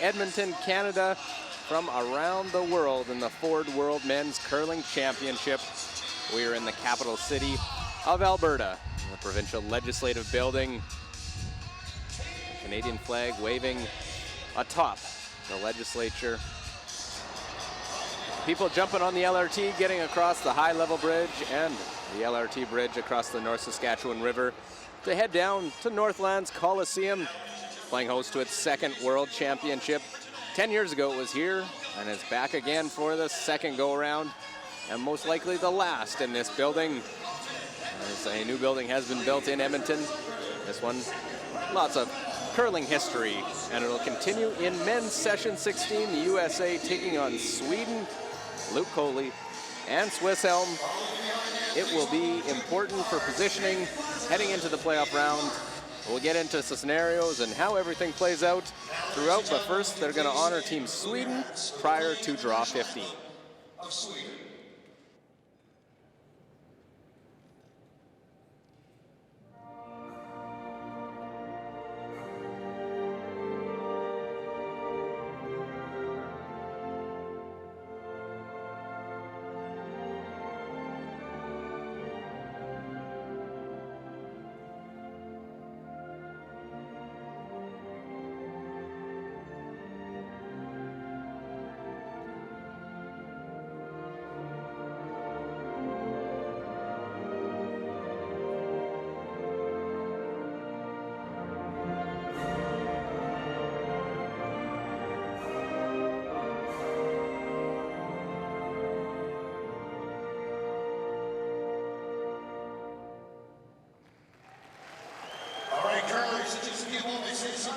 Edmonton, Canada, from around the world in the Ford World Men's Curling Championship. We are in the capital city of Alberta, in the provincial legislative building. The Canadian flag waving atop the legislature. People jumping on the LRT, getting across the high-level bridge and the LRT bridge across the North Saskatchewan River to head down to Northlands Coliseum, playing host to its second World Championship. 10 years ago it was here, and it's back again for the second go-around, and most likely the last in this building, as a new building has been built in Edmonton. This one, lots of curling history, and it'll continue in men's session 16, the USA taking on Sweden, Luke Coley, and Swiss Elm. It will be important for positioning heading into the playoff round. We'll get into scenarios and how everything plays out throughout, but first they're going to honor Team Sweden prior to draw 15.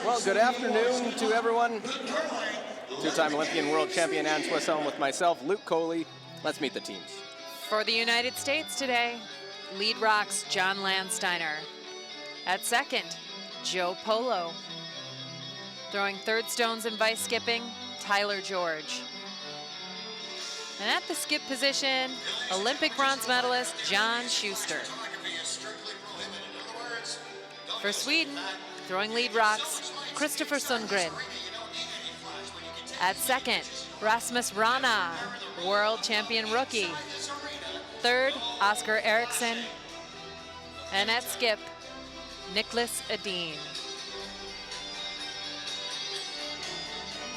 Well, good afternoon to everyone. Two-time Olympian, world champion, and Swiss Elm with myself, Luke Coley. Let's meet the teams. For the United States today, lead rocks John Landsteiner. At second, Joe Polo. Throwing third stones and vice skipping, Tyler George. And at the skip position, Olympic bronze medalist John Schuster. For Sweden, throwing lead rocks, Christopher Sundgren. At second, Rasmus Rana, world champion rookie. Third, Oscar Eriksson. And at skip, Nicholas Edin.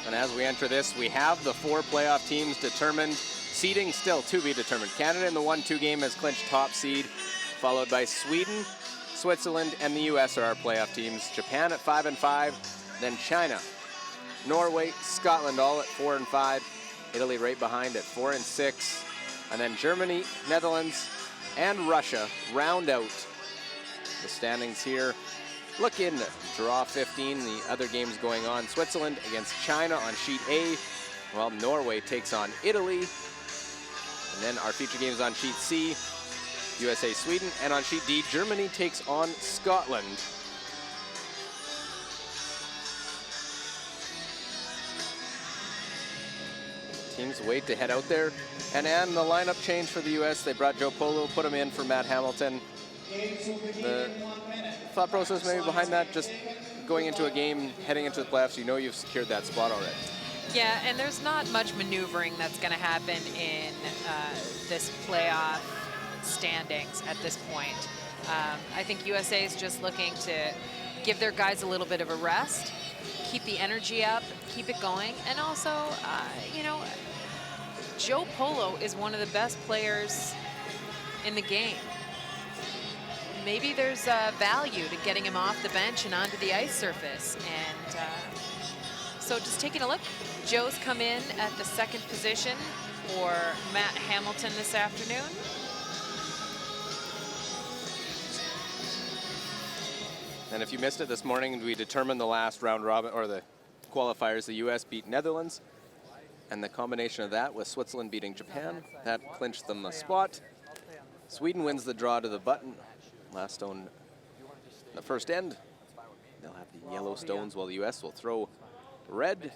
And as we enter this, we have the 4 playoff teams determined. Seeding still to be determined. Canada in the 1-2 game has clinched top seed, followed by Sweden, Switzerland, and the US are our playoff teams. Japan at 5 and 5, then China, Norway, Scotland all at 4 and 5, Italy right behind at 4 and 6, and then Germany, Netherlands, and Russia round out the standings here. Look in draw 15, the other games going on. Switzerland against China on sheet A, while Norway takes on Italy. And then our feature games on sheet C, USA, Sweden, and on sheet D, Germany takes on Scotland. Teams wait to head out there. And the lineup change for the US, they brought Joe Polo, put him in for Matt Hamilton. The thought process maybe behind that, just going into a game, heading into the playoffs, you know you've secured that spot already. Yeah, and there's not much maneuvering that's going to happen in this playoff standings at this point. I think USA is just looking to give their guys a little bit of a rest, keep the energy up, keep it going, and also, you know, Joe Polo is one of the best players in the game. Maybe there's value to getting him off the bench and onto the ice surface. And so just taking a look, Joe's come in at the second position for Matt Hamilton this afternoon. And if you missed it this morning, we determined the last round robin, or the qualifiers. The US beat Netherlands, and the combination of that with Switzerland beating Japan, that clinched them a spot. Sweden wins the draw to the button. Last stone, the first end. They'll have the yellow stones, while the US will throw red.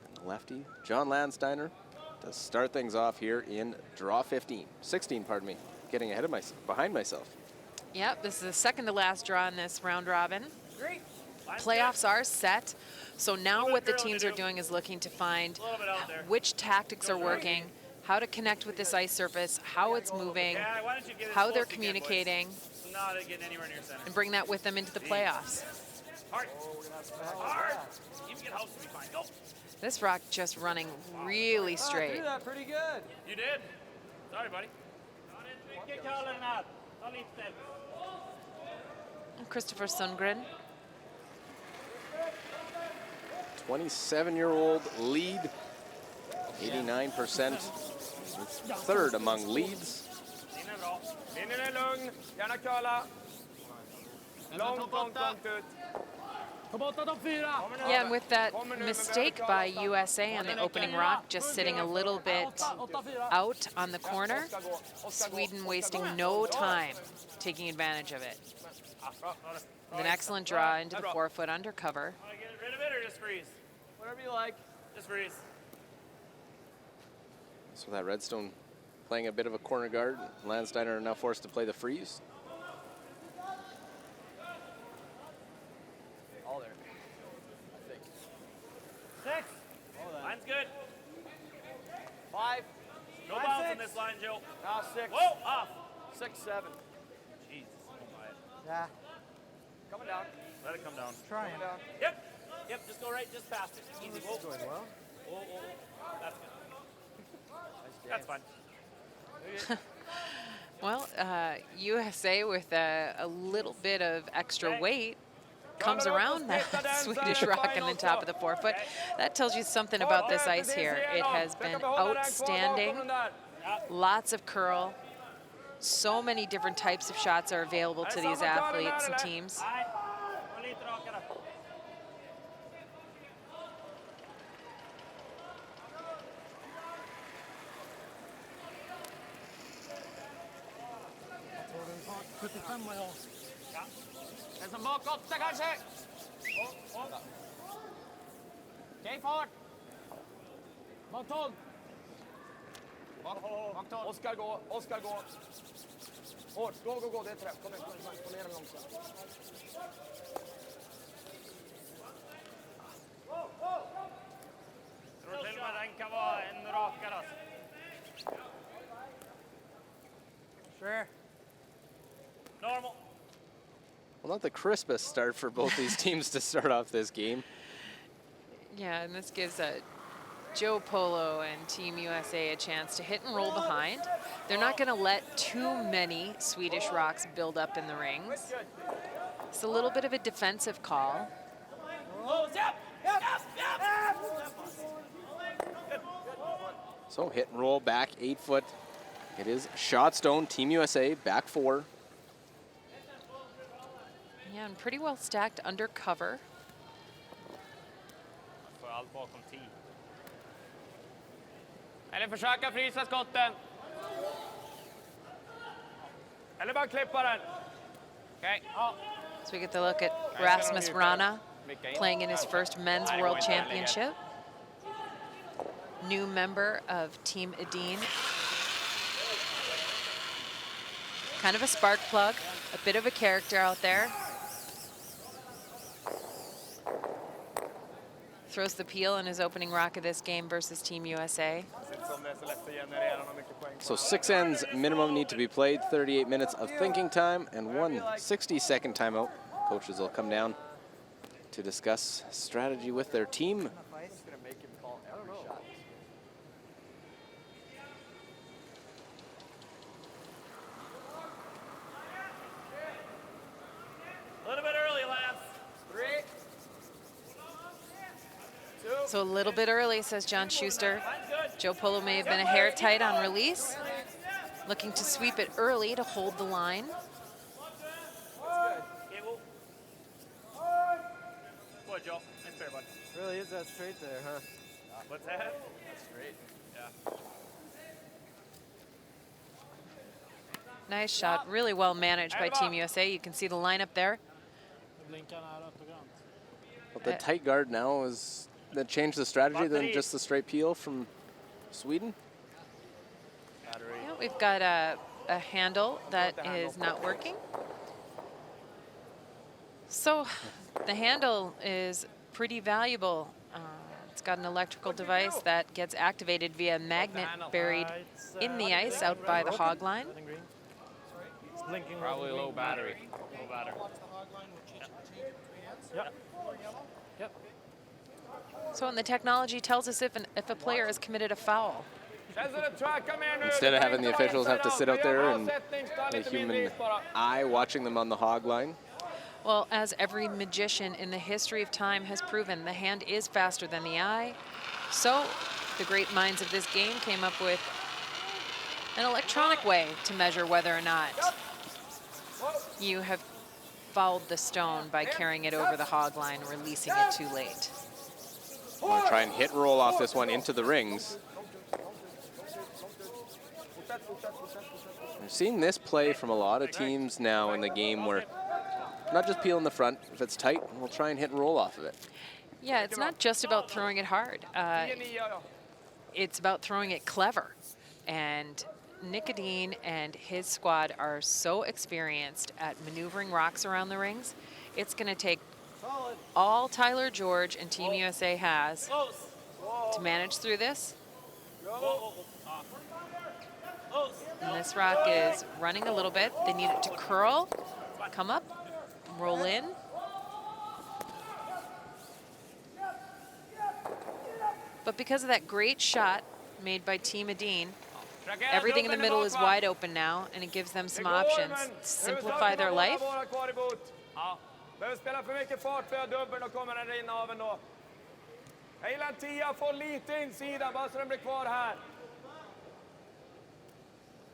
And the lefty, John Landsteiner, to start things off here in draw 16, pardon me. Getting ahead of behind myself. Yep, this is the second to last draw in this round robin. Great. Playoffs are set So now what the teams are doing is looking to find which tactics are working, how to connect with this ice surface, how it's moving, how they're communicating, and bring that with them into the playoffs. This rock just running really straight. Pretty good. You did? Sorry, buddy. Christopher Sundgren. 27-year-old lead, 89%. Third among leads. Linjen är lugn, gärna curla. Långt ut. Yeah, and with that mistake by USA on the opening rock, just sitting a little bit out on the corner, Sweden wasting no time taking advantage of it. With an excellent draw into the 4-foot undercover. Get rid of it or just freeze? Whatever you like. Just freeze. So that Redstone playing a bit of a corner guard. Landsteiner are now forced to play the freeze. All there. I think. 6. Line's good. 5. No bounce in this line, Joe. 6. Whoa, off. 6, 7. Jeez. Yeah. Coming down. Let it come down. Trying. Down. Yep, just go right, just past it. Easy. Whoa. Going well. Whoa. That's good. That's fine. Well, USA with a little bit of extra weight comes around that Swedish rock on the top of the 4-foot. That tells you something about this ice here. It has been outstanding. Lots of curl. So many different types of shots are available to these athletes and teams. En som bakåt kanske. Okej, fart. Bak 12. Bak 12. Oskar gå. Hårt. Gå. Det är träff. Kom ner långsamt. Tror till och med den kan vara en rakare. Sure. Normal. Well, not the crispest start for both these teams to start off this game. Yeah, and this gives Joe Polo and Team USA a chance to hit and roll behind. They're not going to let too many Swedish rocks build up in the rings. It's a little bit of a defensive call. So hit and roll back 8-foot. It is Shotstone, Team USA, back 4. Yeah, and pretty well stacked under cover. Får allt bakom 10. Eller försöka frysa skotten. Eller bara klippa den. Okej. So we get to look at Rasmus Rana playing in his first men's world championship. New member of Team Edin. Kind of a spark plug, a bit of a character out there. Throws the peel in his opening rock of this game versus Team USA. So 6 ends minimum need to be played, 38 minutes of thinking time, and 1 60-second timeout. Coaches will come down to discuss strategy with their team. A little bit early, lads. 3. So a little bit early, says John Schuster. Joe Polo may have been a hair tight on release. Looking to sweep it early to hold the line. Boy, Joe. Nice pair, bud. Really is that straight there, huh? What's that? That's straight. Yeah. Nice shot, really well managed by Team USA. You can see the lineup there. But the tight guard now is that changed the strategy than just the straight peel from Sweden. Yeah, we've got a handle that is not working. So the handle is pretty valuable. It's got an electrical device that gets activated via a magnet buried in the ice out by the hog line. Probably low battery. Low battery. Yep. Yep. So, and the technology tells us if a player has committed a foul. Instead of having the officials have to sit out there and the human eye watching them on the hog line. Well, as every magician in the history of time has proven, the hand is faster than the eye. So the great minds of this game came up with an electronic way to measure whether or not you have fouled the stone by carrying it over the hog line, releasing it too late. I'm going to try and hit roll off this one into the rings. We've seen this play from a lot of teams now in the game where not just peel in the front. If it's tight, we'll try and hit and roll off of it. Yeah, it's not just about throwing it hard. It's about throwing it clever. And Nicodine and his squad are so experienced at maneuvering rocks around the rings. It's going to take all Tyler George and Team USA has to manage through this. And this rock is running a little bit. They need it to curl, come up, roll in. But because of that great shot made by Team Edin, everything in the middle is wide open now, and it gives them some options. Simplify their life.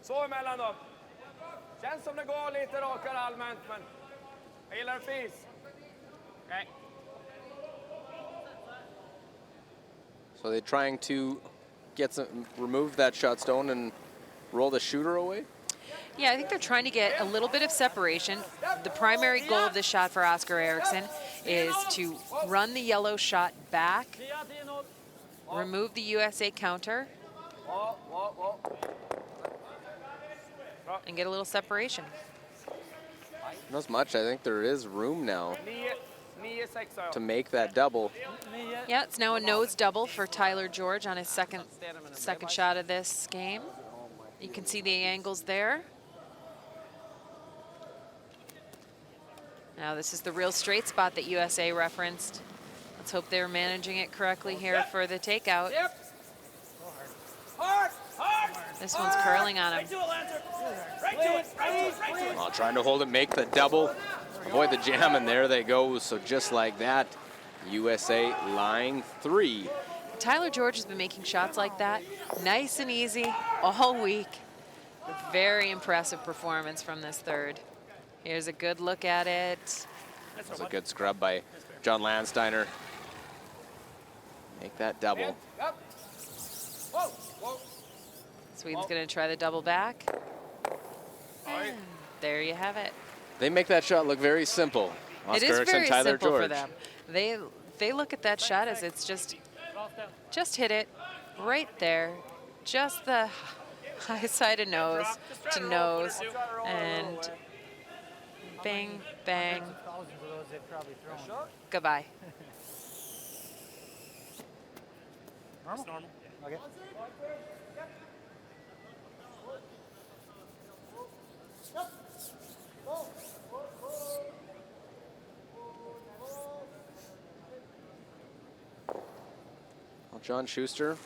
Så emellan dem. Känns som det går lite rakare allmänt, men jag gillar en fis. Okay. So they're trying to remove that shot stone and roll the shooter away? Yeah, I think they're trying to get a little bit of separation. The primary goal of this shot for Oscar Eriksson is to run the yellow shot back, remove the USA counter, and get a little separation. Not as much. I think there is room now to make that double. Yeah, it's now a nose double for Tyler George on his second shot of this game. You can see the angles there. Now this is the real straight spot that USA referenced. Let's hope they're managing it correctly here for the takeout. This one's curling on him. Oh, trying to hold it, make the double, avoid the jam, and there they go. So just like that, USA line 3. Tyler George has been making shots like that, nice and easy, all week. A very impressive performance from this third. Here's a good look at it. That was a good scrub by John Landsteiner. Make that double. Sweden's going to try the double back. And there you have it. They make that shot look very simple. It is very simple for them. They look at that shot as it's just hit it right there, just the high side of nose to nose, and bang, bang, goodbye. Normal? Okay. Well, John Schuster,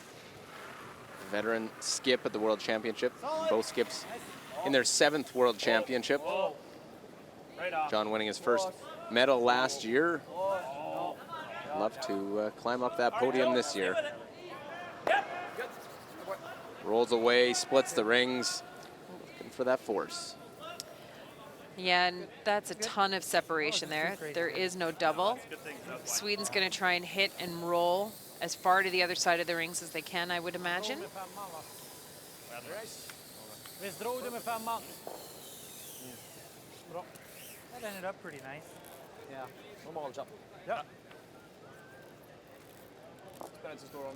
veteran skip at the World Championship. Both skips in their 7th World Championship. John winning his first medal last year. Love to climb up that podium this year. Rolls away, splits the rings, looking for that force. Yeah, and that's a ton of separation there. There is no double. Sweden's going to try and hit and roll as far to the other side of the rings as they can, I would imagine. That ended up pretty nice. Yeah. Yeah.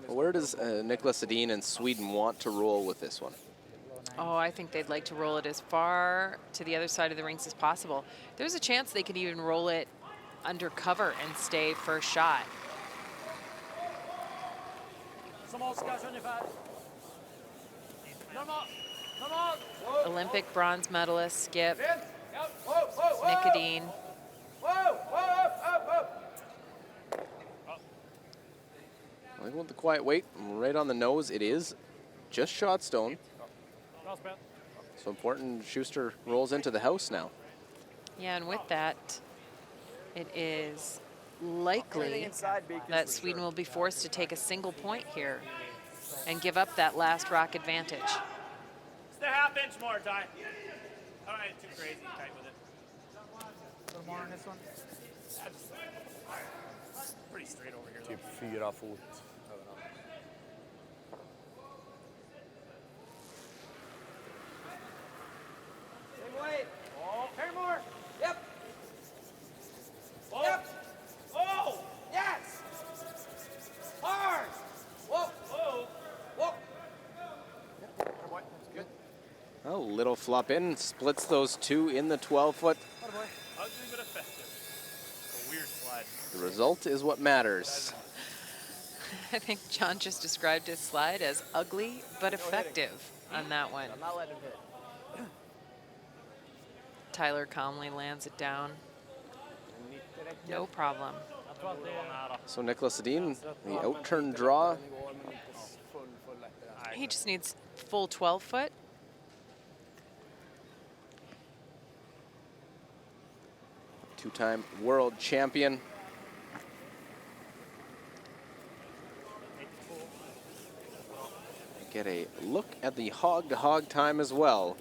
Well, where does Niklas Edin and Sweden want to roll with this one? Oh, I think they'd like to roll it as far to the other side of the rings as possible. There's a chance they could even roll it under cover and stay first shot. Olympic bronze medalist Skip Nicodine. I think with the quiet weight, right on the nose, it is just shot stone. So important, Schuster rolls into the house now. Yeah, and with that, it is likely that Sweden will be forced to take a single point here and give up that last rock advantage. Just a half inch more, Ty. All right, too crazy. Tight with it. A little more on this one. Pretty straight over here. Typ 4 fot. Same weight. Oh, turn more. Yep. Oh. Yep. Oh. Yes. Hard. Whoa. Whoa. Whoa. That's good. A little flop in, splits those two in the 12-foot. Ugly but effective. A weird slide. The result is what matters. I think John just described his slide as ugly but effective on that one. I'm not letting him hit. Tyler calmly lands it down. No problem. So Nicholas Edin, the out-turn draw. He just needs full 12-foot. Two-time world champion. Get a look at the hog-to-hog time as well.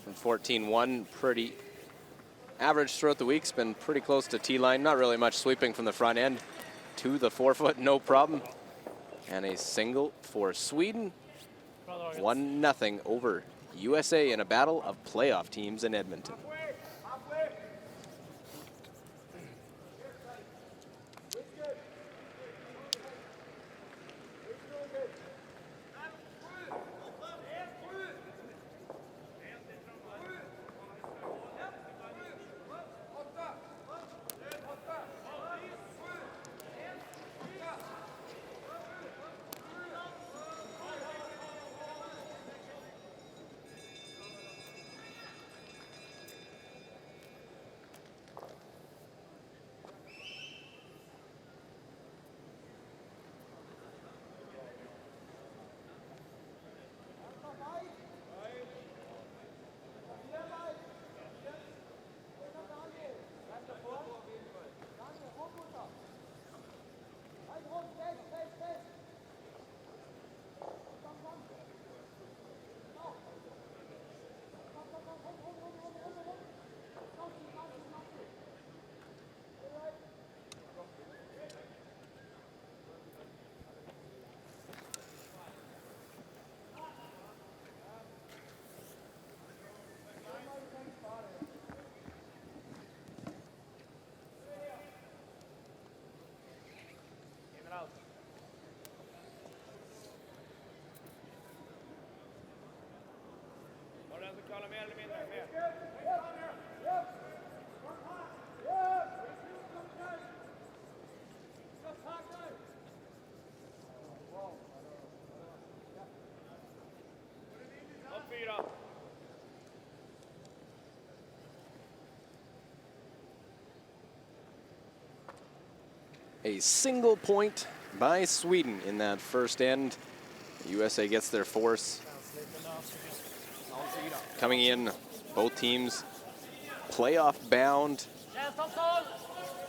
And 14-1, pretty average throughout the week's been pretty close to T-line. Not really much sweeping from the front end to the 4-foot, no problem. And a single for Sweden. 1-0 over USA in a battle of playoff teams in Edmonton. A single point by Sweden in that first end. USA gets their force. Coming in, both teams playoff bound.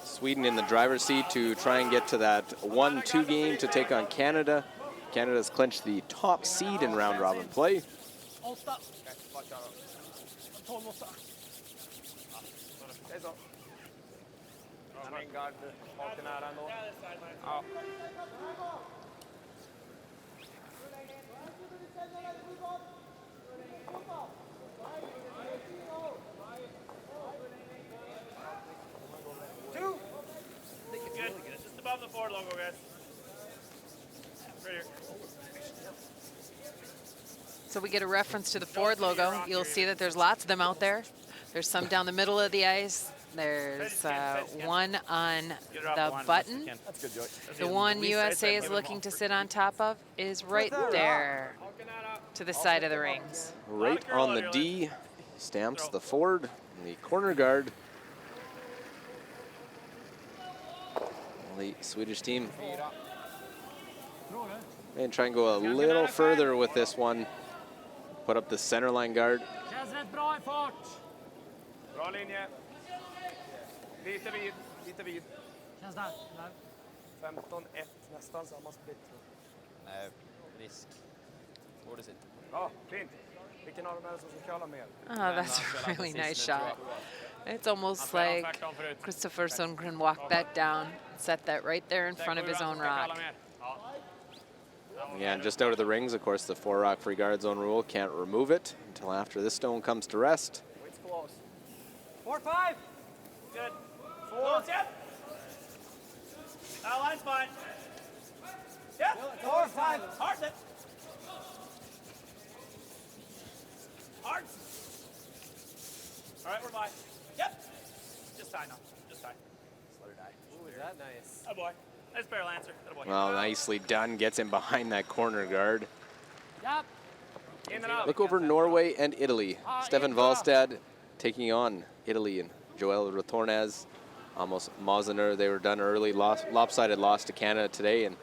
Sweden in the driver's seat to try and get to that 1-2 game to take on Canada. Canada's clinched the top seed in round robin play. Good. Just above the Ford logo, guys. Right here. So we get a reference to the Ford logo. You'll see that there's lots of them out there. There's some down the middle of the ice. There's one on the button. That's good, Joey. The one USA is looking to sit on top of is right there to the side of the rings. Right on the D, stamps the Ford, the corner guard. The Swedish team may try and go a little further with this one. Put up the center line guard. Bra linje. Lite vid, lite vid. Känns det? 15-1, nästan samma split. Nej, risk. Borde sitta. Ja, fint. Vilken av dem är det som ska kalla mer? Oh, that's a really nice shot. It's almost like Christopher Sundgren walked that down, set that right there in front of his own rock. Yeah, and just out of the rings, of course, the 4 rock free guard zone rule. Can't remove it until after this stone comes to rest. It's close. 4-5. Good. 4. Close, yep. That line's fine. Yep. 4-5. Hard it. Hard. All right, we're by. Yep. Just tie now. Just tie. Just let her die. Ooh, is that nice? Oh boy. Nice barrel answer. That boy. Well, nicely done. Gets him behind that corner guard. Yep. In and out. Look over Norway and Italy. Stefan Wallstad taking on Italy and Joel Rotornaz. Amos Mosiner, they were done early. Lopsided loss to Canada today. And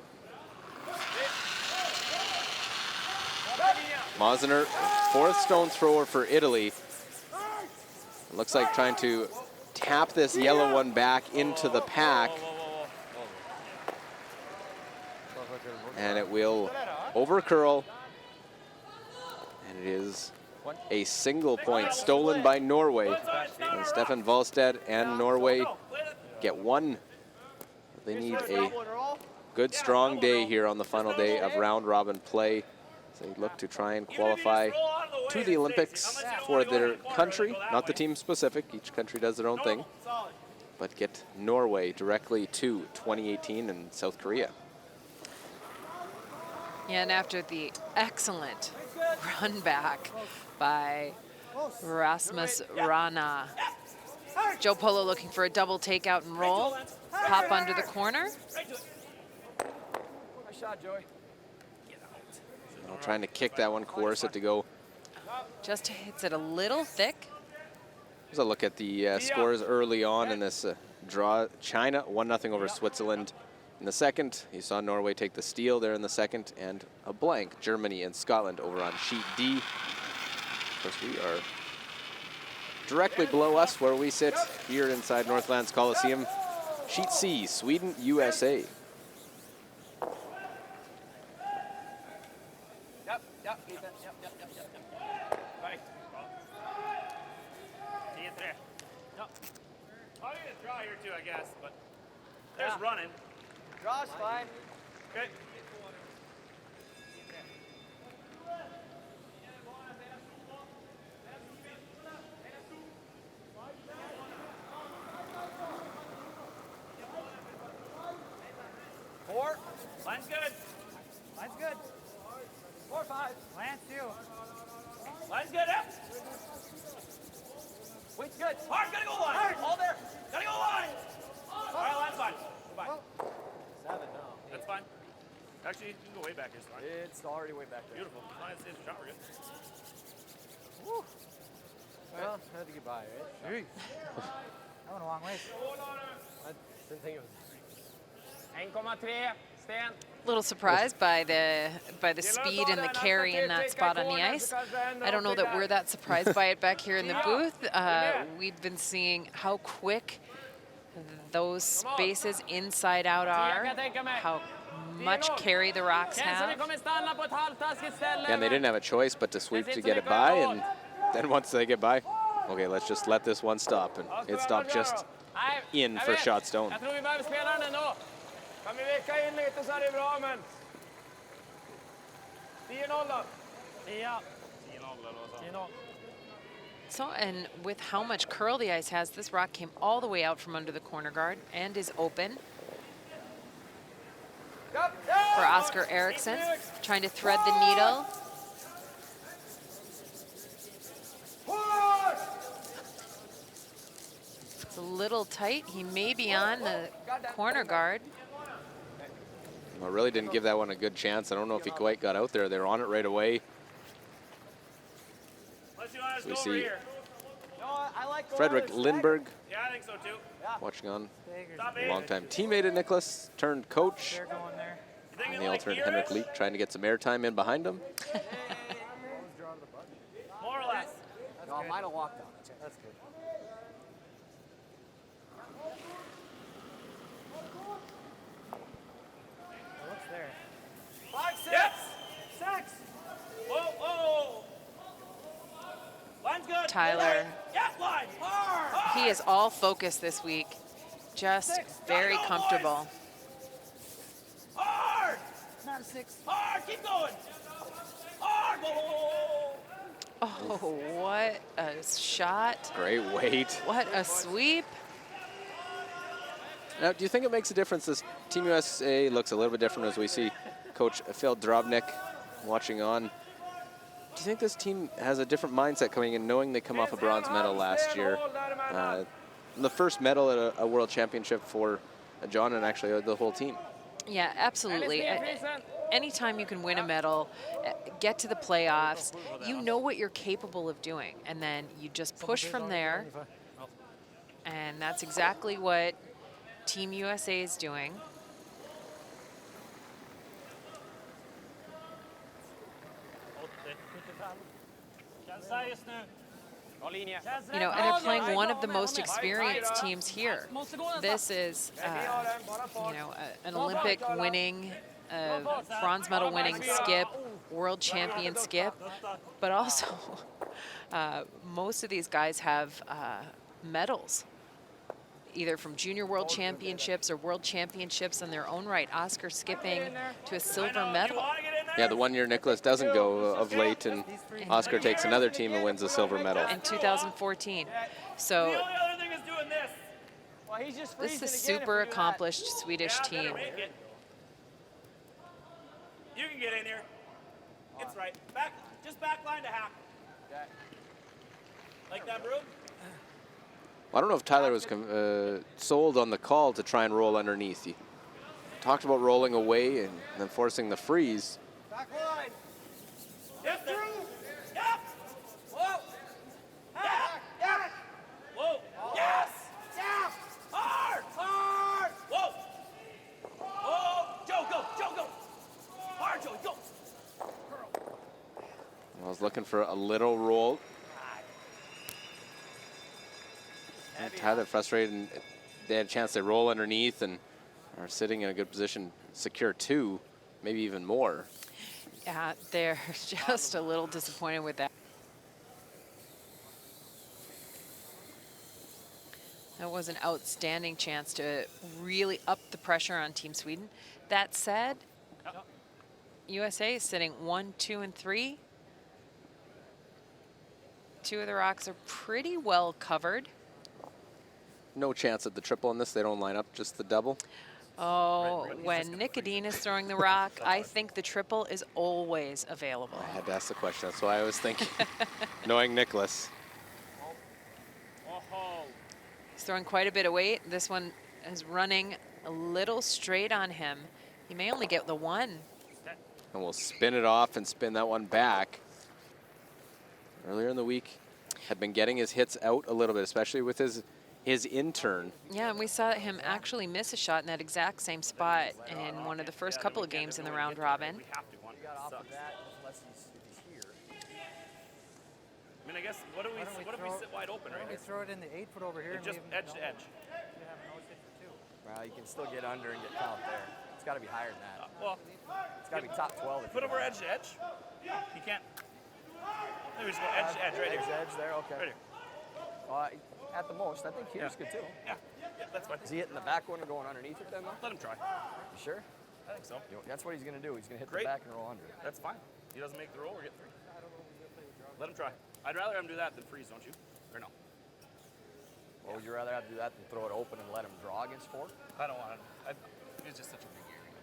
Mosiner, 4th stone thrower for Italy. It looks like trying to tap this yellow one back into the pack. And it will overcurl. And it is a single point stolen by Norway. And Stefan Wallstad and Norway get one. They need a good, strong day here on the final day of round robin play. So they look to try and qualify to the Olympics for their country, not the team specific. Each country does their own thing. But get Norway directly to 2018 in South Korea. Yeah, and after the excellent run back by Rasmus Rana, Joe Polo looking for a double takeout and roll. Pop under the corner. Nice shot, Joey. Trying to kick that one, coerce it to go. Just hits it a little thick. Here's a look at the scores early on in this draw. China 1-0 over Switzerland in the second. You saw Norway take the steal there in the second, and a blank Germany and Scotland over on sheet D. Of course, we are directly below us where we sit here inside Northlands Coliseum. Sheet C, Sweden, USA. Yep, Ethan. Yep. Right. 10-3. Yep. I'll get a draw here too, I guess, but there's running. Draw's fine. Okay. Four. Line's good. Line's good. 4-5. Lance, you. Line's good, up. Weight's good. Hard, gotta go line. Hard. All there. Gotta go line. All right, line's fine. Goodbye. 7 now. That's fine. Actually, you can go way back here. It's fine. It's already way back there. Beautiful. It's a shot, we're good. Woo. Well, I had to get by, right? That went a long way. I didn't think it was. 1,3. Stand. Little surprised by the speed and the carry in that spot on the ice. I don't know that we're that surprised by it back here in the booth. We've been seeing how quick those spaces inside out are, how much carry the Rocks have. And they didn't have a choice but to sweep to get it by, and then once they get by, okay, let's just let this one stop, and it stopped just in for shot stone. Kan vi vecka in lite så är det bra, men 10-0 då. Ja. 10-0. So, and with how much curl the ice has, this rock came all the way out from under the corner guard and is open for Oscar Eriksson, trying to thread the needle. little tight. He may be on the corner guard. Well, really didn't give that one a good chance. I don't know if he quite got out there. They were on it right away. So we see Frederick Lindberg, Yeah, I think so too. watching on, a longtime teammate of Nicholas, turned coach. They're going there. And the alternate Henrik Leek trying to get some airtime in behind him. More or less. No, mine will walk down. That's good. What's there? 5, 6. Yes. 6. Whoa, whoa. Line's good. Tyler. Yes, line. Hard. He is all focused this week. Just very Gotta go, comfortable. Hard. Not a 6. Hard. Keep going. Hard. Whoa, whoa, whoa. Oh, what a shot. Great weight. What a sweep. Now, do you think it makes a difference? This Team USA looks a little bit different as we see Coach Phil Drobnik watching on. Do you think this team has a different mindset coming in, knowing they come off a bronze medal last year? The first medal at a World Championship for John and actually the whole team. Yeah, absolutely. Anytime you can win a medal, get to the playoffs, you know what you're capable of doing. And then you just push from there. And that's exactly what Team USA is doing. You know, and they're playing one of the most experienced teams here. This is, you know, an Olympic winning, bronze medal winning skip, world champion skip, but also most of these guys have medals, either from junior world championships or world championships in their own right. Oscar skipping to a silver medal. Yeah, the 1 year Nicholas doesn't go of late, and Oscar takes another team and wins a silver medal. In 2014. So The only other thing is doing this. Well, he's just this is a freezing again if super we do that. accomplished Swedish Yeah, team. better make it. You can get in here. It's right. Back, just back line to half. Like that, Broom? I don't know if Tyler was sold on the call to try and roll underneath. He talked about rolling away and then forcing the freeze. Back line. Yep. There. Yep. Whoa. Back. Yep. Whoa. Yes. Yeah. Hard. Hard. Whoa. Oh, Joe, go. Joe, go. Hard, Joe, go. I was looking for a little roll. And Tyler frustrated, and they had a chance to roll underneath and are sitting in a good position, secure 2, maybe even more. Yeah, they're just a little disappointed with that. That was an outstanding chance to really up the pressure on Team Sweden. That said, USA is sitting 1, 2, and 3. 2 of the rocks are pretty well covered. No chance at the triple in this. They don't line up, just the double. Oh, when Nicodine is throwing the rock, I think the triple is always available. I had to ask the question. That's why I was thinking, knowing Nicholas. He's throwing quite a bit of weight. This one is running a little straight on him. He may only get the 1. And we'll spin it off and spin that one back. Earlier in the week, had been getting his hits out a little bit, especially with his in-turn. Yeah, and we saw him actually miss a shot in that exact same spot in one of the first couple of games in the round robin. We have to one. Off of that, unless he's here. I mean, I guess, what if we sit wide open right We here? throw it in the 8-foot over here. Like just and edge to edge. We have no hit for 2. Well, you can still get under and get count there. It's got to be higher than that. Well, It's got to be top 12. if put you over want. edge to edge. You can't. Maybe just go edge to edge right Edge here. to edge there, okay. Right here. At the most, I think here's good too. Yeah, that's fine. Is he hitting the back one and going underneath it then though? Let him try. You sure? I think so. That's what he's going to do. He's going to hit Great. the back and roll under it. That's fine. He doesn't make the roll, we're getting 3. Let him try. I'd rather him do that than freeze, don't you? Or no? Or would you rather have to do that than throw it open and let him draw against 4? I don't want him. It's just such a big area.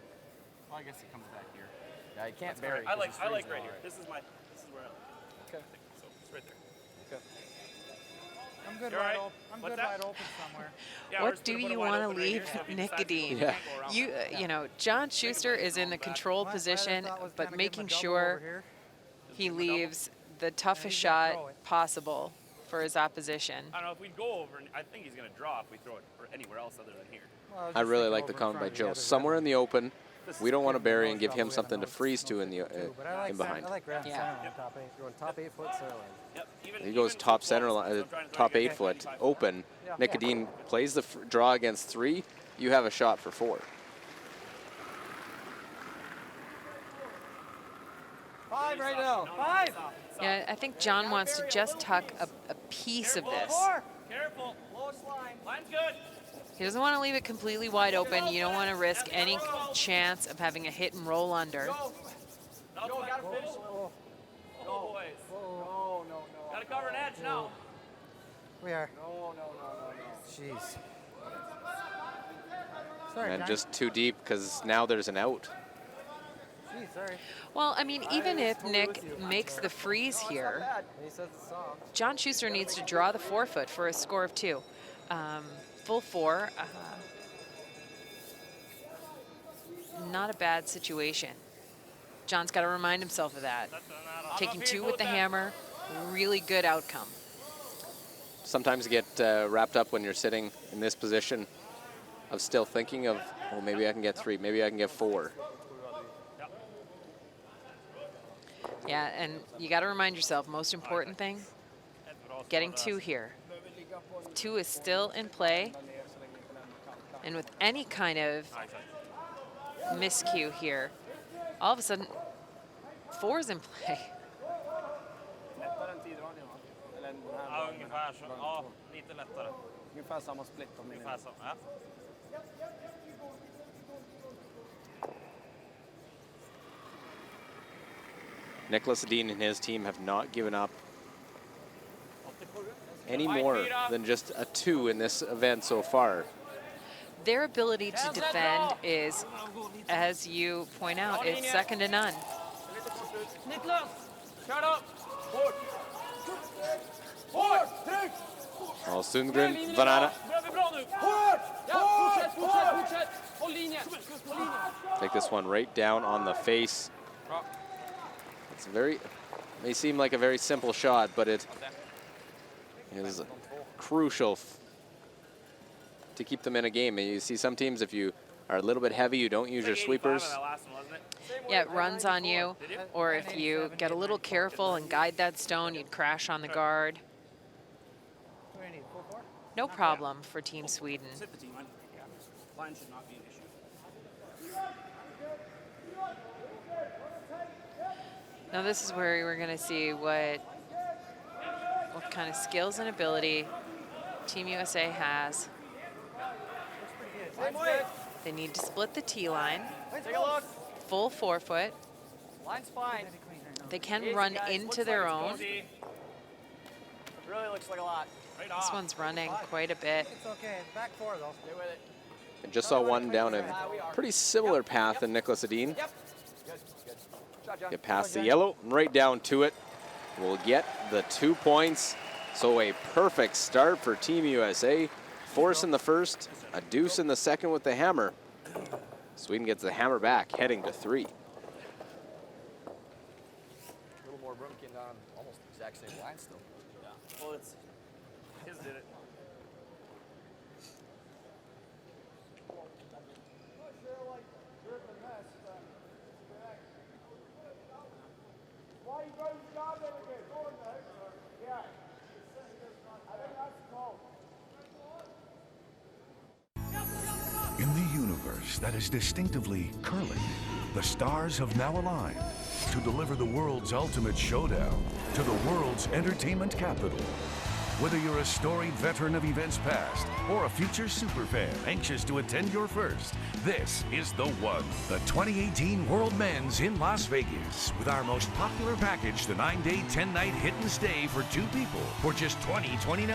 Well, I guess he comes back here. Yeah, you can't That's bury. fine. I 'cause like he's right freezing here. all This is where I like. Okay. So it's right there. Okay. I'm I'm good You're wide right. open. I'm What's good that? wide open somewhere. Yeah, we're What just do gonna put it you wide want to open right leave here, so if he decides to Nikodine? go, Yeah. can't go around. You know, John Schuster is in the control My other position, thought was but kinda give him a making double over sure here. he give him a double. leaves the toughest he's gonna shot throw it. possible for his opposition. I don't know if we go over. I think he's gonna draw if we throw it anywhere else other than here. Well, was I just really thinking like the over in comment by front of the Joe. other Somewhere red in the open, we don't want to Give him a bury nose and give job, him we have a something to nose- freeze to nose in the sixer too, but I like in behind. I like ground Yeah. center on top 8. You're on top 8 foot center line. Yep. He goes top center line, top 8 foot open. Yeah. Nikodine plays the draw against 3. You have a shot for 4. 5 right now. 5! Yeah, I think John wants to just tuck a piece of this. 4! Careful. Lowest line. Line's good. He doesn't want to leave it completely wide open. You don't want to risk any chance of having a hit and roll under. No, gotta finish. Oh, Oh, boys. oh, no. Gotta cover an edge now. We are. No. Jeez. Sorry, And John. just too deep because now there's an out. Jeez, sorry. Well, I mean, even if Nick makes the freeze here, He says it's soft. John Schuster needs to draw the 4-foot for a score of 2. Full 4. Not a bad situation. John's got to remind himself of that. Taking 2 with the hammer, really good outcome. Sometimes you get wrapped up when you're sitting in this position of still thinking of, well, maybe I can get 3, maybe I can get 4. Yeah, and you got to remind yourself, most important thing, getting 2 here. 2 is still in play. And with any kind of miscue here, all of a sudden, 4 is in play. Lättare än tiddragningen va? Eller den här Ja, dragningen. ungefär så. Ja, lite lättare. Ungefär samma split om ni Ungefär så. Ja. Nicholas Dean and his team have not given up any more than just a 2 in this event so far. Their ability to defend is, as you point out, it's second to none. Niklas, shut up. Well, Sundgren, Vanana Börjar vi bra nu? Fortsätt. Håll linjen. take this one right down on the face. It's may seem like a very simple shot, but it is crucial to keep them in a game. And you see some teams, if you are a little bit heavy, you don't use your sweepers. Yeah, it runs on you, or if you get a little careful and guide that stone, you'd crash on the guard. What do you need? 4-4? No problem for Team Sweden. Sit the team. Line should not be an issue. Now this is where we're going to see what kind of skills and ability Team USA has. They need to split the T line, Take a look. full 4-foot. Line's fine. They can run into their own. Really looks like a lot. Right This off. one's running quite a bit. It's okay. Back 4 though. Stay with it. And just saw one down a pretty similar path than Nicholas Dean. Yep. Good. Shot, John. Get past the yellow, and right down to it. We'll get the 2 points. So a perfect start for Team USA. Force in the first, a deuce in the second with the hammer. Sweden gets the hammer back, heading to 3. A little more Brumkin on almost the exact same line still. Yeah. Well, it's his did it. In the universe that is distinctively curling, the stars have now aligned to deliver the world's ultimate showdown to the world's entertainment capital. Whether you're a storied veteran of events past or a future superfan anxious to attend your first, this is the one. The 2018 World Men's in Las Vegas with our most popular package, the 9-day, 10-night hit and stay for 2 people for just $20.29.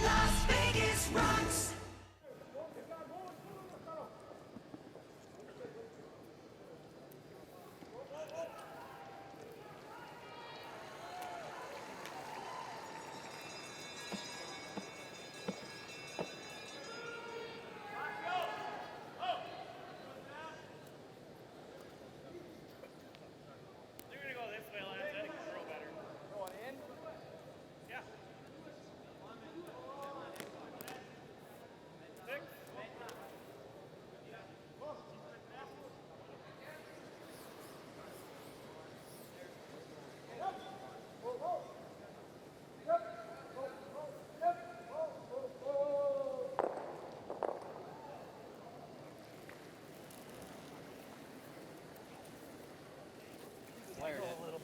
Las Vegas rocks.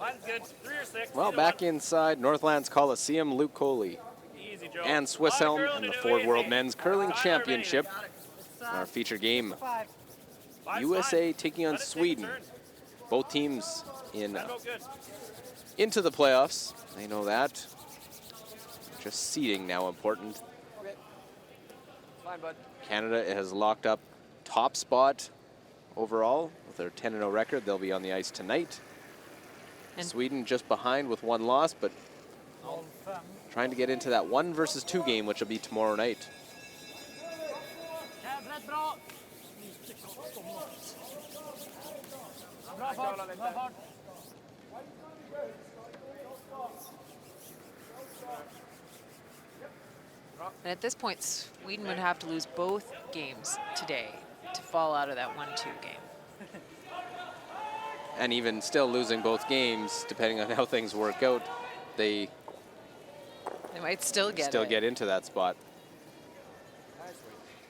Line's good. 3 or 6. Well, either back one. inside Northlands Coliseum, Luke Coley Easy, Joe. and Swiss Lot of Elm curling and the to do, Ford easy. World Men's Curling Tyler, Championship. Benny. Our feature game, Five. Five's USA fine. taking on Let it take a Sweden. turn. Both teams in Line vote good. into the playoffs. They know that. Just seeding now important. Fine, bud. Canada has locked up top spot overall with their 10-0 record. They'll be on the ice tonight. And- Sweden just behind with 1 loss, but trying to get into that 1 versus 2 game, which will be tomorrow night. And at this point, Sweden would have to lose both games today to fall out of that 1-2 game. And even still losing both games, depending on how things work out, they They might still get still it. get into that spot.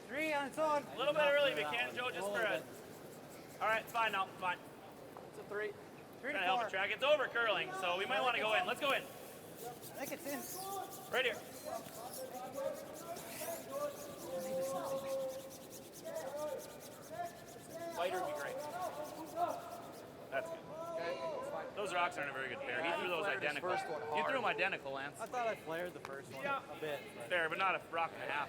3 on its own. A little bit early if you can, Joe, just for a... All right, fine now, fine. It's a 3. 3 Trying to to help 4. the track. It's over curling, so we might want to go in. Let's go in. I think it's in. Right here. Wider would be great. That's good. Okay, it's fine. Those rocks aren't a very good pair. He threw those flared his identical. first one You threw hard. them identical, Lance. I thought I flared the first one a bit. Fair, but not a rock and a half.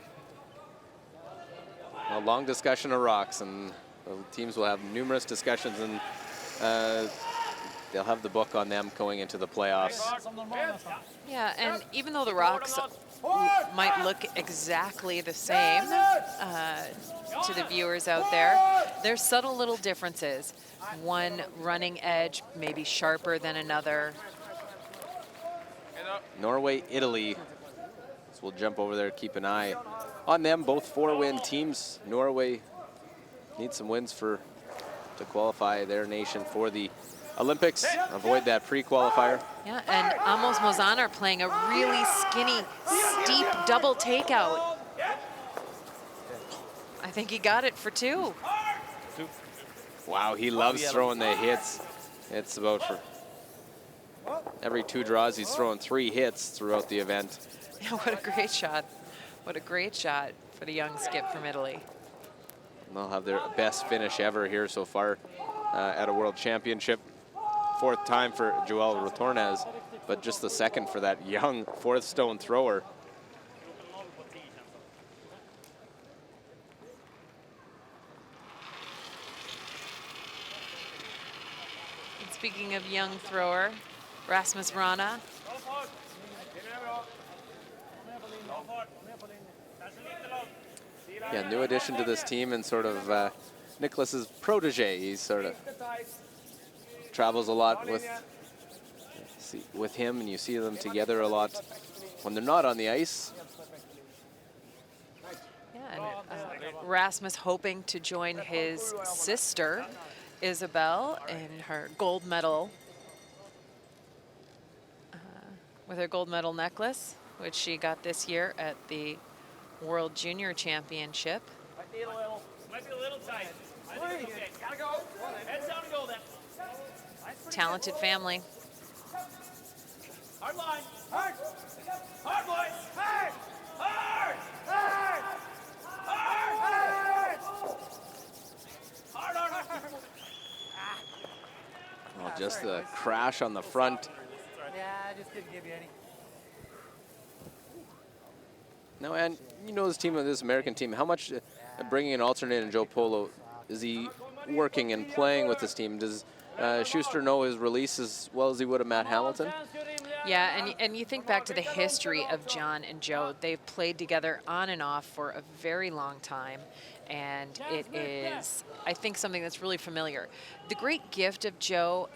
A long discussion of rocks, and the teams will have numerous discussions, and they'll have the book on them going into the playoffs. Yeah, and even though the rocks might look exactly the same to the viewers out there, there's subtle little differences. One running edge maybe sharper than another. Norway, Italy. So we'll jump over there, keep an eye on them. Both 4-win teams. Norway needs some wins to qualify their nation for the Olympics. Avoid that pre-qualifier. Yeah, and Amos Mozan are playing a really skinny, steep double takeout. I think he got it for 2. Wow, he loves throwing the hits. It's about for every 2 draws, he's throwing 3 hits throughout the event. Yeah, what a great shot. What a great shot for the young skip from Italy. And they'll have their best finish ever here so far at a World Championship. 4th time for Joel Rotornez, but just the 2nd for that young 4th stone thrower. And speaking of young thrower, Rasmus Rana. Yeah, new addition to this team and sort of Nicholas's protege. He's sort of travels a lot with him, and you see them together a lot when they're not on the ice. Yeah, and Rasmus hoping to join his sister, Isabel, in her gold medal, with her gold medal necklace, which she got this year at the World Junior Championship. Might be a little tight. I think it's okay. Gotta go. Heads down and go then. Talented family. Hard line. Hard. Hard, boys. Hard. Hard. Hard. Hard. Hard, hard, hard. Well, just the crash on the front. Yeah, I just didn't give you any. Now, and you know this team, this American team, how much bringing an alternate in Joe Polo, is he working and playing with this team? Does Schuster know his release as well as he would have Matt Hamilton? Yeah, and you think back to the history of John and Joe. They've played together on and off for a very long time, and it is, I think, something that's really familiar. The great gift of Joe,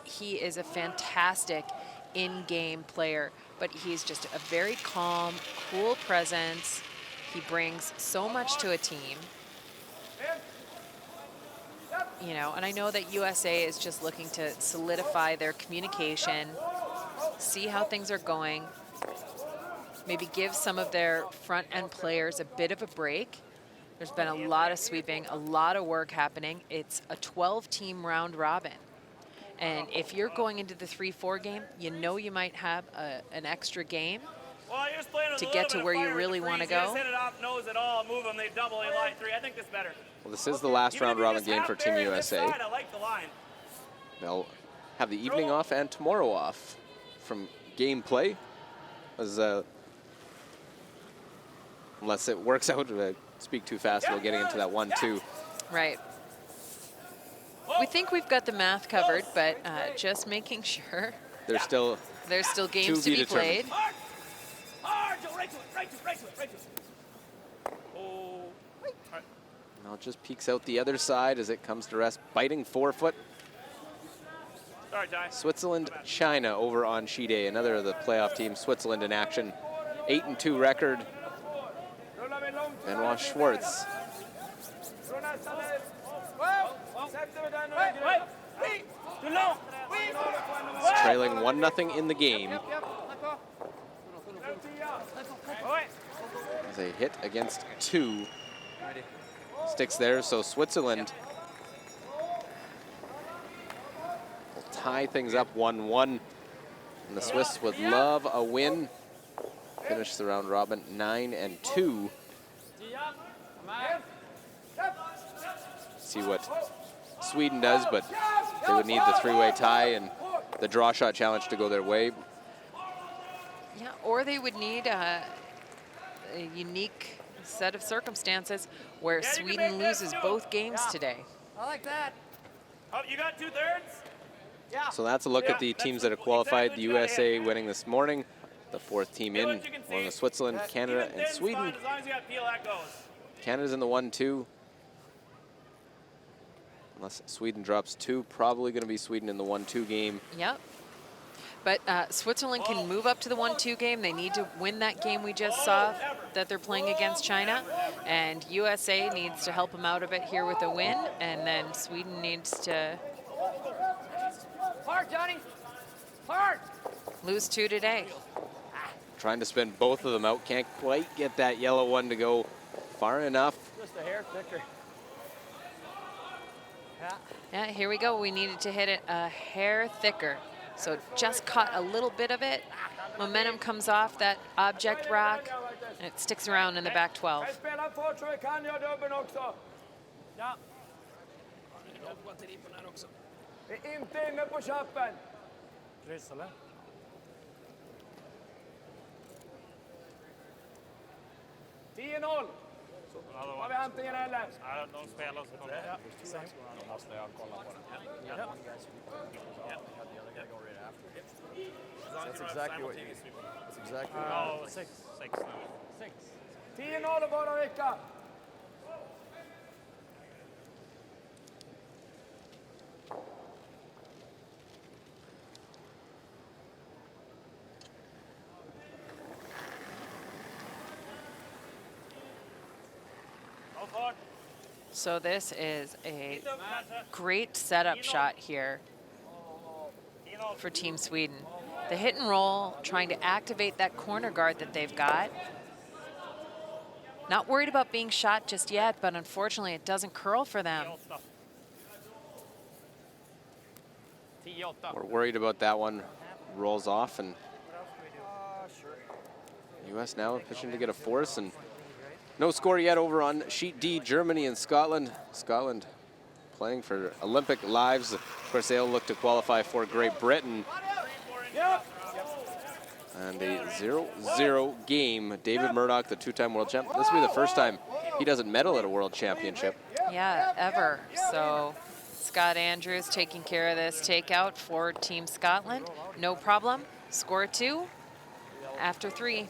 he is a fantastic in-game player, but he's just a very calm, cool presence. He brings so much to a team. You know, and I know that USA is just looking to solidify their communication, see how things are going, maybe give some of their front-end players a bit of a break. There's been a lot of sweeping, a lot of work happening. It's a 12-team round robin. And if you're going into the 3-4 game, you know you might have an extra game Well, you're just playing with to a get little to bit of where you fire with really the want to freeze. You just go. hit it off nose at all, move them, they double, they line 3. I think this better. Well, this is the last Even if round you robin just game have for Team Barry on this USA. side, I like the line. They'll have the evening off and tomorrow off from gameplay, as unless it works out. Speak too fast, we're getting into that 1-2. Right. We think we've got the math covered, but just making sure There's still there's still games To to be be played. Hard! Hard, Joe, right to it, right to it, right to it, right to it. Oh. Now it just peeks out the other side as it comes to rest, biting forefoot. Sorry, Ty. Switzerland, China over on sheet A, another of the playoff teams. Switzerland in action, 8-2 record. Benoit Schwartz. It's trailing 1-0 in the game. As a hit against 2. Sticks there, so Switzerland will tie things up 1-1. And the Swiss would love a win. Finish the round robin 9-2. See what Sweden does, but they would need the 3-way tie and the draw shot challenge to go their way. Yeah, or they would need a unique set of circumstances where Sweden loses both games today. I like that. Oh, you got 2/3? Yeah. So that's a look at the teams that have qualified. The USA winning this morning. The 4th team in, along with Switzerland, Canada, and Sweden. As long as you got peel, that goes. Canada's in the 1-2. Unless Sweden drops 2, probably going to be Sweden in the 1-2 game. Yep. But Switzerland can move up to the 1-2 game. They need to win that game we just saw that they're playing against China. And USA needs to help them out a bit here with a win. And then Sweden needs to Hard, Johnny. Hard. lose 2 today. Trying to spin both of them out. Can't quite get that yellow one to go far enough. Just a hair thicker. Yeah, here we go. We needed to hit it a hair thicker. So just caught a little bit of it. Momentum comes off that object rock, and it sticks around in the back 12. Kryss eller? Har vi antingen eller? Ja, de spelar så kommer det. Då måste jag kolla på den. Yeah. That's exactly what you. That's exactly. Oh, 6 now. 10-0 bara vecka. Go forward. So this is a great setup shot here for Team Sweden. The hit and roll, trying to activate that corner guard that they've got. Not worried about being shot just yet, but unfortunately it doesn't curl for them. We're worried about that one. Rolls off, and U.S. now pitching to get a force, and no score yet over on sheet D, Germany and Scotland. Scotland playing for Olympic lives. Of course, they'll look to qualify for Great Britain. And a 0-0 game. David Murdoch, the 2-time world champ. This will be the first time he doesn't medal at a world championship. Yeah, ever. So Scott Andrews taking care of this takeout for Team Scotland. No problem. Score 2 after 3.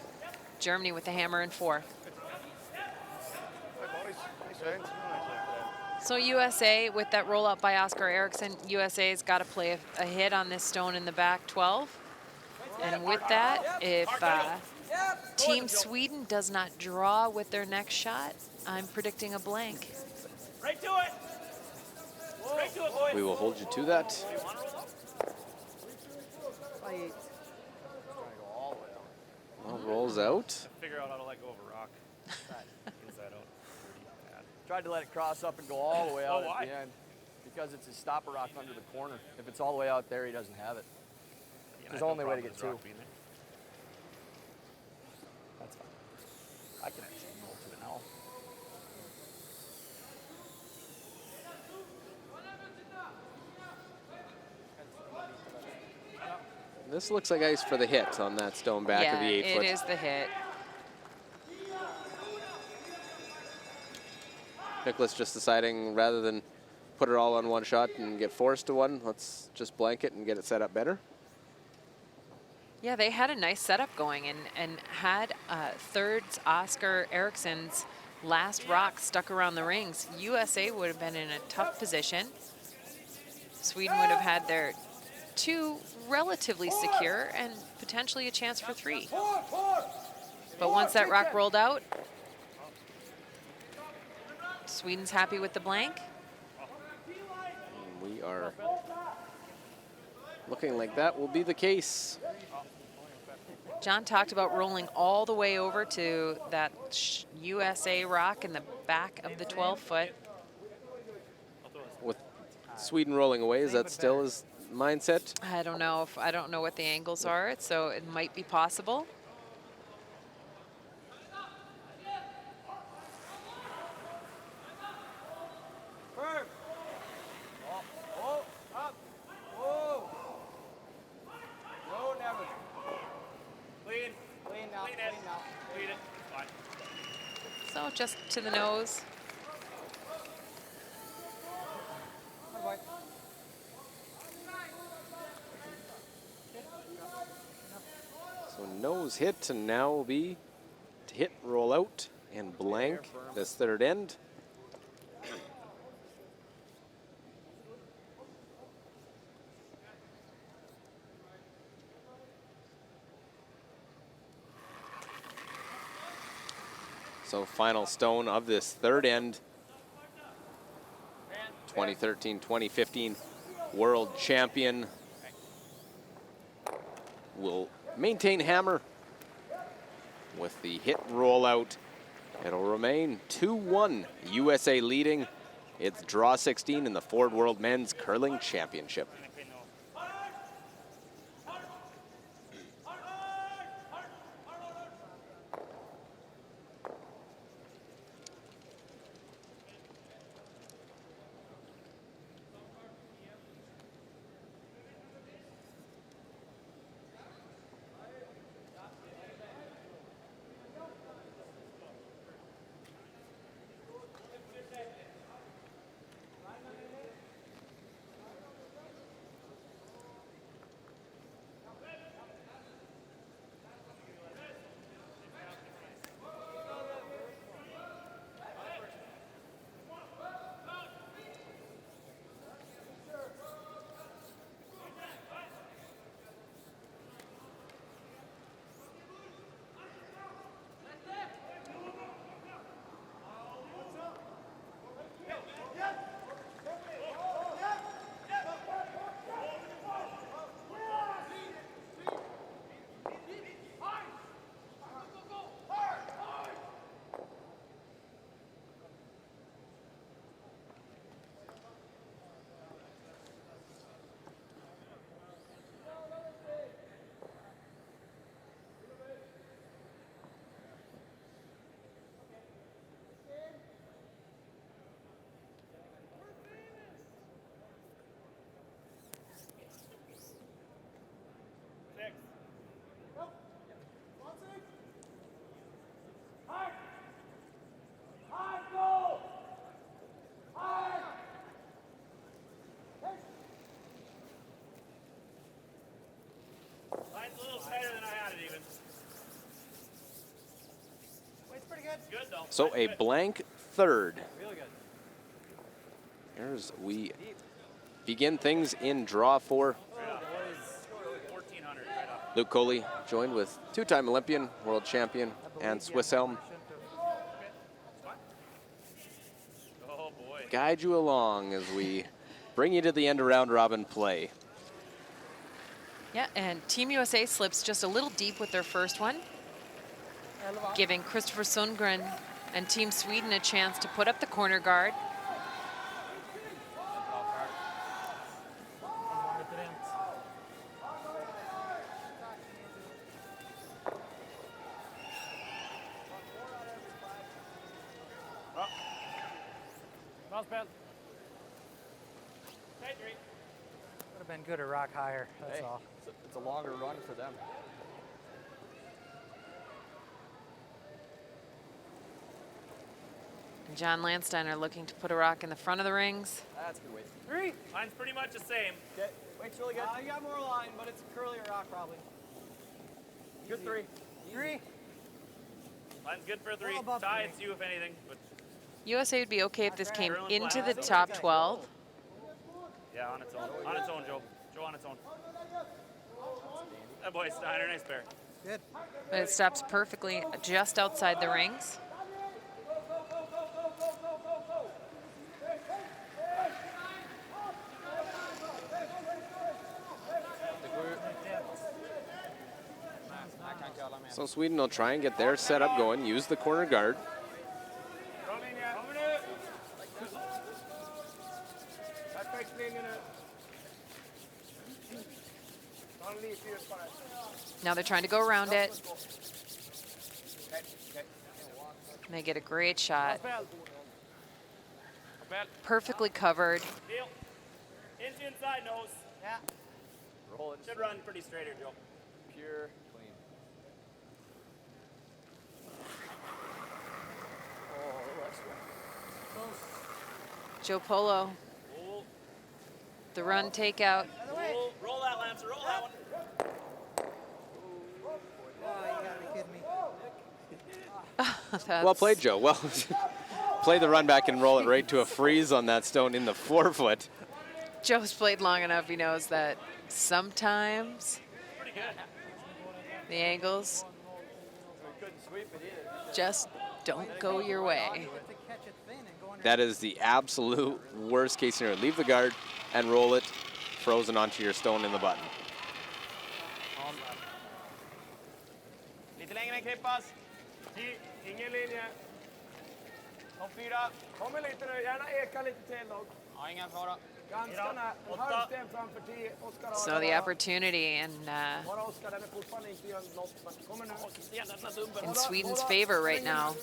Germany with the hammer in 4. So USA, with that roll up by Oscar Eriksson, USA's got to play a hit on this stone in the back 12. And with that, if Team Sweden does not draw with their next shot, I'm predicting a blank. Right to it. Right to it, boys. We will hold you to that. Well, rolls out. Figure out how to let go of a rock. Inside out. Tried to let it cross up and go all the way out Oh, why? at the end because it's his stopper rock under the corner. If it's all the way out there, he doesn't have it. There's only way to get 2. That's fine. I can actually roll to it now. This looks like ice for the hit on that stone back of the 8 foot. It is the hit. Nicholas just deciding rather than put it all on one shot and get forced to one, let's just blank it and get it set up better. Yeah, they had a nice setup going and had thirds Oscar Eriksson's last rock stuck around the rings. USA would have been in a tough position. Sweden would have had their 2 relatively secure and potentially a chance for 3. But once that rock rolled out, Sweden's happy with the blank. We are looking like that will be the case. John talked about rolling all the way over to that USA rock in the back of the 12 foot. With Sweden rolling away, is that still his mindset? I don't know what the angles are, so it might be possible. So just to the nose. So nose hit, and now will be to hit, roll out, and blank this third end. So final stone of this third end. 2013-2015 world champion will maintain hammer with the hit rollout. It'll remain 2-1, USA leading its draw 16 in the Ford World Men's Curling Championship. Line's a little tighter than I had it even. Weight's pretty good. Good though. So a blank third. Really good. There's we begin things in draw 4. 1400 right up. Luke Coley joined with 2-time Olympian, world champion, and Swiss Elm. Oh boy. Guide you along as we bring you to the end of round robin play. Yeah, and Team USA slips just a little deep with their first one, giving Christopher Sundgren and Team Sweden a chance to put up the corner guard. Cross belt. Tight 3. Would have been good to rock higher, that's Hey, all. it's a longer run for them. John Landsteiner looking to put a rock in the front of the rings. That's a good weight. 3. Line's pretty much the same. Okay, weight's really good. You got more line, but it's a curlier rock probably. Good 3. 3. Line's good for 3. Well above Tie, 3. it's you if anything. But USA would be okay if this came Curling into flat. the top 12. yeah, on its own. On its own, Joe. Joe on its own. That boy Steiner, nice pair. Good. But it stops perfectly just outside the rings. So Sweden will try and get their setup going, use the corner guard. Now they're trying to go around it. And they get a great shot. Perfectly covered. Deal. Into inside nose. Yeah. Roll it. Should run pretty straight here, Joe. Pure, clean. Oh, that's good. Joe Polo, Roll, the run takeout. roll that, Lancer. Roll that one. Oh, you gotta be kidding me. Well played, Joe. Well, play the run back and roll it right to a freeze on that stone in the forefoot. Joe's played long enough, he knows that sometimes the angles just don't go your way. That is the absolute worst case scenario. Leave the guard and roll it frozen onto your stone in the button. Lite längre klippas. Ingen linje. Topp 4. Kommer lite nu, gärna eka lite till då. Ja, ingen fara. Ganska nära, en halv sten framför 10. Oskar har So the opportunity and Bara Oskar, den är fortfarande inte gör något. Men kommer nu. in Sweden's favor right now.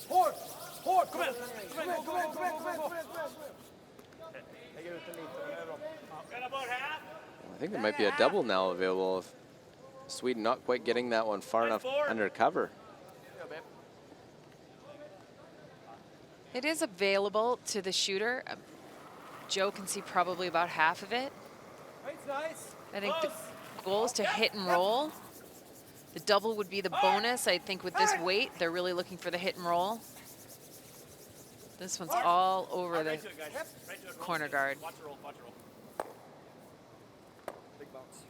Hårt! Hårt! Kom igen! Kom igen, kom igen, kom igen, kom igen, kom igen, kom igen. Lägger ut den lite, det är bra. Got about half. I think there might be a double now available. If Sweden not quite getting that one far enough under cover. It is available to the shooter. Joe can see probably about half of it. Weight's nice. I think the goal is to hit and roll. The double would be the bonus. I think with this weight, they're really looking for the hit and roll. This one's all over the Right to it, guys. Right to it. Roll corner straight. guard. Watch the roll, watch the roll. Big bounce.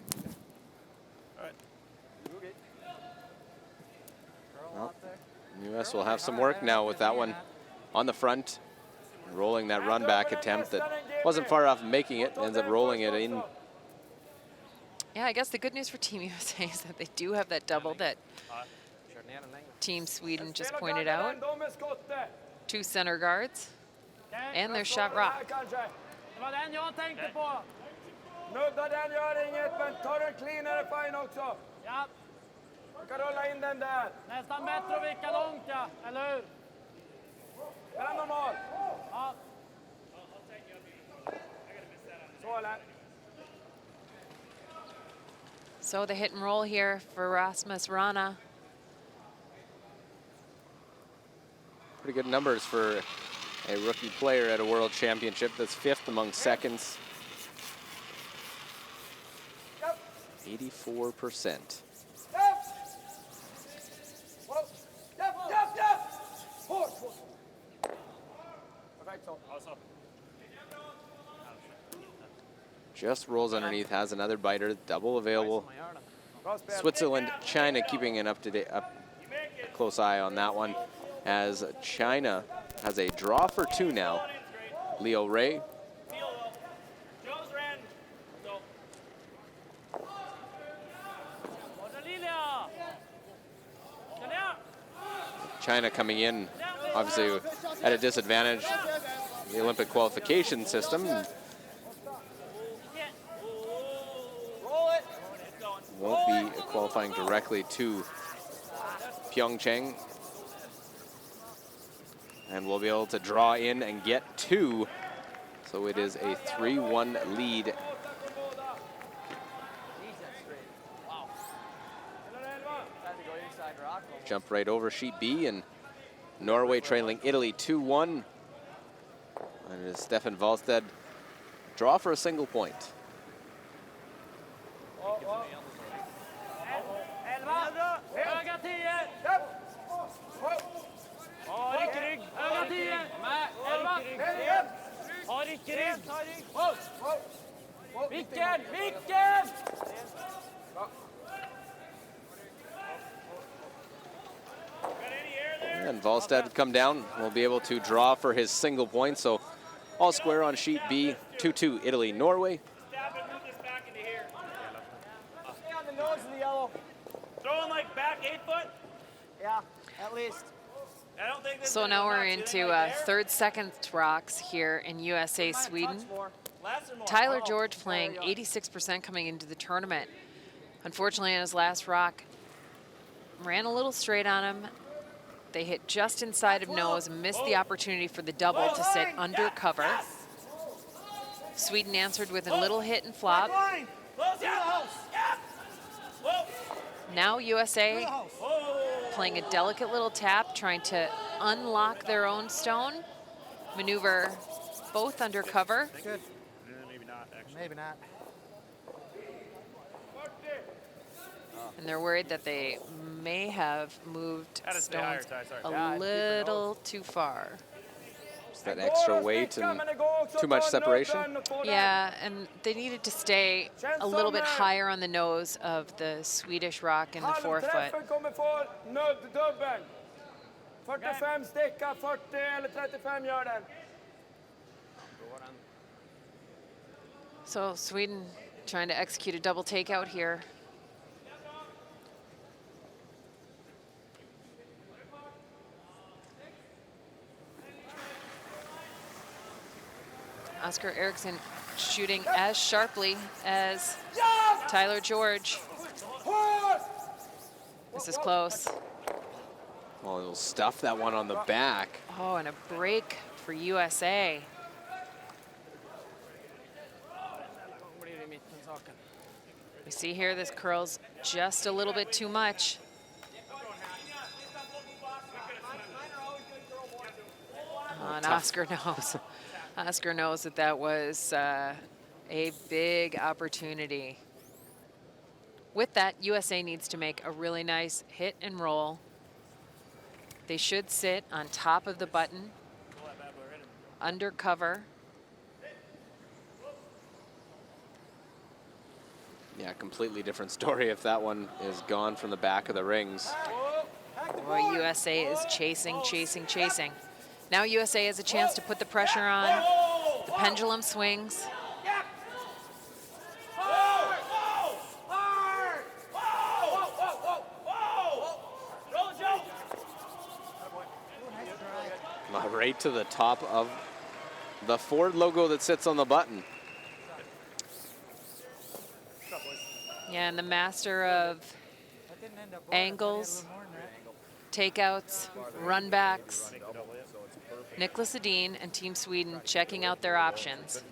All right. Okay. Well, US will have some work now with that one on the front. Rolling that run back attempt that wasn't far off making it, ends up rolling it in. Yeah, I guess the good news for Team USA is that they do have that double that Team Sweden just pointed out. Two center guards, and their shot rock. Det var den jag tänkte på. Nudda den, gör inget, men ta den cleanare fine också. Ja. Du kan rulla in den där. Nästan bättre att vicka långt, ja. Eller hur? Är den normal? Ja. Så eller? So the hit and roll here for Rasmus Rana. Pretty good numbers for a rookie player at a world championship. That's fifth among seconds. 84%. Just rolls underneath, has another biter, double available. Switzerland, China keeping an up-to-date, close eye on that one, as China has a draw for two now. Leo Ray. Joe's ran. So. China coming in, obviously at a disadvantage. The Olympic qualification system won't be qualifying directly to Pyeongchang, and will be able to draw in and get 2. So it is a 3-1 lead. Jump right over sheet B, and Norway trailing Italy 2-1. And it is Stefan Wallstedt draw for a single point. Höga 10. Ja, rygg. Höga 10. 11. Ja, rygg. Vicken. And Wallstedt come down, will be able to draw for his single point. So all square on sheet B, 2-2 Italy, Norway. Stay on the nose of the yellow. Throwing like back 8 foot? Yeah, at least. I don't think this So is now we're enough. into Shooting like third second rocks here in USA Sweden. Touch more. Less and more. Tyler George playing 86% coming into the tournament. Unfortunately, on his last rock, ran a little straight on him. They hit just inside of nose and missed the opportunity for the double to sit under cover. Sweden answered with a little hit and flop. Close the house. Whoa. Now USA playing a delicate little tap, trying to unlock their own stone. Maneuver both under cover. Good. Maybe not, actually. Maybe not. And they're worried that they may have moved Had to stay higher, stones Ty, sorry. a little too far. Just that extra weight and too much separation. Yeah, and they needed to stay a little bit higher on the nose of the Swedish rock in the forefoot. Kommer få nöddubbel. 45 sticka, 40 eller 35 gör den. So Sweden trying to execute a double takeout here. Oscar Eriksson shooting as sharply as Tyler George. This is close. Well, he'll stuff that one on the back. Oh, and a break for USA. We see here this curls just a little bit too much. And Oscar knows. Oscar knows that that was a big opportunity. With that, USA needs to make a really nice hit and roll. They should sit on top of the button, under cover. Yeah, completely different story if that one is gone from the back of the rings. Boy, USA is chasing, chasing, chasing. Now USA has a chance to put the pressure on. The pendulum swings. Right to the top of the Ford logo that sits on the button. Yeah, and the master of angles, takeouts, runbacks. Nicholas Edin and Team Sweden checking out their options.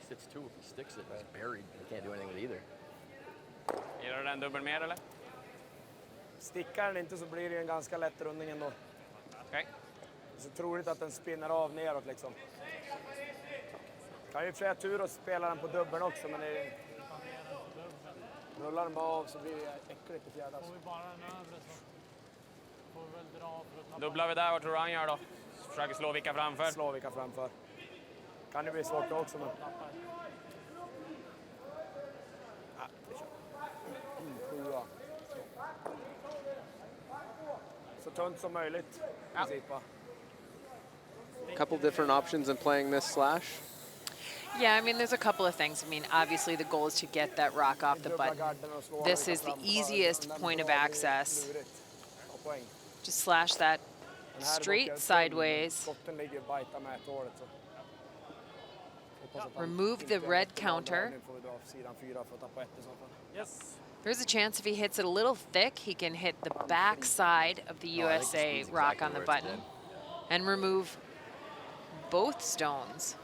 He sits 2, if he sticks it, he's buried. He can't do anything with either. Gillar du den dubbel mer eller? Stickar den inte så blir det en ganska lätt rundning ändå. Okej. Det är så troligt att den spinner av neråt liksom. Kan ju för tur att spela den på dubbeln också, men det rullar den bara av så blir det äckligt i fjärde. Dubblar vi där, vad tror du han gör då? Försöker slå vilka framför. Slå vilka framför. Kan det bli svårt också, men... Ja, vi kör. 7. Så tunt som möjligt, i princip, va? Couple different options in playing this slash. Yeah, I mean, there's a couple of things. I mean, obviously the goal is to get that rock off the button. This is the easiest point of access. Just slash that straight sideways. Remove the red counter. There's a chance if he hits it a little thick, he can hit the back side of the USA rock on the button. and remove both stones.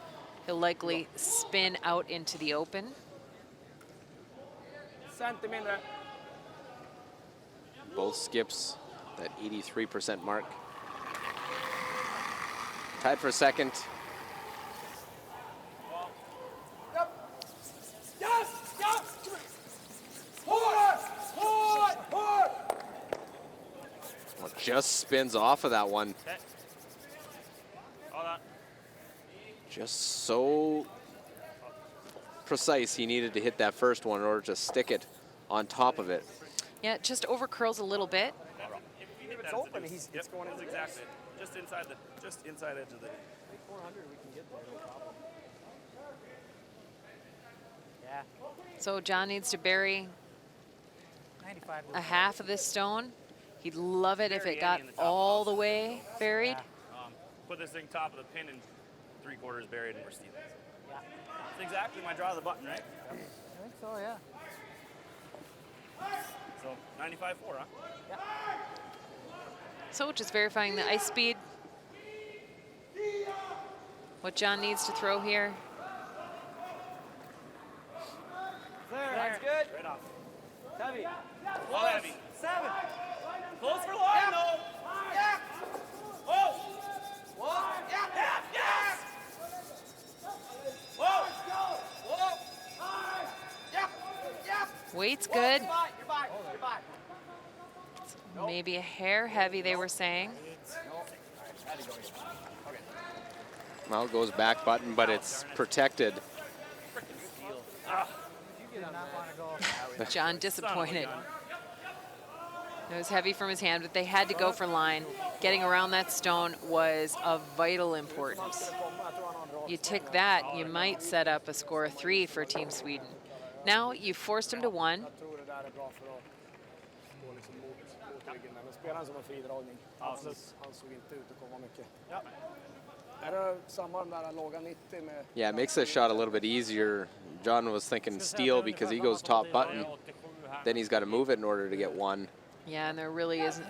He'll likely spin out into the open. Centimeter. Both skips that 83% mark. Tied for second. Well, just spins off of that one. Okay. All that. Just so precise, he needed to hit that first one in order to stick it on top of it. Yeah, it just over curls a little bit. If it's open, it's going into exactly. Just inside edge of the. 400, we can get there, no problem. Yeah. So John needs to bury 95. a half of this stone. He'd love it if it got all the way buried. Put this thing top of the pin and 3/4 buried and we're stealing. Yeah. That's exactly my draw of the button, right? I think so, yeah. So 95.4, huh? Yeah. So just verifying the ice speed. What John needs to throw here. There. That's good. Right off. Heavy. All heavy. 7. Close for line, though. Yeah. Whoa. Whoa. Yeah. Yes. Whoa. Whoa. Yeah. Yeah. Weight's good. You're back. You're back. You're back. Maybe a hair heavy, they were saying. Well, it goes back button, but it's protected. You did not want to go. John disappointed. It was heavy from his hand, but they had to go for line. Getting around that stone was of vital importance. You tick that, you might set up a score of 3 for Team Sweden. Now you forced him to 1. Jag tror det där är bra för att gå liksom mot ryggen. Men spela en som en fri dragning. Han såg inte ut att komma mycket. Ja. Är det samma den där låga 90 med... Yeah, it makes this shot a little bit easier. John was thinking steel because he goes top button. Then he's got to move it in order to get 1. Yeah, and there really isn't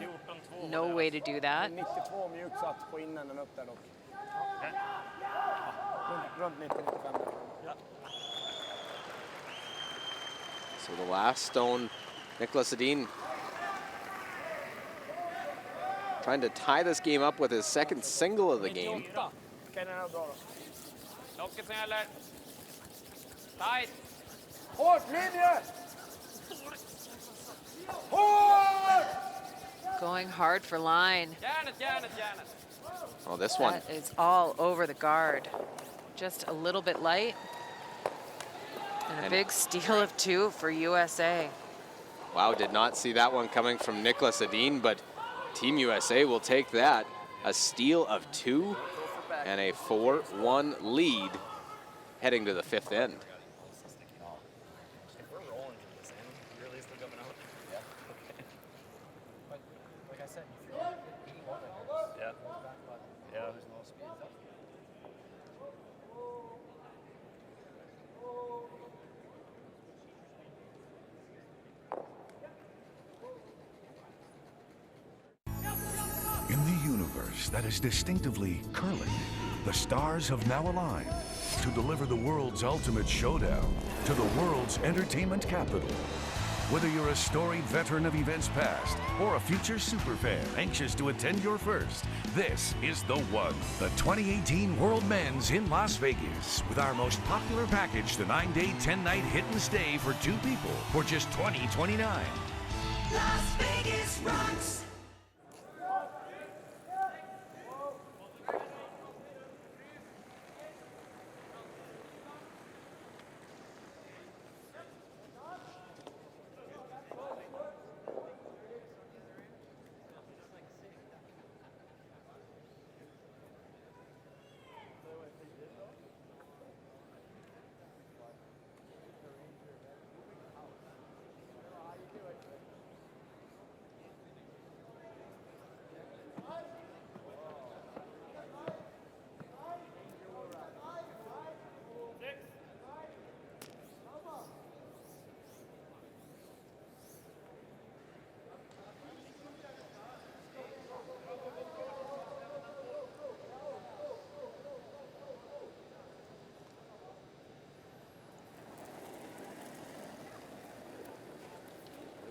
no way to do that. 92 mjuk satt på innan upp där dock. Runt 90-95 där. Ja. So the last stone, Nicholas Edin trying to tie this game up with his second single of the game. Okej, den är bra då. Locket som gäller. Tight. Hårt, linje! Hårt! Going hard for line. Järnet. Oh, this one. That is all over the guard. Just a little bit light. And a big steal of 2 for USA. Wow, did not see that one coming from Nicholas Edin, but Team USA will take that. A steal of 2 and a 4-1 lead heading to the 5th end. If we're rolling to this end, really is still coming out? Yeah. But like I said, if you're 81 right Yeah. Yeah. there's no speed. In the universe that is distinctively curling, the stars have now aligned to deliver the world's ultimate showdown to the world's entertainment capital. Whether you're a storied veteran of events past or a future superfan anxious to attend your first, this is the one. The 2018 World Men's in Las Vegas with our most popular package, the 9-day, 10-night hit and stay for 2 people for just $20.29. Las Vegas rocks.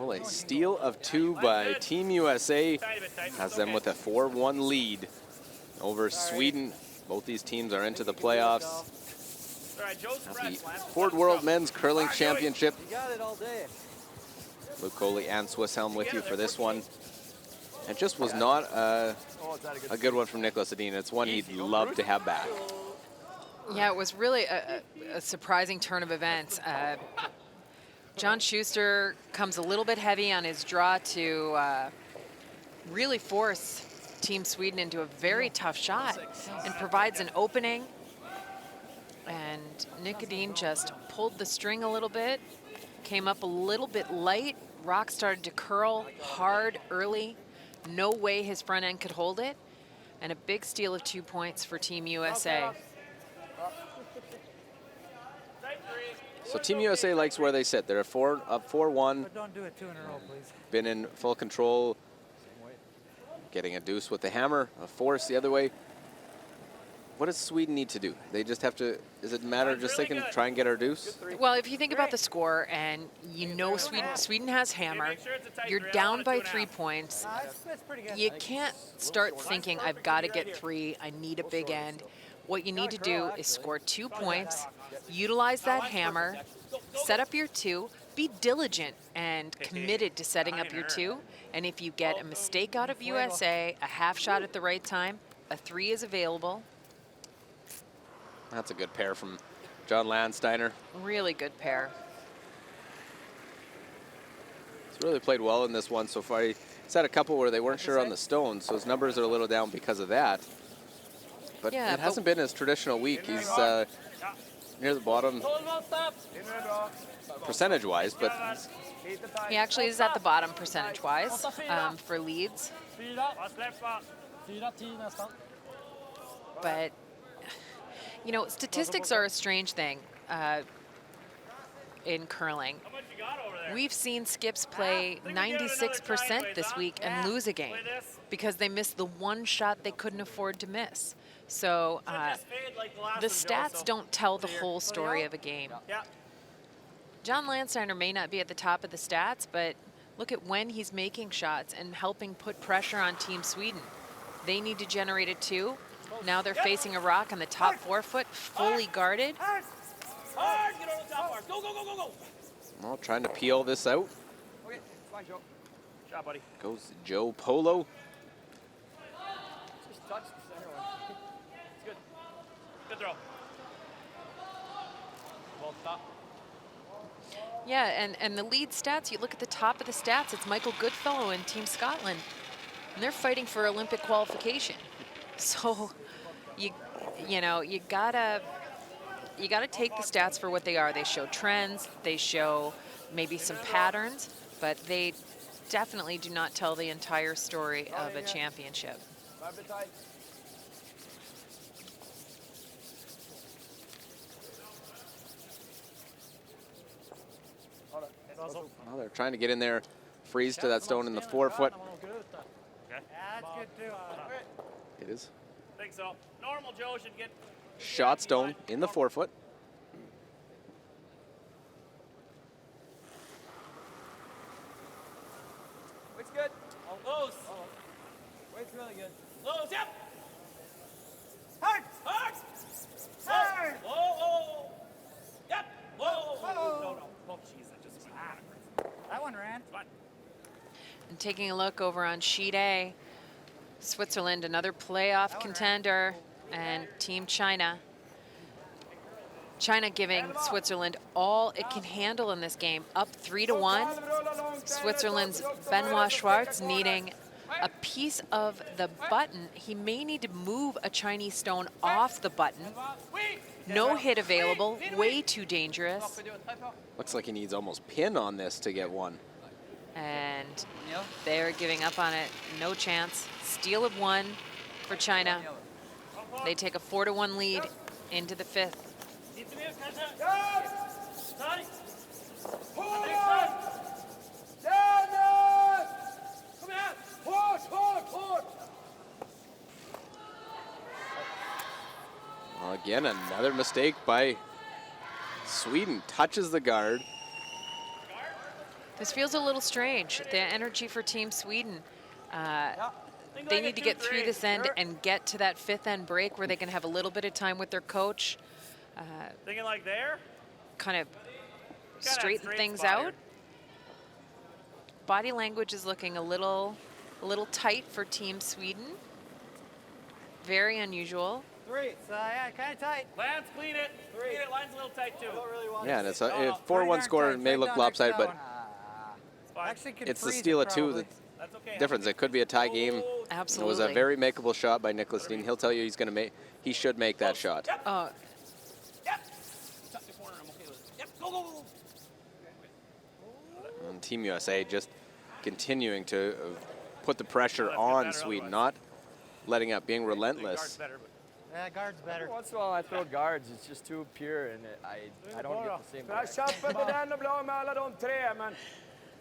Well, a steal of 2 by Team USA has them with a 4-1 lead over Sweden. Both these teams are into the playoffs. At the Ford World Men's Curling Championship. You got it all day. Luke Coley and Swiss Helm with you for this one. It just was not a good one from Nicholas Edin. It's one he'd love to have back. Yeah, it was really a surprising turn of events. John Schuster comes a little bit heavy on his draw to really force Team Sweden into a very tough shot and provides an opening. And Nick Edin just pulled the string a little bit, came up a little bit light. Rock started to curl hard early. No way his front end could hold it. And a big steal of 2 points for Team USA. So Team USA likes where they sit. They're up 4-1. But don't do it 2 in a row, please. Been in full control. Getting a deuce with the hammer, a force the other way. What does Sweden need to do? They just have to, is it a matter of just they can try and get our deuce? Well, if you think about the score and you know Sweden has hammer, you're down by 3 points. It's pretty good. You can't start thinking, I've got to get 3, I need a big end. What you need to do is score 2 points, utilize that hammer, set up your 2, be diligent and committed to setting up your 2. And if you get a mistake out of USA, a half shot at the right time, a 3 is available. That's a good pair from John Landsteiner. Really good pair. He's really played well in this one so far. He's had a couple where they weren't sure on the stones, so his numbers are a little down because of that. But Yeah, it hasn't been his traditional week. He's near the bottom percentage-wise, but He actually is at the bottom percentage-wise for leads. 4-10 nästan. But, you know, statistics are a strange thing in curling. We've seen skips play 96% this week and lose a game because they missed the one shot they couldn't afford to miss. So the stats don't tell the whole story of a game. John Landsteiner may not be at the top of the stats, but look at when he's making shots and helping put pressure on Team Sweden. They need to generate a 2. Now they're facing a rock on the top 4 foot, fully guarded. well, trying to peel this out. Okay, fine, Joe. Good job, buddy. Goes Joe Polo. Just touch the center one. It's good. Good throw. Well, stop. Yeah, and the lead stats, you look at the top of the stats, it's Michael Goodfellow and Team Scotland. And they're fighting for Olympic qualification. So you know, you gotta take the stats for what they are. They show trends, they show maybe some patterns, but they definitely do not tell the entire story of a championship. Well, they're trying to get in there, freeze to that stone in the 4 foot. Yeah, that's good too. It is. I think so. Normal Joe should get. Shot stone in the 4 foot. Weight's good. Loose. Weight's really good. Loose, yep. Hard! Hard. Hard! Whoa, whoa. Yep. Whoa. No. Oh, jeez, that just went out. That one ran. Fine. And taking a look over on sheet A, Switzerland, another playoff contender, and Team China. China giving Switzerland all it can handle in this game, up 3-1. Switzerland's Benoit Schwartz needing a piece of the button. He may need to move a Chinese stone off the button. No hit available, way too dangerous. Looks like he needs almost pin on this to get one. And they're giving up on it, no chance. Steal of 1 for China. They take a 4-1 lead into the 5th. Well, again, another mistake by Sweden. Touches the guard. This feels a little strange. The energy for Team Sweden. They need to get through this end and get to that 5th end break where they can have a little bit of time with their coach. Thinking like there? Kind of Got that straighten straight things spot out. here. Body language is looking a little tight for Team Sweden. Very unusual. 3. So yeah, kind of tight. Lance, clean it. Clean it. Line's a little tight too. I don't really want Yeah, and it. it's a 4-1 score may look lopsided, but It's fine. Actually, could it's the freeze steal it of 2 probably. That's okay. difference. It could be a tie game. It Absolutely. was a very makeable shot by Nicholas Dean. He'll tell you he's going to make. He should make that shot. Oh, Yep. Tuck the corner. I'm okay with it. Yep. Go, go, go. And Team USA just continuing to put the pressure Let's get on better Sweden, otherwise. not letting up, being Guard's relentless. better, but Yeah, guard's better. Once in a while I throw guards, it's just too pure and I don't get the same Den här chappen till den och bli av med alla de 3, men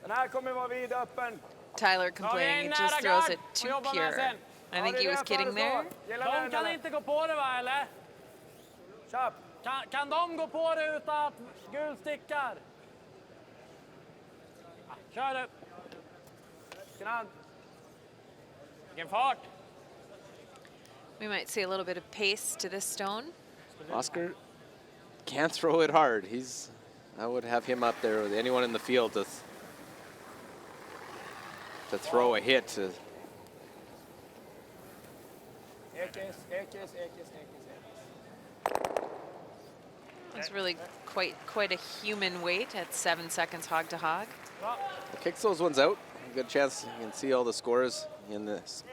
den här kommer vara vidöppen. Tyler complaining he just throws it too pure. I think he was kidding there. De kan inte gå på det, va, eller? Chapp. Kan de gå på det utan att gul stickar? Kör du. Grann. Vilken fart. We might see a little bit of pace to this stone. Oscar can't throw it hard. I would have him up there with anyone in the field to throw a hit. Ekis. It's really quite a human weight at 7 seconds hog to hog. Kicks those ones out. Good chance you can see all the scores in this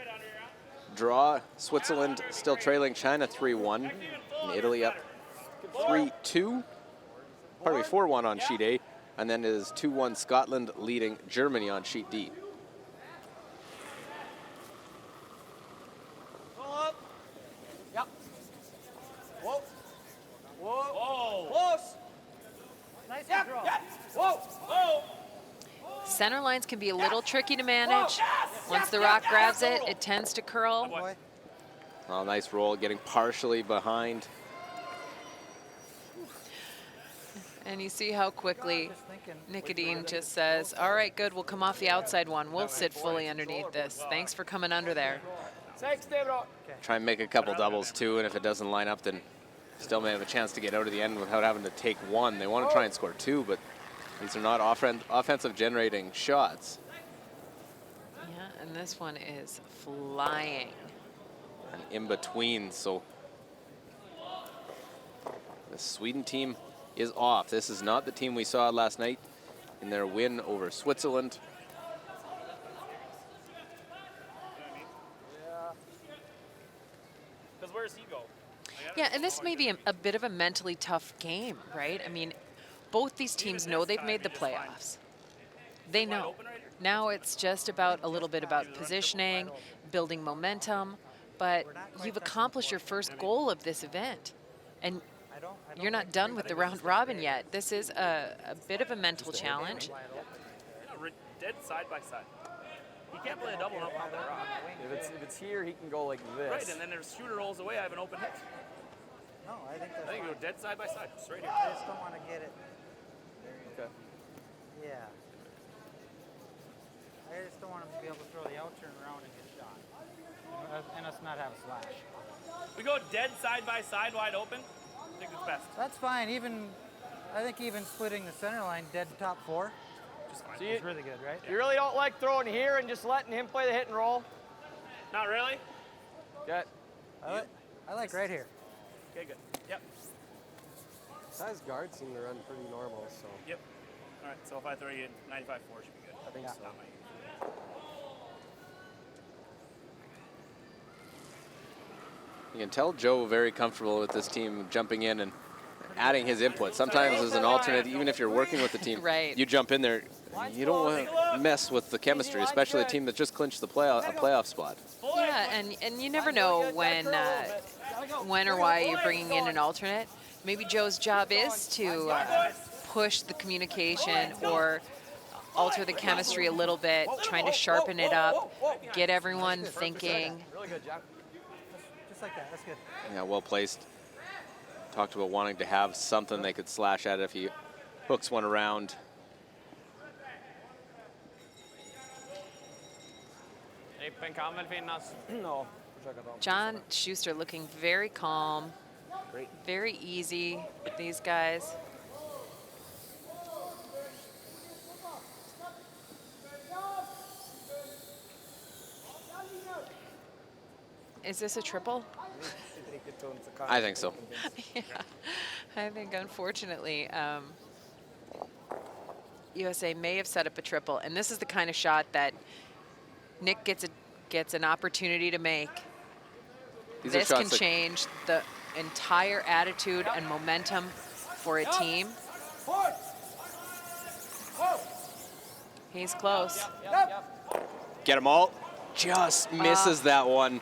draw. Switzerland still trailing China 3-1. And Italy up 3-2. Pardon me, 4-1 on sheet A. And then it is 2-1 Scotland leading Germany on sheet D. Yep. Whoa. whoa. Close. Nice control. Whoa. Center lines can be a little tricky to manage. Once the rock grabs it, it tends to curl. Boy. Well, nice roll, getting partially behind. And you see how quickly Just thinking. Nicodine just says, all right, good, we'll come off the outside one. We'll sit fully underneath this. Thanks for coming under there. 60 bra. Try and make a couple doubles too, and if it doesn't line up, then still may have a chance to get out of the end without having to take one. They want to try and score 2, but these are not offensive generating shots. Yeah, and this one is flying. And in between, so the Sweden team is off. This is not the team we saw last night in their win over Switzerland. Because where's he go? Yeah, and this may be a bit of a mentally tough game, right? I mean, both these teams know they've made the playoffs. They know. Now it's just about a little bit about positioning, building momentum, but you've accomplished your first goal of this event. And you're not done with the round robin yet. This is a bit of a mental challenge. Yeah, dead side by side. He can't play a double up on the rock. If it's here, he can go like this. Right, and then their shooter rolls away. I have an open hit. No, I think I that's think fine. go dead side by side, just right here. I just don't want to get it. Okay. Yeah. I just don't want him to be able to throw the out turn around and get shot. And us not have a slash. We go dead side by side, wide open. I think it's best. That's fine. I think even splitting the center line dead top 4 Just fine. See, is really good, right? you really don't like throwing here and just letting him play the hit and roll? Not really? Okay. I like right here. Okay, good. Yep. Size guards seem to run pretty normal, so. Yep. All right, so if I throw you 95-4, should be good. I think so. Not my You can tell Joe very comfortable with this team jumping in and adding his input. Sometimes as an alternate, even if you're working with the team, Right. you jump in there, you don't want to mess with the chemistry, especially a team that just clinched the playoff spot. Yeah, and you never know when or why you're bringing in an alternate. Maybe Joe's job is to push the communication or alter the chemistry a little bit, trying to sharpen it up, get everyone thinking. Really good, John. Just like that. That's good. Yeah, well placed. Talked about wanting to have something they could slash at if he hooks one around. Chippen kan väl finnas. Ja, försöka ta. John Schuster looking very calm, very easy. These guys. Is this a triple? I think so. Yeah, I think unfortunately USA may have set up a triple, and this is the kind of shot that Nick gets an opportunity to make. These are This shots can that- change the entire attitude and momentum for a team. He's close. Get them all. Just misses that one.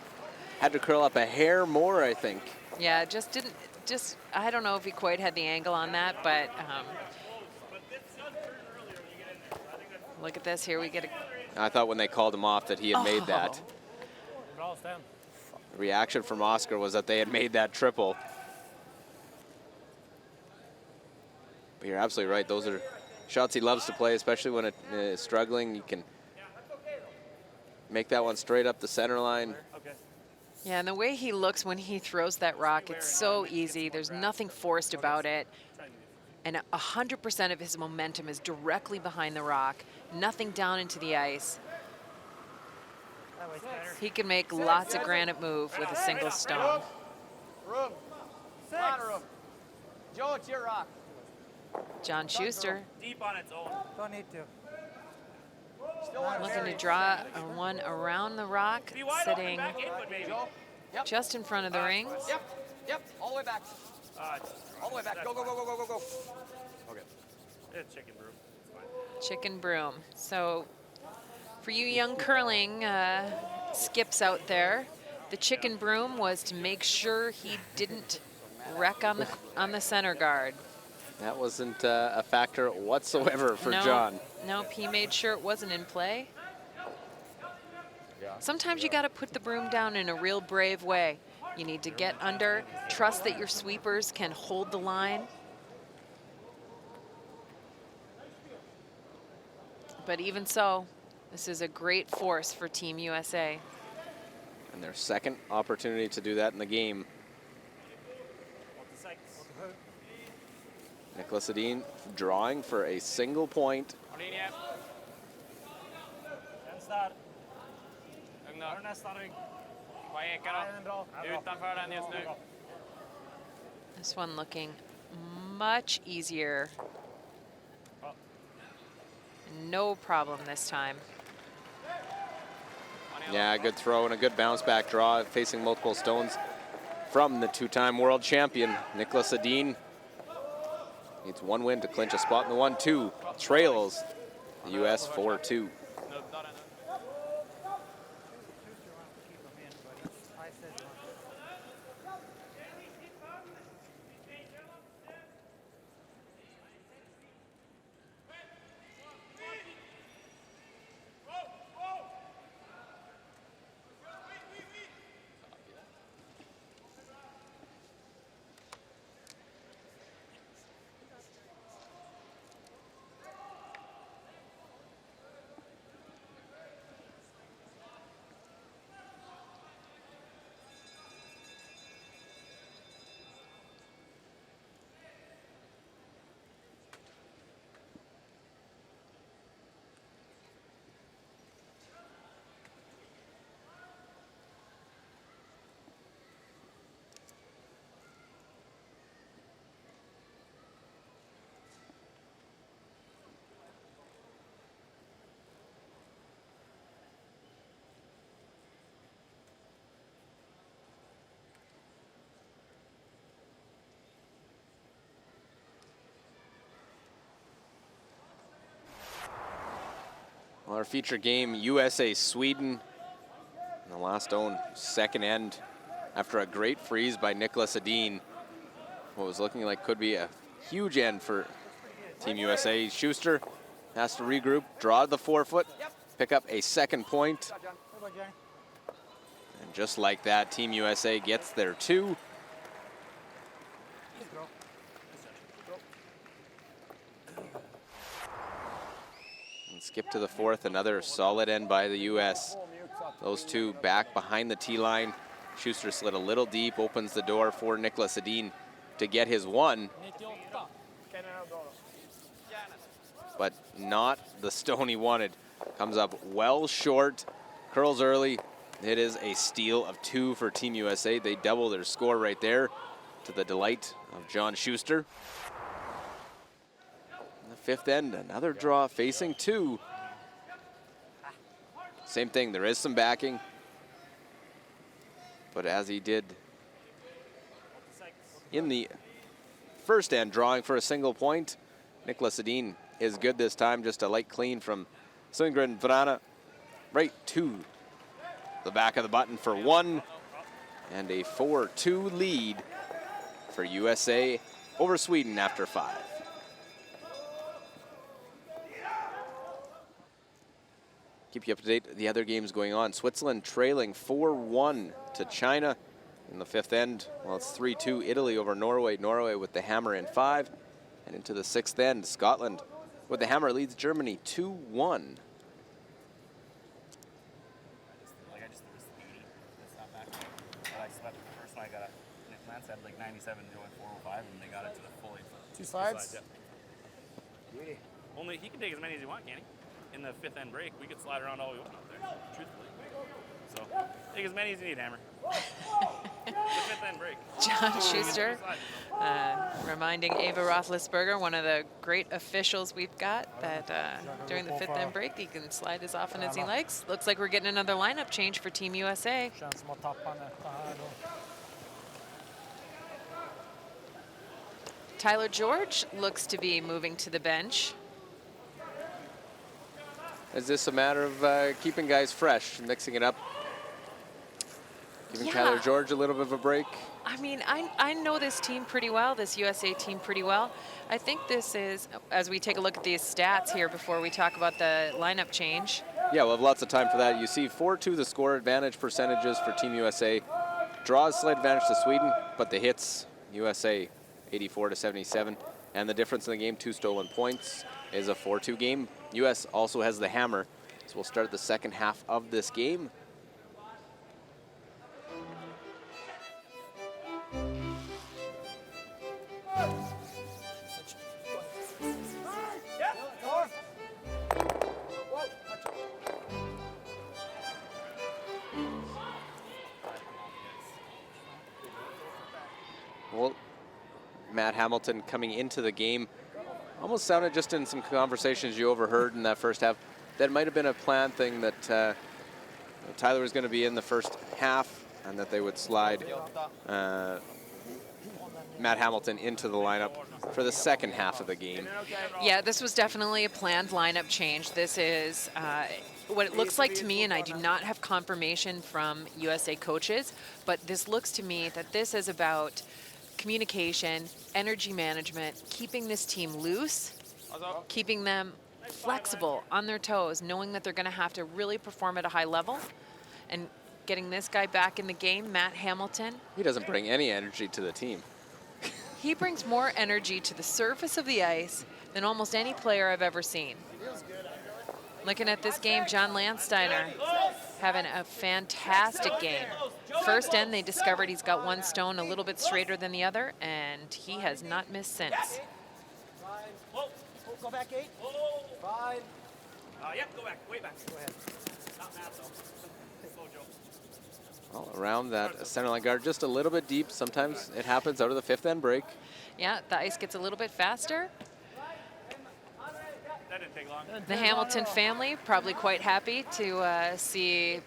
Had to curl up a hair more, I think. Yeah, I don't know if he quite had the angle on that, but look at this. Here we get a I thought when they called him off that he had made that. Bra Sten. The reaction from Oscar was that they had made that triple. But you're absolutely right. Those are shots he loves to play, especially when it is struggling. You can make that one straight up the center line. Yeah, and the way he looks when he throws that rock, it's so easy. There's nothing forced about it. And 100% of his momentum is directly behind the rock, nothing down into the ice. He can make lots of granite move with a single stone. Room. Lot of room. Joe, it's your rock. John Schuster Deep on its own. Don't need to. looking to draw one around the rock, Be wide open sitting back input, baby. Yep. just in front of the rings. Yep. All the way back. All the way back. Go, go, go, go, go, go, go. Okay. It's chicken brew. It's fine. Chicken broom. So for you young curling skips out there, the chicken broom was to make sure he didn't wreck on the center guard. That wasn't a factor whatsoever for John. Nope, he made sure it wasn't in play. Sometimes you got to put the broom down in a real brave way. You need to get under, trust that your sweepers can hold the line. But even so, this is a great force for Team USA. And their second opportunity to do that in the game. Nicholas Edin drawing for a single point. Linje. Vänster. Lugna. Har du nästa rygg? Vad ekar då? Utanför den just nu. This one looking much easier. No problem this time. Yeah, good throw and a good bounce back draw, facing multiple stones from the two-time world champion, Nicholas Edin. Needs one win to clinch a spot in the 1-2. Trails the U.S. 4-2. Well, our feature game, USA-Sweden. In the last own second end after a great freeze by Nicholas Edin. What was looking like could be a huge end for Team USA. Schuster has to regroup, draw the forefoot, pick up a second point. And just like that, Team USA gets their two. And skip to the fourth, another solid end by the US. Those two back behind the tee line. Schuster slid a little deep, opens the door for Nicholas Edin to get his one. But not the stone he wanted. Comes up well short, curls early. It is a steal of 2 for Team USA. They double their score right there to the delight of John Schuster. In the 5th end, another draw facing 2. Same thing, there is some backing. But as he did in the 1st end, drawing for a single point, Nicholas Edin is good this time. Just a light clean from Sundgren Vrana right to the back of the button for 1, and a 4-2 lead for USA over Sweden after 5. Keep you up to date. The other games going on. Switzerland trailing 4-1 to China in the 5th end. Well, it's 3-2 Italy over Norway. Norway with the hammer in 5. And into the 6th end, Scotland with the hammer leads Germany 2-1. I just threw a speedy. That's not back. But I slept the first one. I got a Lance had like 97 going 405, and they got it to the full 8. 2 sides? Yeah. Only he can take as many as he wants, can he? In the 5th end break, we could slide around all we want out there, truthfully. So, take as many as you need, Hammer. The 5th end break. John Schuster reminding Ava Roethlisberger, one of the great officials we've got, that during the 5th end break, he can slide as often as he likes. Looks like we're getting another lineup change for Team USA. Tyler George looks to be moving to the bench. Is this a matter of keeping guys fresh, mixing it up? Giving Tyler George a little bit of a break? I mean, I know this team pretty well, this USA team pretty well. I think this is, as we take a look at these stats here before we talk about the lineup change. Yeah, we'll have lots of time for that. You see 4-2 the score advantage percentages for Team USA. Draws slight advantage to Sweden, but the hits, USA 84-77. And the difference in the game, 2 stolen points, is a 4-2 game. US also has the hammer, so we'll start the 2nd half of this game. Well, Matt Hamilton coming into the game almost sounded, just in some conversations you overheard in that 1st half, that might have been a planned thing, that Tyler was going to be in the 1st half and that they would slide Matt Hamilton into the lineup for the 2nd half of the game. Yeah, this was definitely a planned lineup change. This is what it looks like to me, and I do not have confirmation from USA coaches, but this looks to me that this is about communication, energy management, keeping this team loose, keeping them flexible, on their toes, knowing that they're going to have to really perform at a high level, and getting this guy back in the game, Matt Hamilton. He doesn't bring any energy to the team. He brings more energy to the surface of the ice than almost any player I've ever seen. Looking at this game, John Landsteiner having a fantastic game. 1st end, they discovered he's got 1 stone a little bit straighter than the other, and he has not missed since. Go back 8. 5. Yep, go back, way back. Go ahead. Not Matt, though. Slow Joe. Well, around that center line guard, just a little bit deep. Sometimes it happens out of the 5th end break. Yeah, the ice gets a little bit faster. That didn't take long. The Hamilton family probably quite happy to see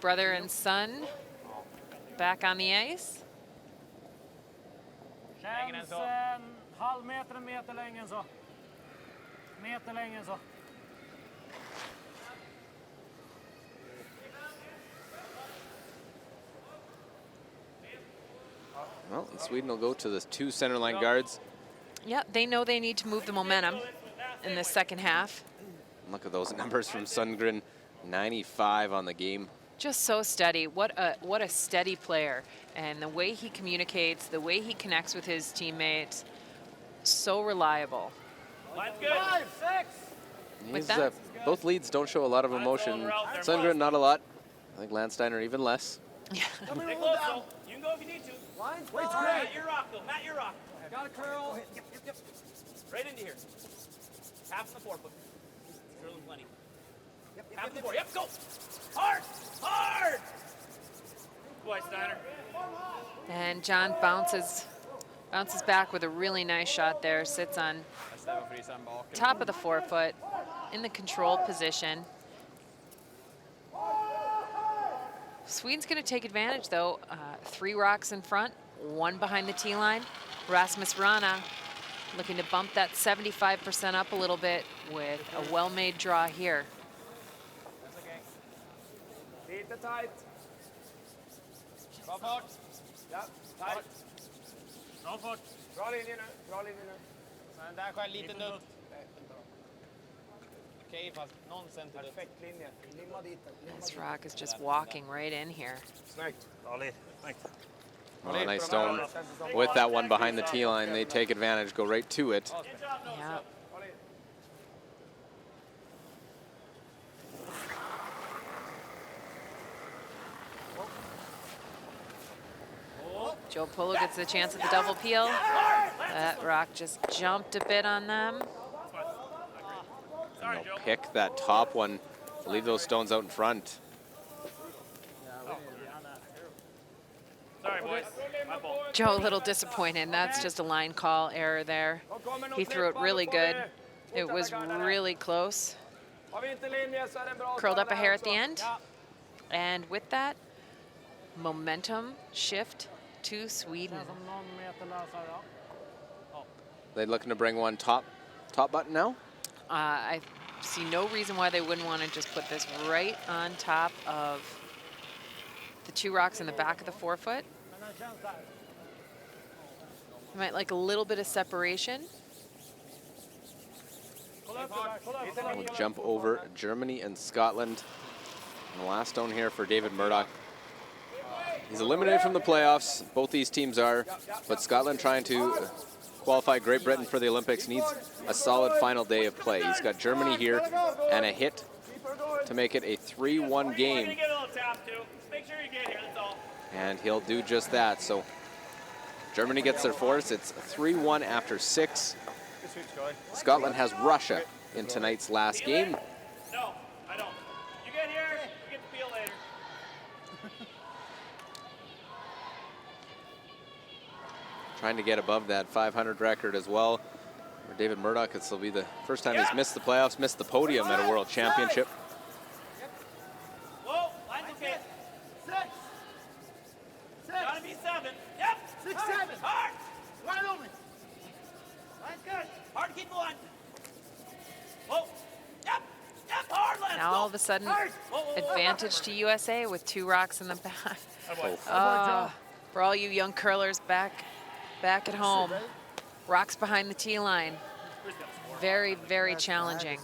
brother and son back on the ice. Känns halv meter, en meter längre så. Meter längre så. Well, and Sweden will go to the 2 center line guards. Yeah, they know they need to move the momentum in the 2nd half. Look at those numbers from Sundgren, 95 on the game. Just so steady. What a steady player. And the way he communicates, the way he connects with his teammates, so reliable. Line's good. 5, 6. with that. Both leads don't show a lot of emotion. Sundgren, not a lot. I think Landsteiner even less. Yeah. Stay close, though. You can go if you need to. Wait, Matt, your rock, though. Matt, your rock. Got a curl. Yep. Right into here. Half in the forefoot. Drilling plenty. Half in the four. Yep, go. Hard. Boy, Steiner. And John bounces back with a really nice shot there. Sits on top of the forefoot in the control position. Sweden's going to take advantage, though. 3 rocks in front, 1 behind the tee line. Rasmus Rana looking to bump that 75% up a little bit with a well-made draw here. That's okay. Keep it tight. Bra fart. Ja, tight. Bra fart. Bra linje nu. Men där skär lite dutt. Okej, fast någon cent dutt. Perfekt linje. Limma dit den. This rock is just walking right in here. Snyggt. Bra led. Thanks. Oh, a nice stone. With that one behind the tee line, they take advantage, go right to it. Yeah. Joe Polo gets the chance at the double peel. That rock just jumped a bit on them. And they'll pick that top one, leave those stones out in front. Sorry, boys. My fault. Joe a little disappointed. That's just a line call error there. He threw it really good. It was really close. Curled up a hair at the end. And with that, momentum shift to Sweden. They looking to bring one top button now? I see no reason why they wouldn't want to just put this right on top of the 2 rocks in the back of the forefoot. You might like a little bit of separation. We'll jump over Germany and Scotland. And the last stone here for David Murdoch. He's eliminated from the playoffs. Both these teams are, but Scotland trying to qualify Great Britain for the Olympics needs a solid final day of play. He's got Germany here and a hit to make it a 3-1 game. And he'll do just that. So Germany gets their fourth. It's 3-1 after 6. Scotland has Russia in tonight's last game. No, I don't. You get here, you get the peel later. Trying to get above that 500 record as well. For David Murdoch, this will be the first time he's missed the playoffs, missed the podium at a World Championship. Whoa, line's okay. 6. Gotta be 7. Yep. 6, 7. Hard. Wide open. Line's good. Hard to keep the line. Whoa. Yep. Hard left. Now all of a sudden, advantage to USA with 2 rocks in the back. For all you young curlers back at home, rocks behind the tee line. Very, very challenging.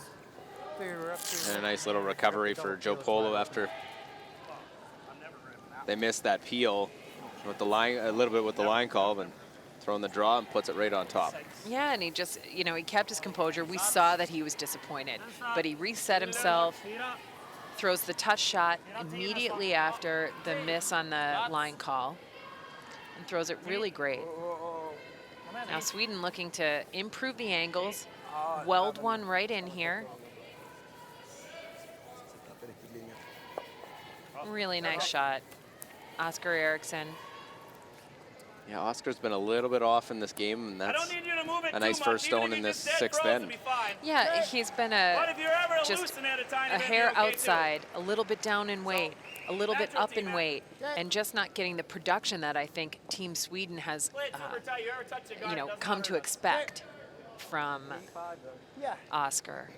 And a nice little recovery for Joe Polo after they missed that peel with the line, a little bit with the line call, but throwing the draw and puts it right on top. Yeah, and he just, he kept his composure. We saw that he was disappointed, but he reset himself, throws the touch shot immediately after the miss on the line call, and throws it really great. Now Sweden looking to improve the angles, weld one right in here. Really nice shot, Oscar Eriksson. Yeah, Oscar's been a little bit off in this game, and that's a nice first stone in this 6th end. Yeah, he's been just a hair outside, a little bit down in weight, a little bit up in weight, and just not getting the production that I think Team Sweden has, come to expect from Oscar.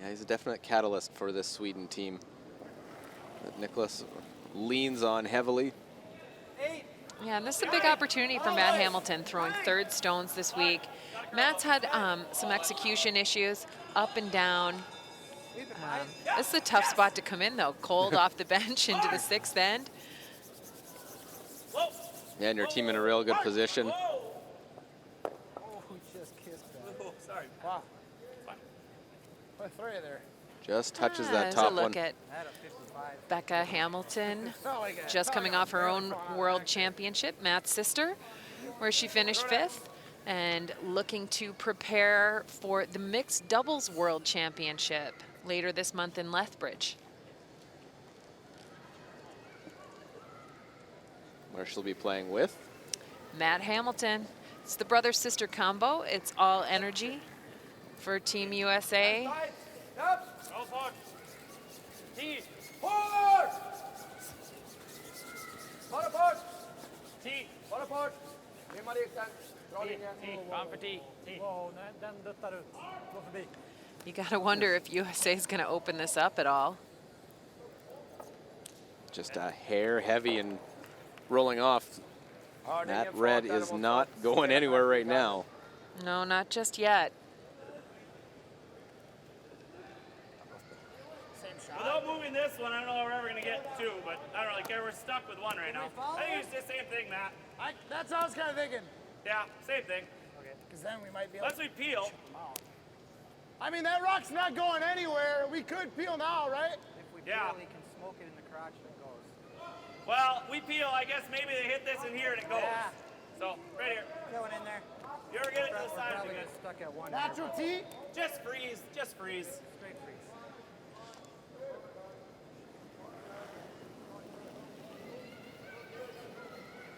Yeah, he's a definite catalyst for this Sweden team that Nicholas leans on heavily. Yeah, and this is a big opportunity for Matt Hamilton, throwing 3rd stones this week. Matt's had some execution issues, up and down. This is a tough spot to come in, though. Cold off the bench into the 6th end. Yeah, and your team in a real good position. Sorry. Just touches that There's top a look one. at Becca Hamilton, just coming off her own world championship, Matt's sister, where she finished 5th, and looking to prepare for the mixed doubles world championship later this month in Lethbridge. Where she'll be playing with Matt Hamilton. It's the brother-sister combo. It's all energy for Team USA. Go forward. T. Forward! Bara bort! T. Bara bort! Limma dit den. Dra T. linjen. T. Fram för T. T. Wow, den duttar ut. Gå förbi. You gotta wonder if USA is gonna open this up at all. just a hair heavy and rolling off. That red is not going anywhere right now. No, not just yet. Without moving this one, I don't know if we're ever going to get two, but I don't really care. We're stuck with one right now. I think it's the same thing, Matt. That's what I was kind of thinking. Yeah, same thing. Okay. Because then we might be able Unless we peel. I mean, that rock's not going anywhere. We could peel now, right? If we peel, we can smoke it in the crotch and it goes. Well, we peel. I guess maybe they hit this in here and it goes. Yeah. So, right here. Going in there. You ever get it to the side? Probably get stuck at one. Natural tea? Just freeze. Just freeze. Straight freeze.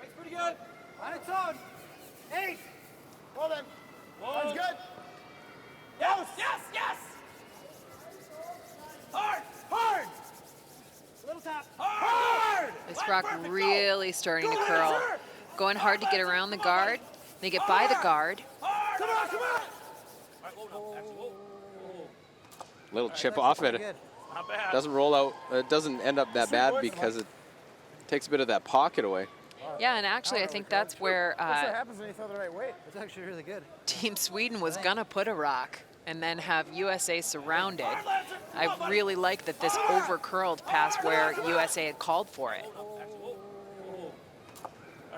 That's pretty good. On its own. 8. Well then. That's good. Yes, yes, yes! Hard, hard! Little tap. Hard! This rock really starting to curl. Going hard to get around the guard. They get by the guard. Come on, come on! Little chip off it. Not bad. Doesn't roll out. It doesn't end up that bad because it takes a bit of that pocket away. Yeah, and actually I think that's where That's what happens when you throw the right weight. It's actually really good. Team Sweden was gonna put a rock and then have USA surrounded. I really like that this over curled past where USA had called for it.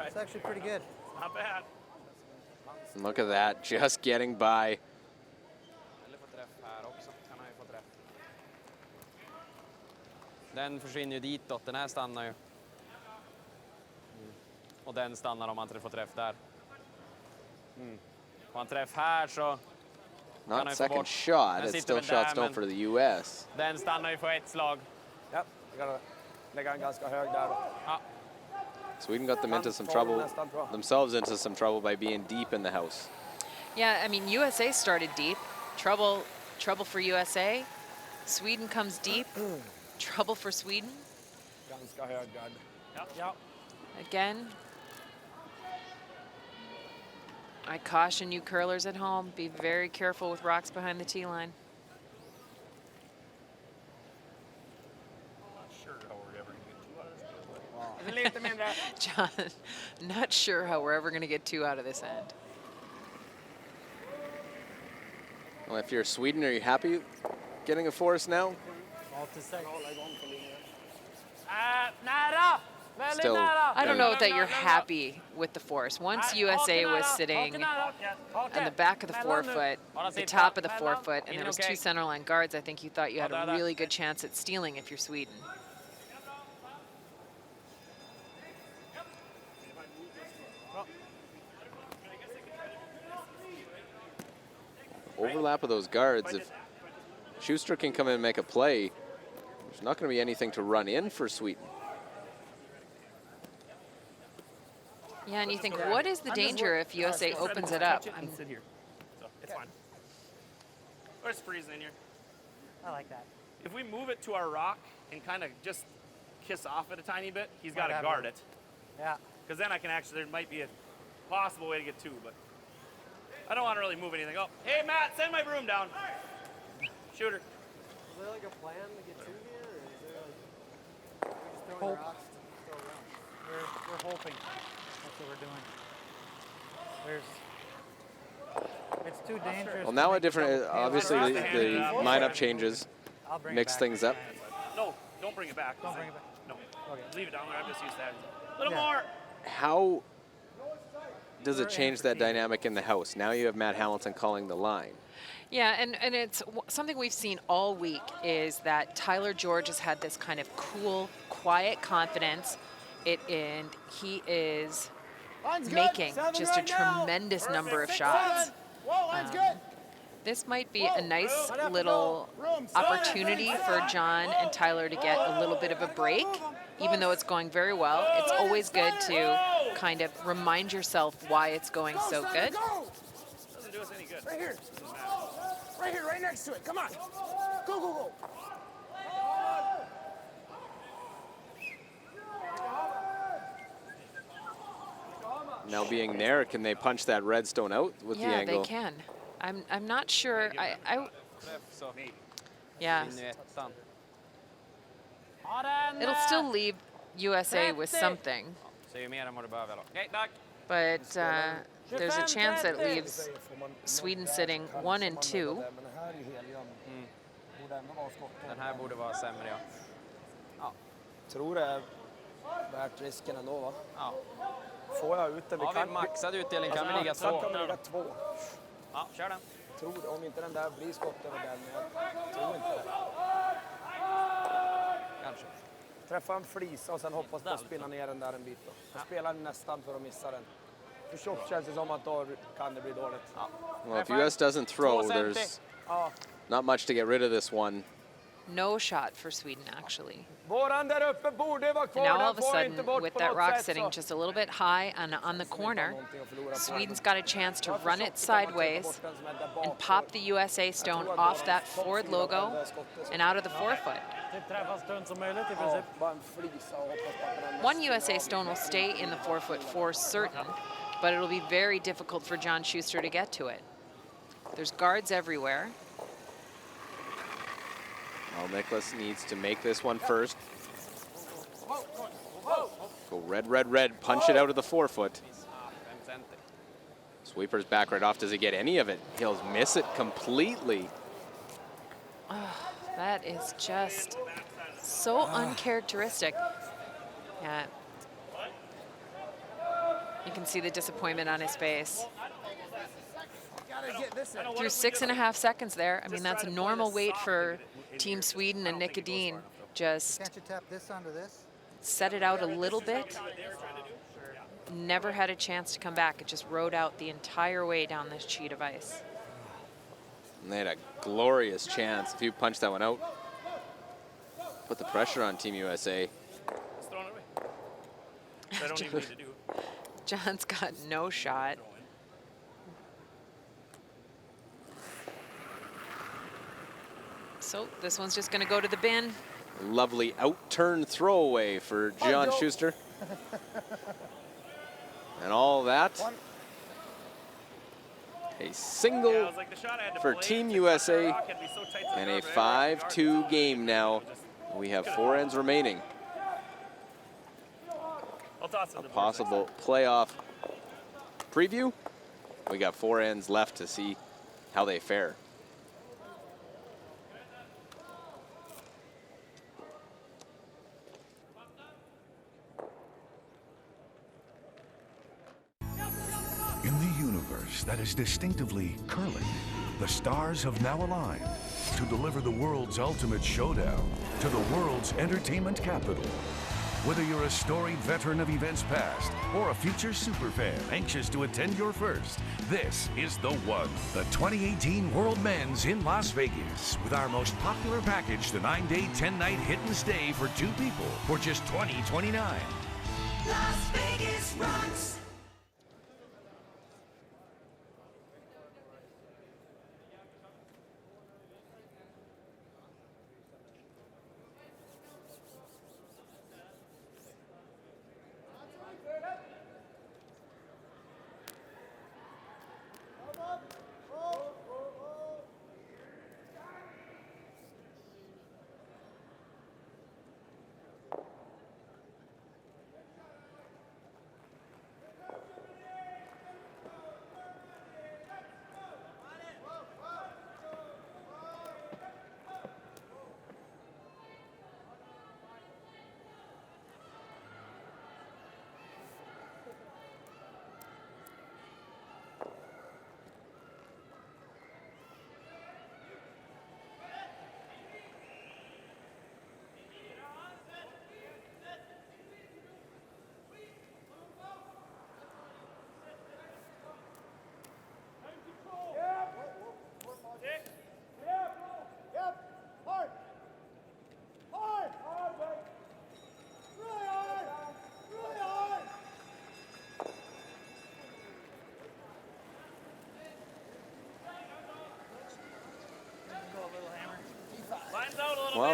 It's actually pretty good. Not bad. Look at that, just getting by. Den försvinner ju ditåt, den här stannar ju. Och den stannar om man inte får träff där. Får han träff här så... Not second shot, it's still shot stone for the US. Den stannar ju på ett slag. Ja, vi kan lägga en ganska hög där. Ja. Sweden got them into some trouble, themselves into some trouble by being deep in the house. Yeah, I mean, USA started deep. Trouble for USA. Sweden comes deep. Trouble for Sweden. Ganska hög gard. Ja. Again, I caution you curlers at home, be very careful with rocks behind the tee line. John, not sure how we're ever going to get two out of this end. Well, if you're Sweden, are you happy getting a force now? Nära! Väldigt Still, nära! I don't know that you're happy with the force. Once USA was sitting on the back of the forefoot, the top of the forefoot, and there was two centerline guards, I think you thought you had a really good chance at stealing if you're Sweden. Overlap of those guards. If Schuster can come in and make a play, there's not going to be anything to run in for Sweden. Yeah, and you think, what is the danger if USA opens it up? And sit here. So it's fine. Or just freezing in here. I like that. If we move it to our rock and kind of just kiss off it a tiny bit, he's got to guard it. Yeah. Because then I can actually, there might be a possible way to get two, but I don't want to really move anything. Oh, hey, Matt, send my broom down. Shooter. Is there like a plan to get two here, or is there like we're just throwing Hope. rocks to throw around? We're hoping. That's what we're doing. It's too dangerous. Well, now a different, obviously the lineup changes, I'll bring mix it back. things up. No, don't bring it back. Don't bring it back. No. Okay. Leave it down there. I'm just used to that. A little more. How does it change that dynamic in the house? Now you have Matt Hamilton calling the line. Yeah, and it's something we've seen all week is that Tyler George has had this kind of cool, quiet confidence. And he is making just a tremendous number of shots. This might be a nice little opportunity for John and Tyler to get a little bit of a break, even though it's going very well. It's always good to kind of remind yourself why it's going so good. Doesn't do us any good. Right here. Right here, right next to it. Come on. Go, go, go. Now being there, can they punch that redstone out with the angle? Yeah, they can. I'm not sure. Yeah. It'll still leave USA with something. But there's a chance that leaves Sweden sitting 1 and 2. Den här borde vara sämre, ja. Ja. Tror det är värt risken ändå, va? Ja. Får jag ut den? Har vi maxad utdelning kan vi ligga 2. Kan vi ligga 2. Ja, kör den. Tror det. Om inte den där blir skott över den, men jag tror inte det. Kanske. Träffa en flisa och sen hoppas på att spinna ner den där en bit då. Jag spelar nästan för att missa den. För tjockt känns det som att då kan det bli dåligt. Ja. Well, if US doesn't throw, there's not much to get rid of this one. No shot for Sweden, actually. Våran där uppe borde vara kvar. And now all of a sudden, with that rock sitting just a little bit high on the corner, Sweden's got a chance to run it sideways and pop the USA stone off that Ford logo and out of the forefoot. One USA stone will stay in the forefoot for certain, but it'll be very difficult for John Schuster to get to it. There's guards everywhere. Well, Nicholas needs to make this one first. Go red, red, red, punch it out of the forefoot. Sweeper's back right off. Does he get any of it? He'll miss it completely. Oh, that is just so uncharacteristic. Yeah. You can see the disappointment on his face. Through 6.5 seconds there. I mean, that's a normal wait for Team Sweden and Nick Edin. Just Can't you tap this onto this? set it out a little bit. Never had a chance to come back. It just rode out the entire way down this sheet of ice. And they had a glorious chance. If you punch that one out, put the pressure on Team USA. Just throwing it away. I don't even need to do. John's got no shot. So this one's just going to go to the bin. Lovely out-turn throwaway for John Schuster. And all that. A single for Team USA and a 5-2 game now. We have 4 ends remaining. A possible playoff preview. We got 4 ends left to see how they fare. In the universe that is distinctively curling, the stars have now aligned to deliver the world's ultimate showdown to the world's entertainment capital. Whether you're a storied veteran of events past or a future superfan anxious to attend your first, this is the one. The 2018 World Men's in Las Vegas with our most popular package, the 9-day, 10-night hit and stay for 2 people for just $20.29. Las Vegas rocks.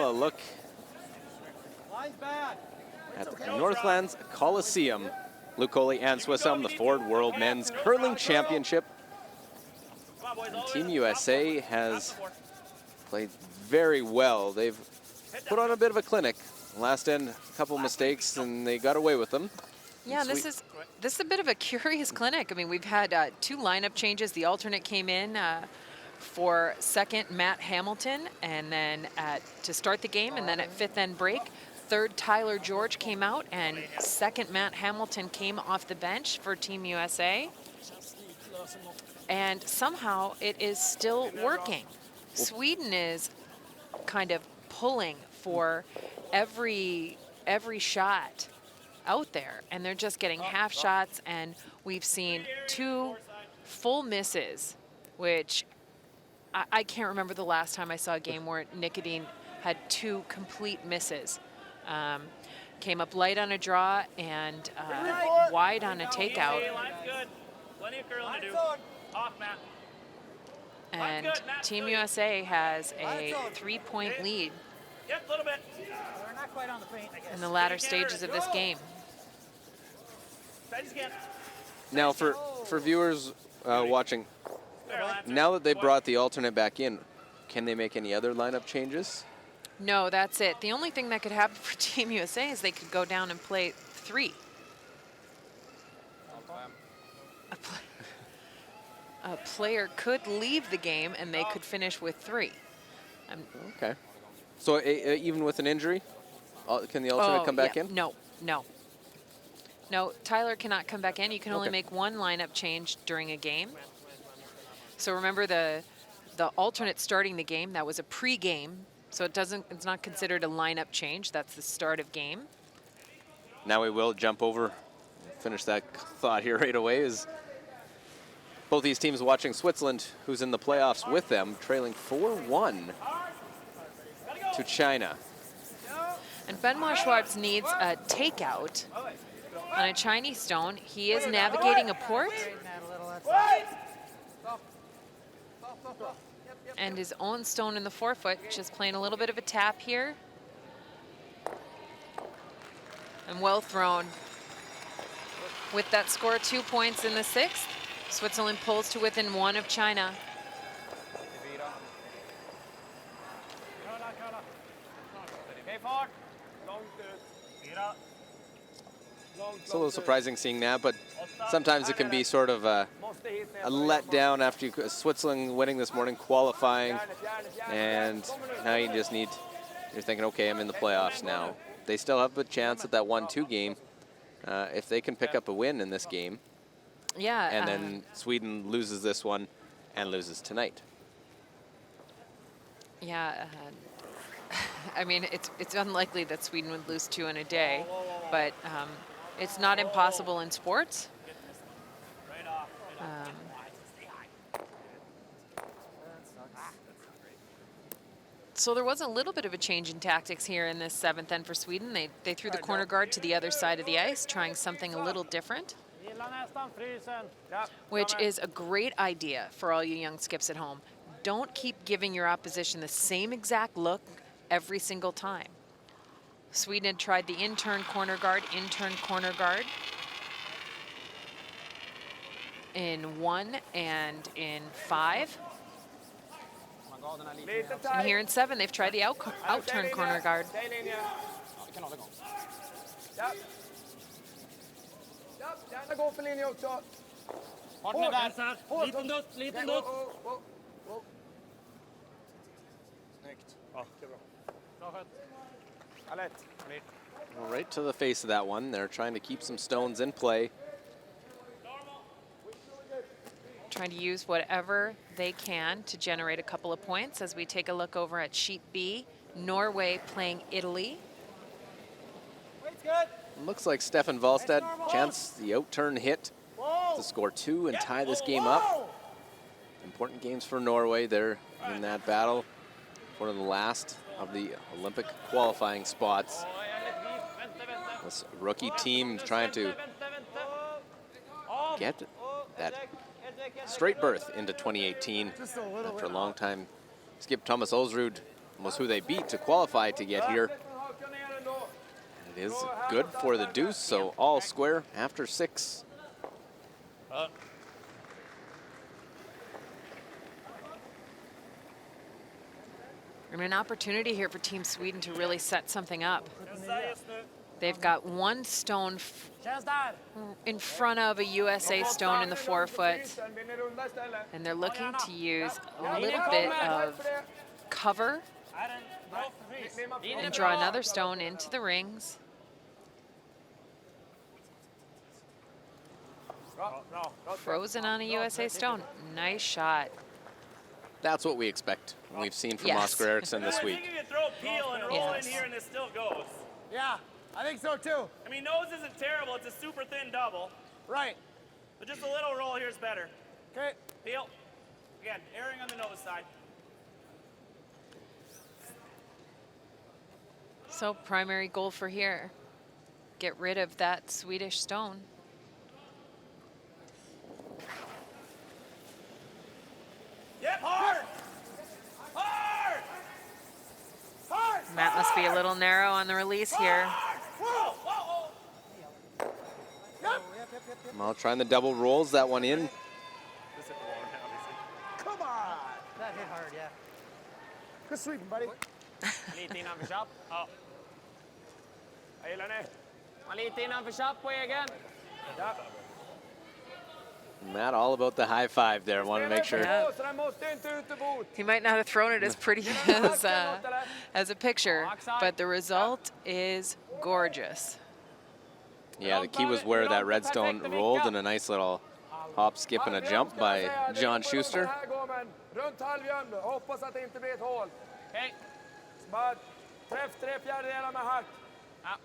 Well, a look at the Northlands Coliseum. Luke Coley and Swiss Elm, the Ford World Men's Curling Championship. And Team USA has played very well. They've put on a bit of a clinic. Last end, a couple mistakes, and they got away with them. Yeah, this is a bit of a curious clinic. I mean, we've had 2 lineup changes. The alternate came in for second, Matt Hamilton, and then to start the game, and then at 5th end break, third, Tyler George came out, and second, Matt Hamilton came off the bench for Team USA. And somehow it is still working. Sweden is kind of pulling for every shot out there, and they're just getting half shots, and we've seen 2 full misses, which I can't remember the last time I saw a game where Nicodine had 2 complete misses. Came up light on a draw and wide on a takeout. Plenty of curling to do. Off, Matt. And Team USA has a 3-point lead Yep, a little bit. We're not quite on the paint, I guess. in the latter stages of this game. Now, for viewers watching, now that they brought the alternate back in, can they make any other lineup changes? No, that's it. The only thing that could happen for Team USA is they could go down and play 3. A player could leave the game and they could finish with 3. Okay. So even with an injury, can the alternate come back in? No. No, Tyler cannot come back in. You can only make 1 lineup change during a game. So remember the alternate starting the game, that was a pre-game. So it's not considered a lineup change. That's the start of game. Now we will jump over, finish that thought here right away, is both these teams watching Switzerland, who's in the playoffs with them, trailing 4-1 to China. And Benoit Schwartz needs a takeout on a Chinese stone. He is navigating a port. And his own stone in the forefoot, just playing a little bit of a tap here. And well thrown. With that score, 2 points in the 6th, Switzerland pulls to within 1 of China. It's a little surprising seeing that, but sometimes it can be sort of a letdown after Switzerland winning this morning, qualifying, and now you just need, you're thinking, okay, I'm in the playoffs now. They still have a chance at that 1-2 game if they can pick up a win in this game. Yeah. And then Sweden loses this one and loses tonight. Yeah. I mean, it's unlikely that Sweden would lose 2 in a day, but it's not impossible in sports. So there was a little bit of a change in tactics here in this 7th end for Sweden. They threw the corner guard to the other side of the ice, trying something a little different, which is a great idea for all you young skips at home. Don't keep giving your opposition the same exact look every single time. Sweden had tried the intern corner guard in 1 and in 5. And here in 7, they've tried the out-turn corner guard. Right to the face of that one. They're trying to keep some stones in play. Trying to use whatever they can to generate a couple of points as we take a look over at Sheet B. Norway playing Italy. Looks like Stefan Wallstad, chance the out-turn hit to score 2 and tie this game up. Important games for Norway. They're in that battle. One of the last of the Olympic qualifying spots. This rookie team trying to get that straight berth into 2018 after a long time. Skip Thomas Olsrud was who they beat to qualify to get here. It is good for the deuce, so all square after 6. And an opportunity here for Team Sweden to really set something up. They've got one stone in front of a USA stone in the forefoot, and they're looking to use a little bit of cover and draw another stone into the rings. Frozen on a USA stone. Nice shot. That's what we expect. We've seen from Yes. Oscar Eriksson this I week. think you can throw peel and roll Yes. in here and it still goes. Yeah, I think so too. I mean, nose isn't terrible. It's a super thin double. Right. But just a little roll here is better. Okay. Peel. Again, erring on the nose side. So primary goal for here, get rid of that Swedish stone. Yep, hard! Hard! Hard! Matt must be a little narrow on the release here. Whoa, whoa, whoa. Well, trying the double rolls, that one in. Come on. That hit hard, yeah. Good sweeping, buddy. Lite innanför chapp. Ja. Jag gillar det. Lite innanför chapp på egen. Ja. Matt all about the high five there. Want to make sure. Yeah. Så den måste inte ut ur bot. He might not have thrown it as pretty as a picture, but the result is gorgeous. Yeah, the key was where that red stone rolled, and a nice little hop, skip, and a jump by John Schuster. Runt halvjön. Hoppas att det inte blir ett hål. Okej. Bara träff 3/4 med hack. Ja.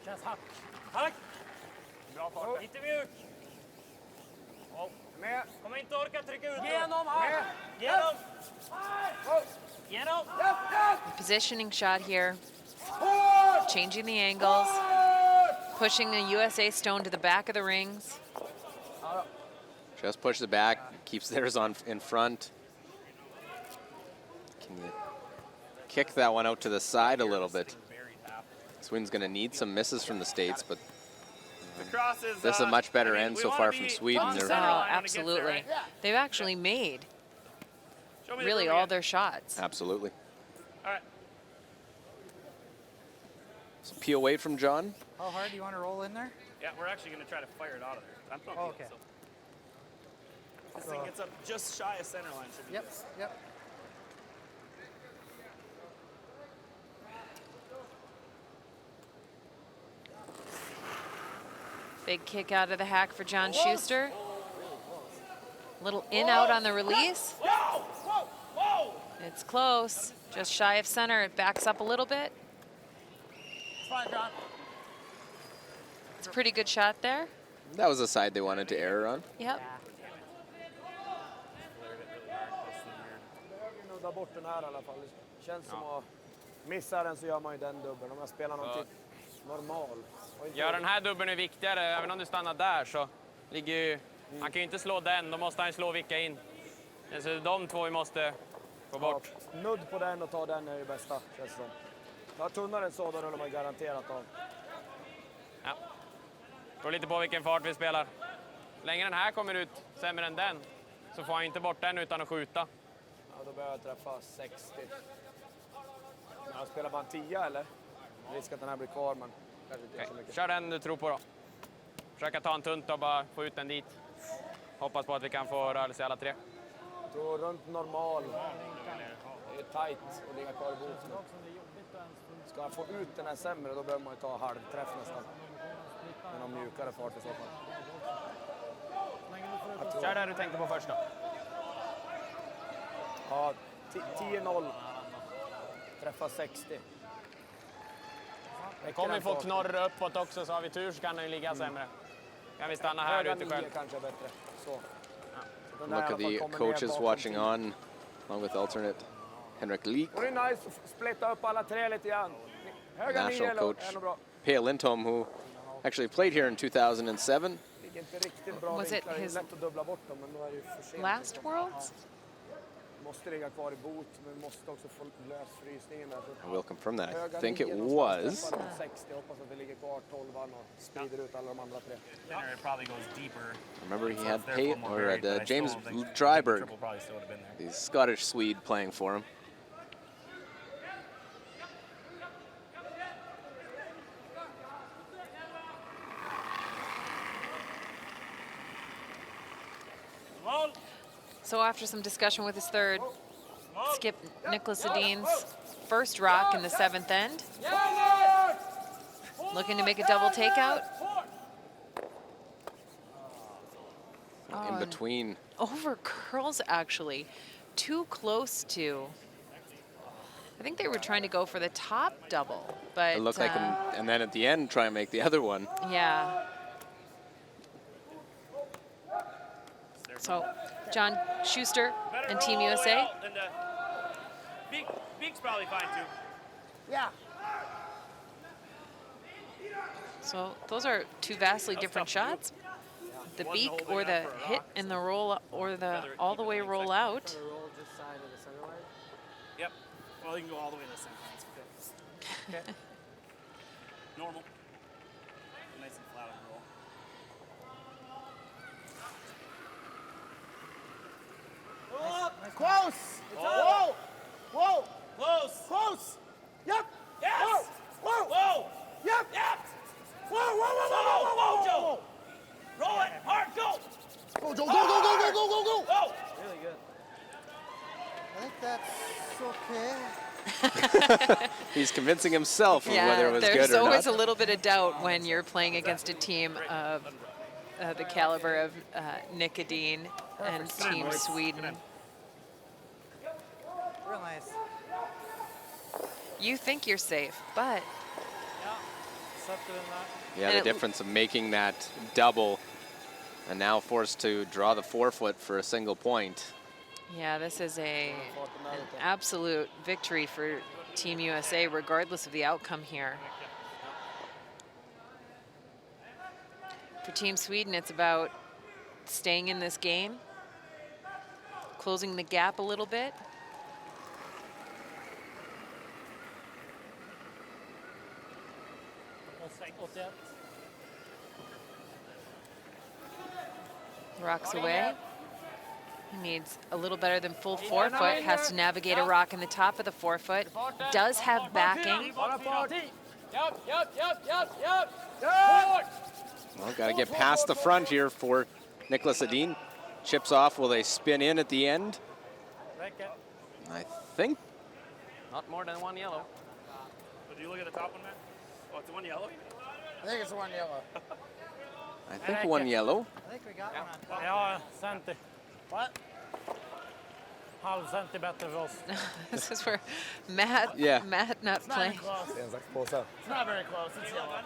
Känns hack. Hack! Bra fart. Lite mjuk. Med. Kommer inte orka trycka ut. Genom hack. Genom. Genom. Positioning shot here, changing the angles, pushing the USA stone to the back of the rings. Just push the back, keeps theirs on in front. Can you kick that one out to the side a little bit? Sweden's going to need some misses from the States, but this is a much better end so far from Sweden. Oh, absolutely. They've actually made really all their shots. Absolutely. All right. So peel away from John. How hard do you want to roll in there? Yeah, we're actually going to try to fire it out of there. I'm not Oh, okay. so. This thing gets up just shy of center line. Should be Yep, good. yep. Big kick out of the hack for John Schuster. Little in-out on the release. Whoa! Whoa! Whoa! It's close, just shy of center. It backs up a little bit. It's fine, John. It's a pretty good shot there. That was the side they wanted to error on. Yep. Behöver nudda bort den här i alla fall. Det känns som att missa den så gör man ju den dubbeln. Om jag spelar någonting normal. Gör den här dubbeln är viktigare. Även om du stannar där så ligger ju... Han kan ju inte slå den, då måste han slå vicka in. Så de två vi måste få bort. Ja, nudd på den och ta den är ju bästa, känns det som. Tar tunnare än så, då rullar man garanterat av. Ja. Går lite på vilken fart vi spelar. Så länge den här kommer ut sämre än den så får han inte bort den utan att skjuta. Ja, då behöver jag träffa 60. Jag spelar bara en 10 eller? Risk att den här blir kvar, men kanske inte så mycket. Kör den du tror på då. Försöka ta en tunt och bara få ut den dit. Hoppas på att vi kan få rörelse i alla tre. Jag tror runt normal. Det är tajt att ligga kvar i boten. Ska han få ut den här sämre, då behöver man ju ta halvträff nästan. Men om mjukare fart i så fall. Kör det du tänkte på först då. Ja, 10-0. Träffa 60. Vi kommer få knorr uppåt också, så har vi tur så kan den ju ligga sämre. Kan vi stanna här ute själv. Kanske är bättre. Så. Look at the coaches watching on, along with alternate Henrik Leek. Det är nice att splitta upp alla tre lite grann. national coach Pia Lindholm, who actually played here in 2007. Was it his last Worlds? I will confirm that. I think it was. It probably goes deeper. Remember, he had James Dryberg, the Scottish Swede, playing for him. So after some discussion with his third, Skip Nicholas Edin's first rock in the 7th end. Looking to make a double takeout. In between. Over curls, actually. Too close to. I think they were trying to go for the top double, but It looked like, and then at the end, try and make the other one. yeah. So, John Schuster and Team USA. Beak's probably fine too. Yeah. So those are two vastly different shots. The beak or the hit and the roll or the all the way roll out. Roll just side of the center line. Yep. Well, you can go all the way to the center line. Okay. Normal. Nice and flat on the roll. Close! Whoa! Whoa! Close! Close! Yep! Yes! Whoa! Whoa! Whoa! Yep! Yep! Whoa, whoa, whoa, whoa, whoa, whoa, Joe! Roll it! Hard, go! Go, Joe, go, go, go, go, go, go, go! Go! Really good. I think that's okay. He's convincing himself of whether it was good or there's not. always a little bit of doubt when you're playing against a team of the caliber of Nick Edin and Team Sweden. Real nice. You think you're safe, but Yeah, the difference of making that double and now forced to draw the forefoot for a single point. yeah, this is an absolute victory for Team USA, regardless of the outcome here. For Team Sweden, it's about staying in this game, closing the gap a little bit. Rocks away. He needs a little better than full forefoot, has to navigate a rock in the top of the forefoot. Does have backing. Well, got to get past the front here for Nicholas Edin. Chips off. Will they spin in at the end? I think. Not more than one yellow. So do you look at the top one, man? Oh, it's one yellow? I think it's one yellow. I think one yellow. I think we got one on top. Ja, centi. What? Halv centi bättre för oss. This is where Matt not playing. It's not very close. It's yellow.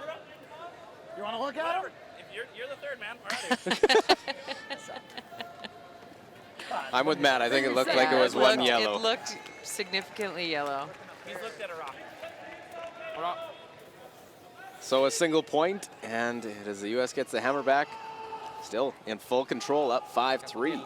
You want to look at him? If you're the third man, we're at it. I'm with Matt. I think it looked like it was one yellow. It looked significantly yellow. He's looked at a rock. So a single point, and as the U.S. gets the hammer back, still in full control, up 5-3.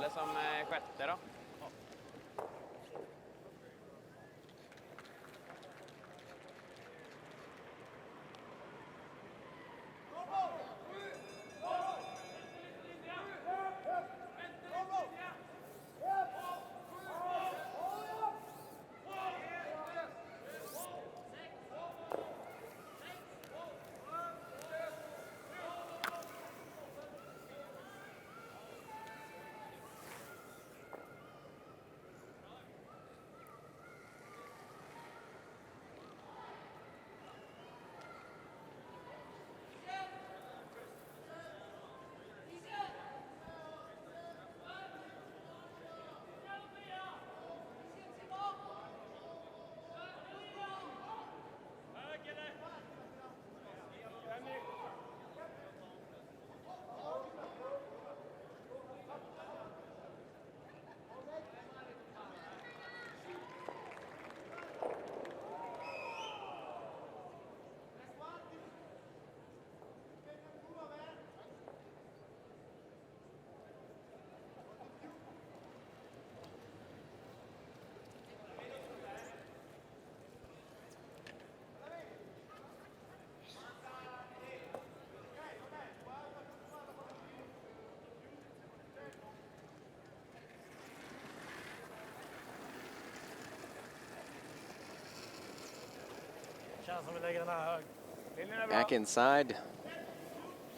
Back inside.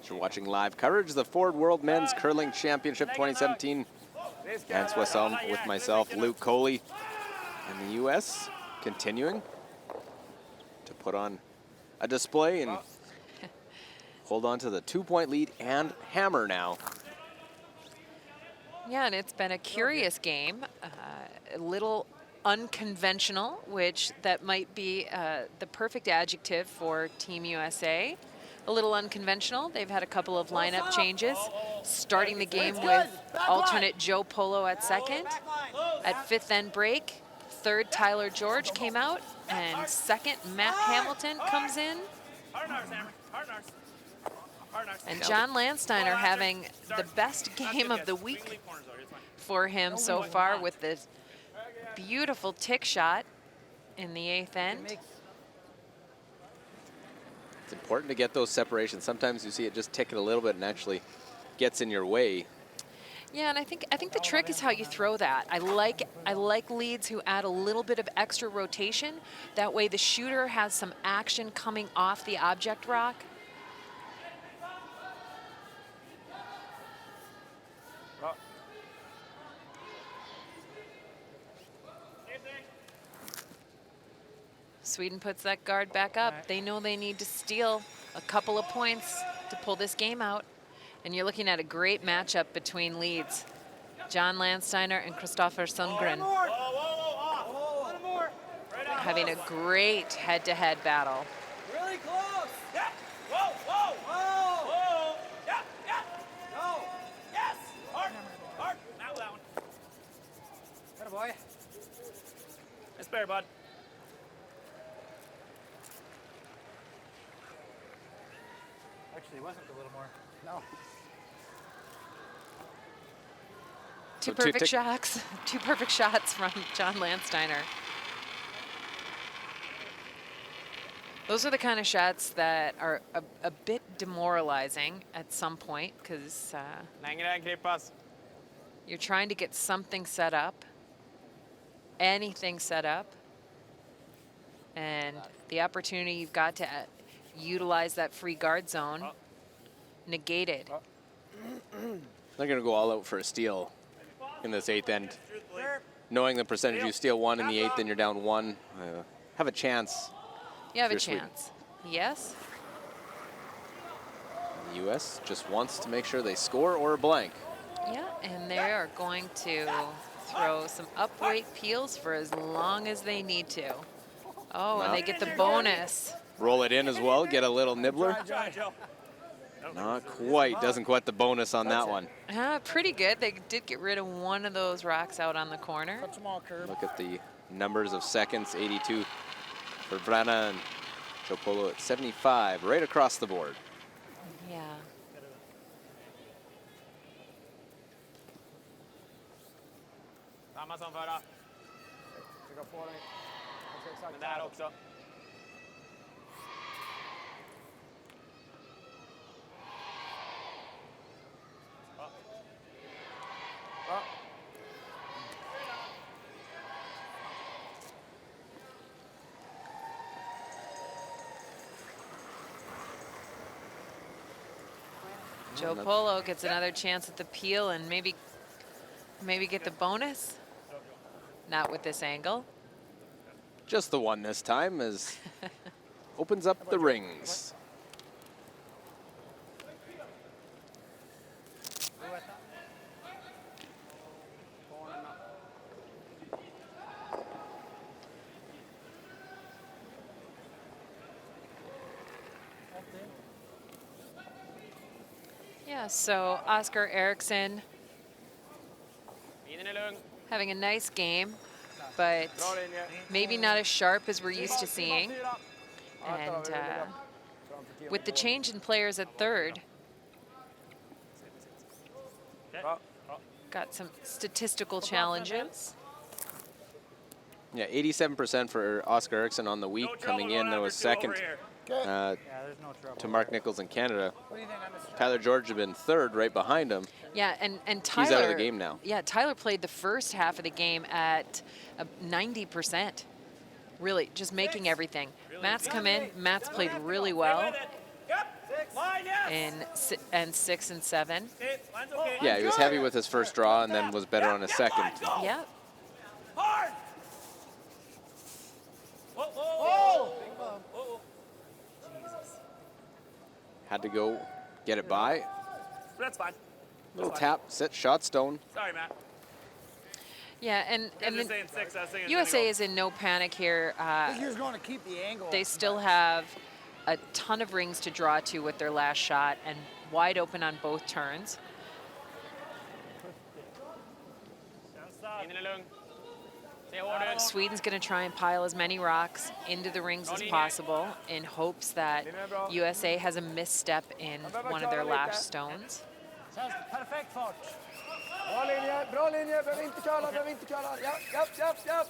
You're watching live coverage of the Ford World Men's Curling Championship 2017. And with myself, Luke Coley, and the U.S. continuing to put on a display and hold on to the 2-point lead and hammer now. Yeah, and it's been a curious game, a little unconventional, which that might be the perfect adjective for Team USA. A little unconventional. They've had a couple of lineup changes, starting the game with alternate Joe Polo at second. At fifth end break, third Tyler George came out, and second Matt Hamilton comes in. And John Landsteiner having the best game of the week for him so far with this beautiful tick shot in the 8th end. It's important to get those separations. Sometimes you see it just tick it a little bit and actually gets in your way. Yeah, and I think the trick is how you throw that. I like leads who add a little bit of extra rotation. That way the shooter has some action coming off the object rock. Sweden puts that guard back up. They know they need to steal a couple of points to pull this game out. And you're looking at a great matchup between leads. John Landsteiner and Kristoffer Sundgren having a great head-to-head battle. Really close. Yeah. Whoa, whoa. Whoa. Whoa. Yeah, yeah. No. Yes. Hard. Hard. Now that one. Good boy. Nice bear, bud. Actually, wasn't a little more. No. Two perfect shots. Two perfect shots from John Landsteiner. Those are the kind of shots that are a bit demoralizing at some point because you're trying to get something set up, anything set up, and the opportunity you've got to utilize that free guard zone negated. They're going to go all out for a steal in this 8th end. Knowing the percentage you steal one in the 8th and you're down one, have a chance. You have a chance. Yes. The U.S. just wants to make sure they score or blank. Yeah, and they are going to throw some upright peels for as long as they need to. Oh, and they get the bonus. Roll it in as well, get a little nibbler. Not quite, doesn't quite the bonus on that one. Pretty good. They did get rid of one of those rocks out on the corner. Look at the numbers of seconds, 82 for Vrana and Joe Polo at 75, right across the board. Yeah. Samma som förra. Men där också. Joe Polo gets another chance at the peel and maybe get the bonus. Not with this angle. Just the one this time as opens up the rings. Yeah, so Oscar Eriksson having a nice game, but maybe not as sharp as we're used to seeing. And with the change in players at third, got some statistical challenges. Yeah, 87% for Oscar Eriksson on the week coming in. That was second to Mark Nichols in Canada. Tyler George had been third right behind him. Yeah, and Tyler. He's out of the game now. Yeah, Tyler played the first half of the game at 90%. Really, just making everything. Matt's come in. Matt's played really well in 6 and 7. Yeah, he was heavy with his first draw and then was better on his second. Yep. Hard! Had to go get it by. That's fine. Little tap, sit, shot, stone. Sorry, Matt. Yeah, and You're saying 6, I was thinking USA is in no panic here. He was going to keep the angle. They still have a ton of rings to draw to with their last shot and wide open on both turns. Sweden's going to try and pile as many rocks into the rings as possible in hopes that USA has a misstep in one of their last stones. Känns perfekt fart. Bra linje, behöver inte köra, Japp.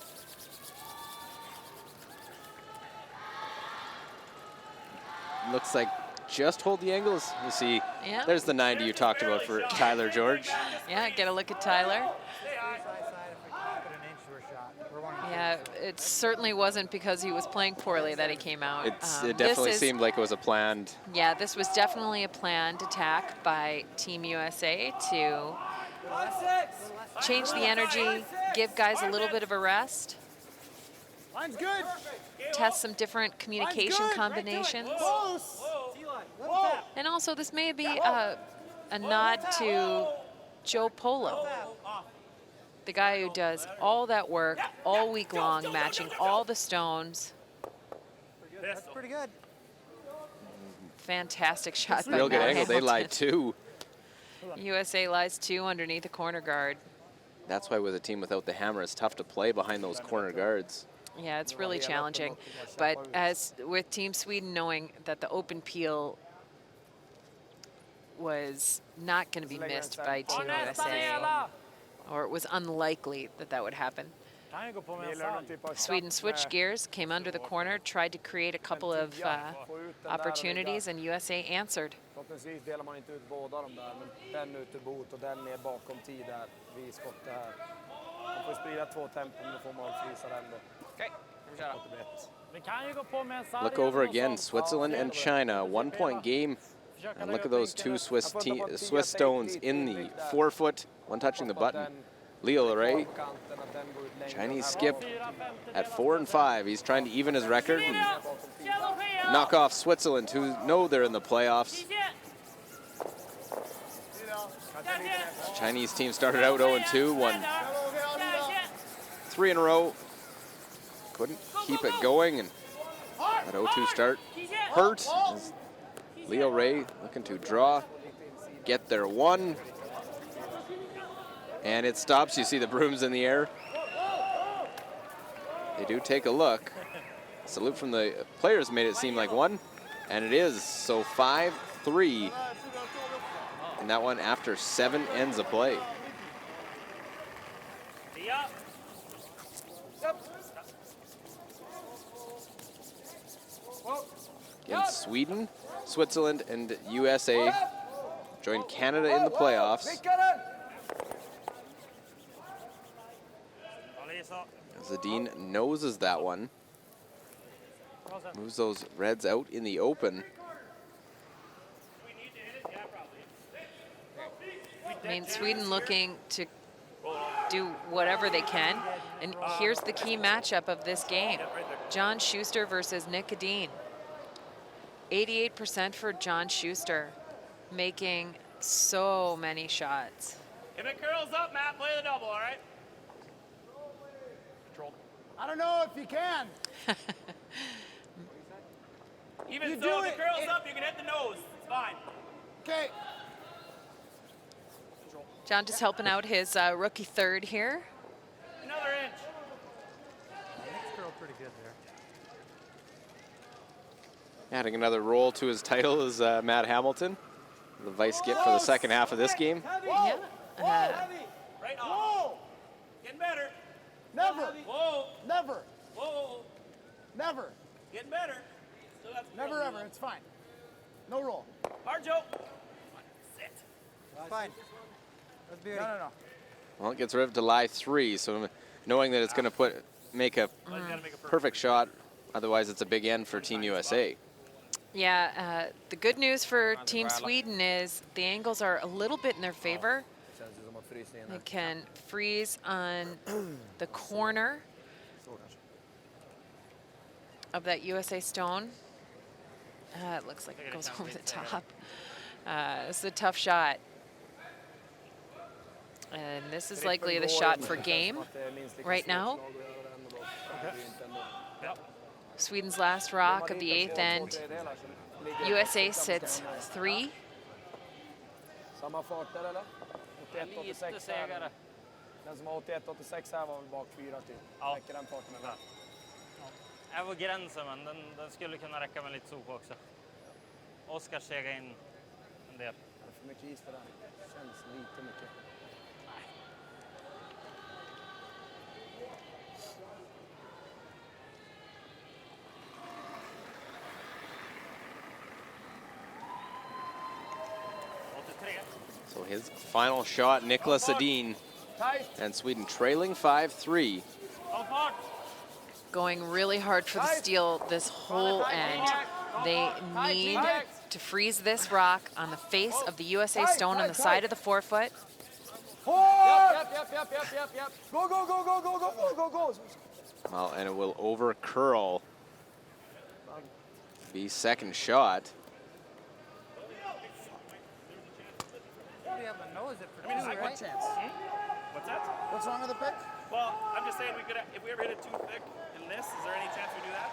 Looks like just hold the angles. You see, Yeah. there's the 90 you talked about for Tyler George. Yeah, get a look at Tyler. An inch for a shot. We're one and Yeah, it certainly wasn't because he was playing poorly that he came out. It This definitely is- seemed like it was a planned. Yeah, this was definitely a planned attack by Team USA to change the energy, give guys a little bit of a rest, Line's good. test some different communication combinations. Close. And also, this may be a nod to Joe Polo, the guy who does all that work all week long, matching all the stones. That's pretty good. Fantastic shot by Real good Matt angle. They Hamilton. lied too. USA lies 2 underneath the corner guard. That's why with a team without the hammer, it's tough to play behind those corner guards. Yeah, it's really challenging. But as with Team Sweden knowing that the open peel was not going to be missed by Team USA, or it was unlikely that that would happen. Kan ju gå på med en sand. Sweden switched gears, came under the corner, tried to create a couple of opportunities, and USA answered. Förhoppningsvis delar man inte ut båda de där, men den ut ur bot och den ner bakom tid där vid skottet här. Man får sprida 2 tempon, men då får man frysa den då. Okej, vi kör. Vi kan ju gå på med en sarg. Look over again, Switzerland and China, 1-point game. And look at those 2 Swiss stones in the forefoot, one touching the button. Leo Ray, Chinese skip at 4 and 5. He's trying to even his record and knock off Switzerland, who know they're in the playoffs. Chinese team started out 0 and 2, won 3 in a row. Couldn't keep it going, and that 0-2 start hurt. As Leo Ray looking to draw, get their 1. And it stops. You see the brooms in the air. They do take a look. Salute from the players made it seem like 1, and it is. So 5-3. And that one after 7 ends of play. In Sweden, Switzerland, and USA join Canada in the playoffs. Zadine noses that one. Moves those reds out in the open. I mean, Sweden looking to do whatever they can. And here's the key matchup of this game. John Schuster versus Nick Edin. 88% for John Schuster, making so many shots. If it curls up, Matt, play the double, all right? I don't know if you can. Even You so, do if it it, curls up, you can hit the nose. It's fine. Okay. John just helping out his rookie third here. Another inch. Nick's curled pretty good there. Adding another roll to his title is Matt Hamilton, the vice skip for the second half of this game. Yeah. Right on. Getting better. Never. Whoa. Never. Whoa. Never. Getting better. Still got the Never curl. ever. It's fine. No roll. Hard, Joe. Sit. It's fine. That's beauty. No. Well, it gets rid to lie 3, so knowing that it's going to make a perfect shot Otherwise, it's a big end for Team USA. Yeah, the good news for Team Sweden is the angles are a little bit in their favor. They can freeze on the corner of that USA stone. It looks like it goes over the top. This is a tough shot. And this is likely the shot for game right now. Sweden's last rock of the 8th end. USA sits 3. Samma fart där eller? 81-86 här. Den som har 81-86 här var väl bak 4 till. Räcker den farten eller? Jag var gränsen, men den skulle kunna räcka med lite sok också. Oskar segade in en del. Det är för mycket is det där. Känns lite mycket. So his final shot, Niklas Edin, and Sweden trailing 5-3. Going really hard for the steal this whole end. They need to freeze this rock on the face of the USA stone on the side of the forefoot. Yep. Go. Well, and it will over curl the second shot. It's like one chance. What's that? What's wrong with the pick? Well, I'm just saying we could, if we ever hit it too thick in this, is there any chance we do that?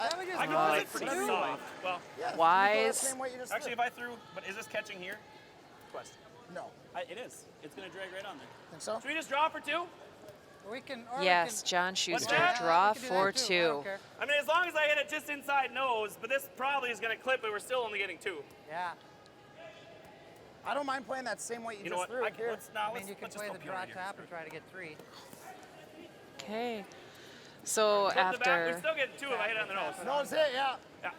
I can play it pretty soft. Well, Yeah, Wise. actually, if I threw, but is this catching here? Question. No. It is. It's going to drag right on there. Think so? Should we just draw for 2? We can, Yes, John Schuster, that? draw We can do for that too. I 2. don't care. I mean, as long as I hit it just inside nose, but this probably is going to clip, but we're still only getting 2. Yeah. I don't mind playing that same way you You know just what? threw. Let's, I mean, you can let's just play go the peel draw right here. tap and try to get 3. Okay. So Flip the back, we after still get 2 if I hit it on the nose. No, it's it, yeah. Yeah.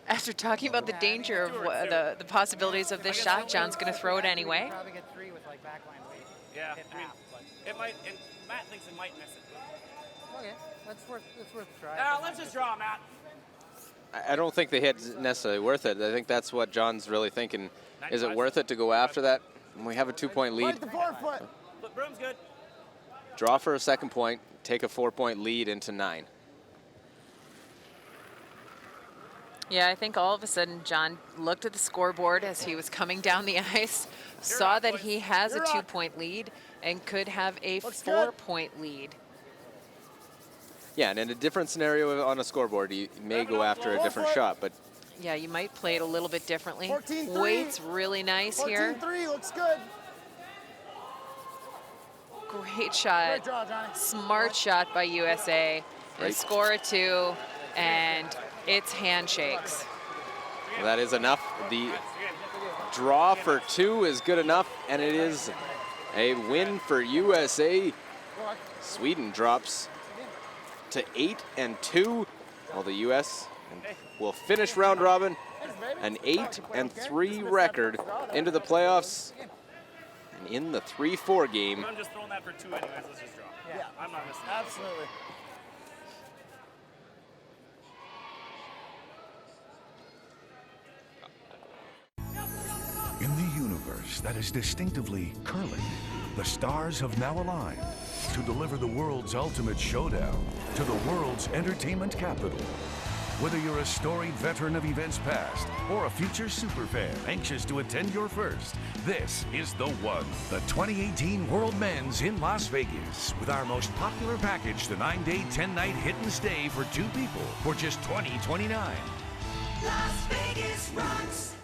after talking about the danger of the possibilities of this shot, John's going to throw it anyway. Probably get 3 with like backline weight. Yeah. Hit I mean, half, but it might, and Matt thinks it might miss it. okay, that's worth a try. Let's just draw, Matt. I don't think the hit's necessarily worth it. I think that's what John's really thinking. Is it worth it to go after that? We have a 2-point lead. Fight the forefoot. But Broom's good. Draw for a second point, take a 4-point lead into 9. Yeah, I think all of a sudden John looked at the scoreboard as he was coming down the ice, saw that he has a 2-point lead and could have a 4-point lead. Yeah, and in a different scenario on a scoreboard, you may go after a different shot, but Yeah, you might play it a little bit differently. 14-3. Weight's really nice here. 14-3 looks good. Great shot. Great draw, Johnny. Smart shot by USA. They Right. score a 2, and it's handshakes. well, that is enough. The draw for 2 is good enough, and it is a win for USA. Sweden drops to 8-2, while the US will finish round robin an 8-3 record into the playoffs. And in the 3-4 game, I'm just throwing that for 2 anyways. Let's just draw. Yeah. I'm not missing. Absolutely. In the universe that is distinctively curling, the stars have now aligned to deliver the world's ultimate showdown to the world's entertainment capital. Whether you're a storied veteran of events past or a future superfan anxious to attend your first, this is the one. The 2018 World Men's in Las Vegas with our most popular package, the 9-day, 10-night hit and stay for 2 people for just $20.29. Las Vegas rocks.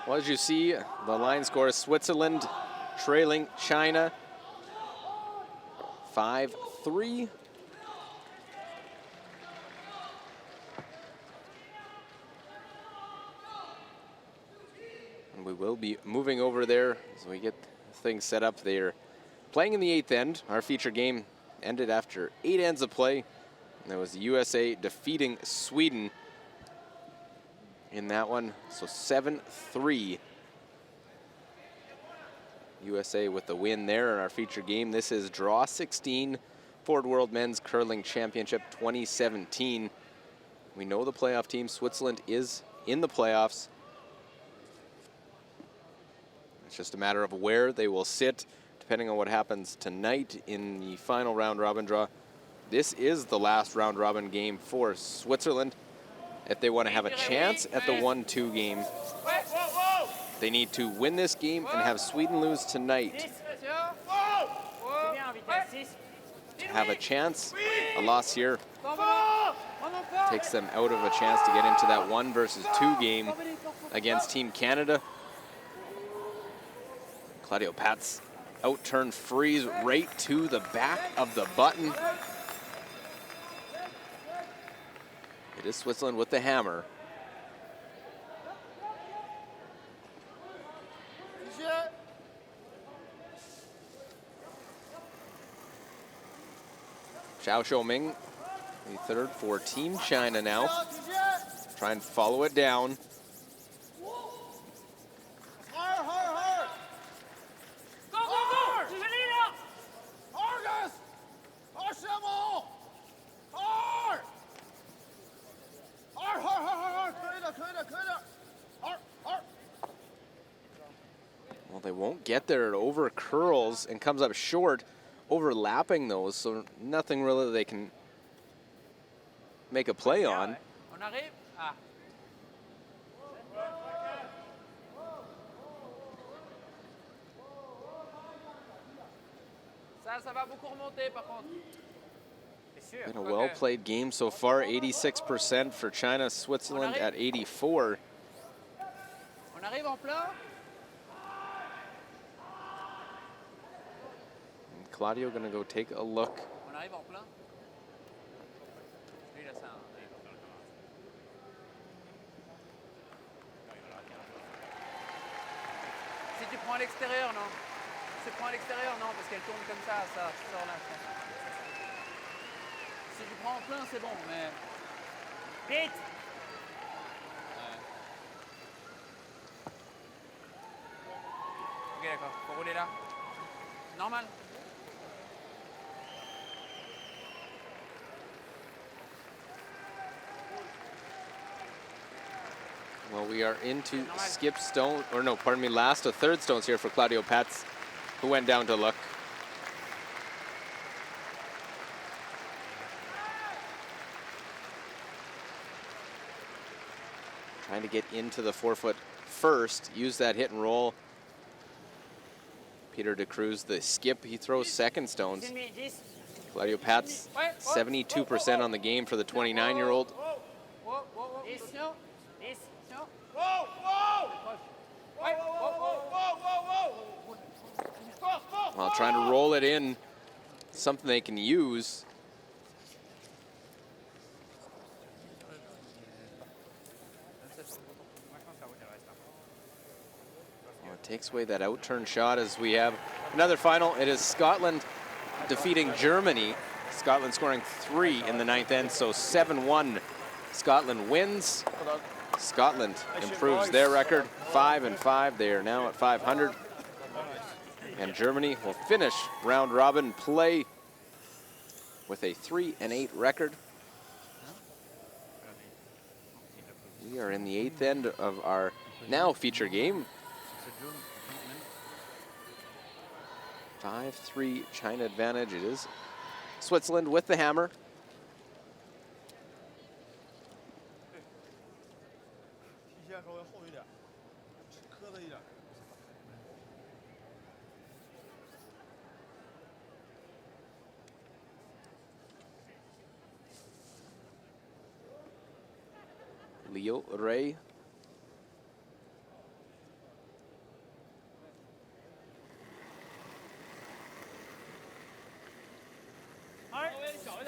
Well, as you see, the line score is Switzerland trailing China 5-3. And we will be moving over there as we get things set up there. Playing in the 8th end, our feature game ended after 8 ends of play. And that was the USA defeating Sweden in that one. So 7-3. USA with the win there in our feature game. This is Draw 16, Ford World Men's Curling Championship 2017. We know the playoff team. Switzerland is in the playoffs. It's just a matter of where they will sit, depending on what happens tonight in the final round robin draw. This is the last round robin game for Switzerland. If they want to have a chance at the 1-2 game, they need to win this game and have Sweden lose tonight to have a chance. A loss here takes them out of a chance to get into that 1-2 game against Team Canada. Claudio Pat's out-turn freeze right to the back of the button. It is Switzerland with the hammer. Xiao Xiuming, the third for Team China now. Try and follow it down. Well, they won't get there. It over curls and comes up short, overlapping those, so nothing really they can make a play on. Been a well-played game so far, 86% for China, Switzerland at 84%. And Claudio gonna go take a look. Si tu prends à l'extérieur, non? Si tu prends à l'extérieur, non, parce qu'elle tourne comme ça sort là. Si tu prends en plein, c'est bon, mais... Vite! Ok, d'accord. Faut rouler là. Normal. Well, we are into skip stone, or no, pardon me, last to third stones here for Claudio Patz, who went down to look. Trying to get into the forefoot first, use that hit and roll. Peter De Cruz, the skip, he throws second stones. Claudio Patz, 72% on the game for the 29-year-old. While trying to roll it in, something they can use. Well, it takes away that out-turn shot as we have another final. It is Scotland defeating Germany. Scotland scoring 3 in the 9th end, so 7-1. Scotland wins. Scotland improves their record, 5-5. They are now at 500. And Germany will finish round robin play with a 3-8 record. We are in the 8th end of our now feature game. 5-3 China advantage. It is Switzerland with the hammer. Leo Ray.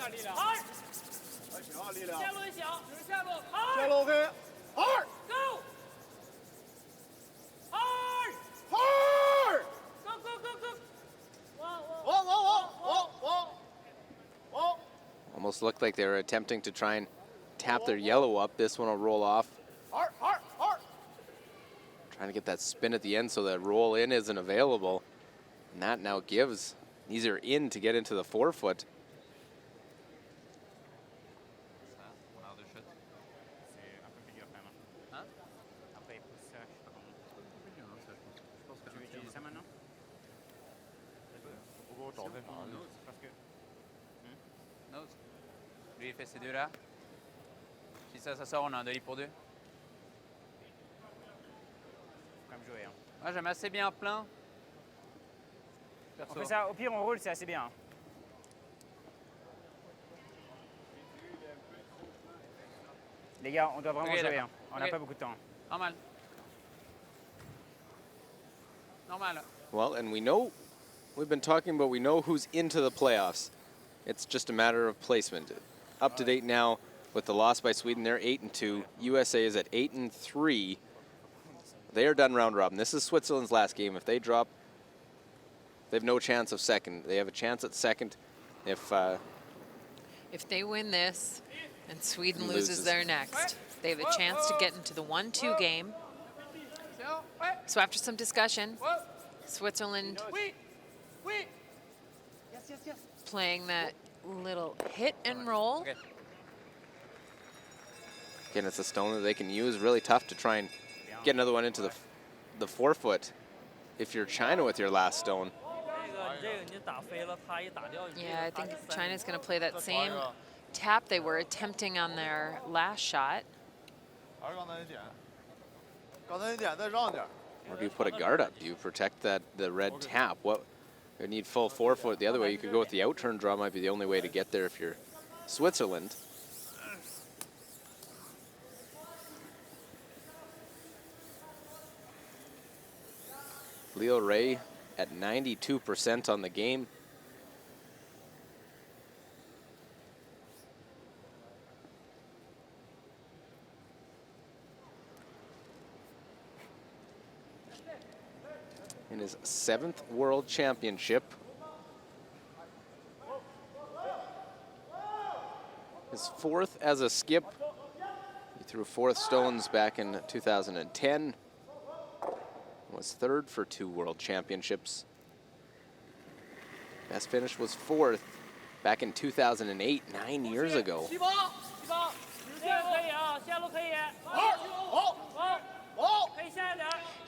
Hard! 线路一小，下路 hard！ 下路 OK。Hard! Go! Hard! Hard! Go, go, go, go! Whoa. Almost looked like they were attempting to try and tap their yellow up. This one will roll off. Hard! Trying to get that spin at the end so that roll in isn't available. And that now gives. These are in to get into the forefoot. Lui, il fait ses deux là. Si ça sort, on a un demi pour deux. Faut quand même jouer. Hein. Moi, j'aime assez bien plein. Perso. On fait ça, au pire, on roule, c'est assez bien. Les gars, on doit vraiment jouer. Hein. On n'a pas beaucoup de temps. Normal. Normal. Well, and we know, we've been talking about, we know who's into the playoffs. It's just a matter of placement. Up to date now with the loss by Sweden, they're 8-2. USA is at 8-3. They are done round robin. This is Switzerland's last game. If they drop, they have no chance of second. They have a chance at second if they win this and Sweden loses their next, they have a chance to get into the 1-2 game. So after some discussion, Switzerland playing that little hit and roll. Again, it's a stone that they can use. Really tough to try and get another one into the forefoot if you're China with your last stone. Yeah, I think China's going to play that same tap they were attempting on their last shot. Or do you put a guard up? Do you protect the red tap? What? You need full forefoot the other way. You could go with the out-turn draw. Might be the only way to get there if you're Switzerland. Leo Ray at 92% on the game. In his 7th World Championship. His 4th as a skip. He threw 4th stones back in 2010. Was 3rd for 2 World Championships. Best finish was 4th back in 2008, 9 years ago.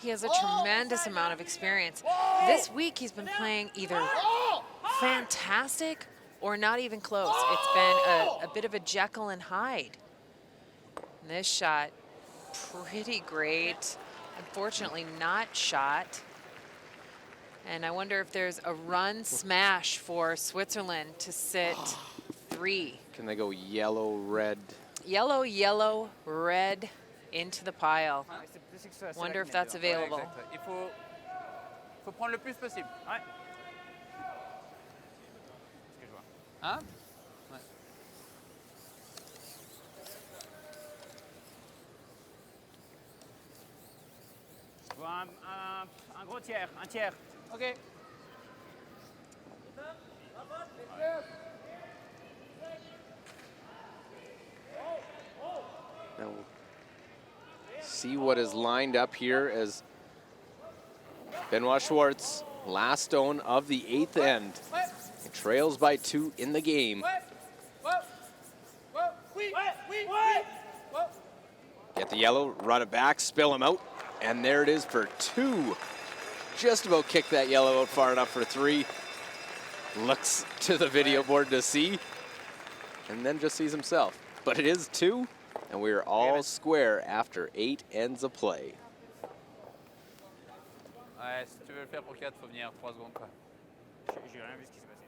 He has a tremendous amount of experience. This week he's been playing either fantastic or not even close. It's been a bit of a Jekyll and Hyde. And this shot, pretty great. Unfortunately not shot. And I wonder if there's a run smash for Switzerland to sit 3. Can they go yellow, red? Yellow, yellow, red into the pile. Wonder if that's available. Il faut prendre le plus possible. Ouais. Ce que je vois. Hein? Ouais. Je vois un gros tiers, un tiers. OK. Now we'll see what is lined up here as Benoit Schwartz, last stone of the 8th end. He trails by 2 in the game. Get the yellow, run it back, spill him out, and there it is for 2. Just about kicked that yellow out far enough for 3. Looks to the video board to see, and then just sees himself. But it is 2, and we are all square after 8 ends of play. Ouais, si tu veux le faire pour 4, faut venir 3 secondes quoi. J'ai rien vu ce qui s'est passé.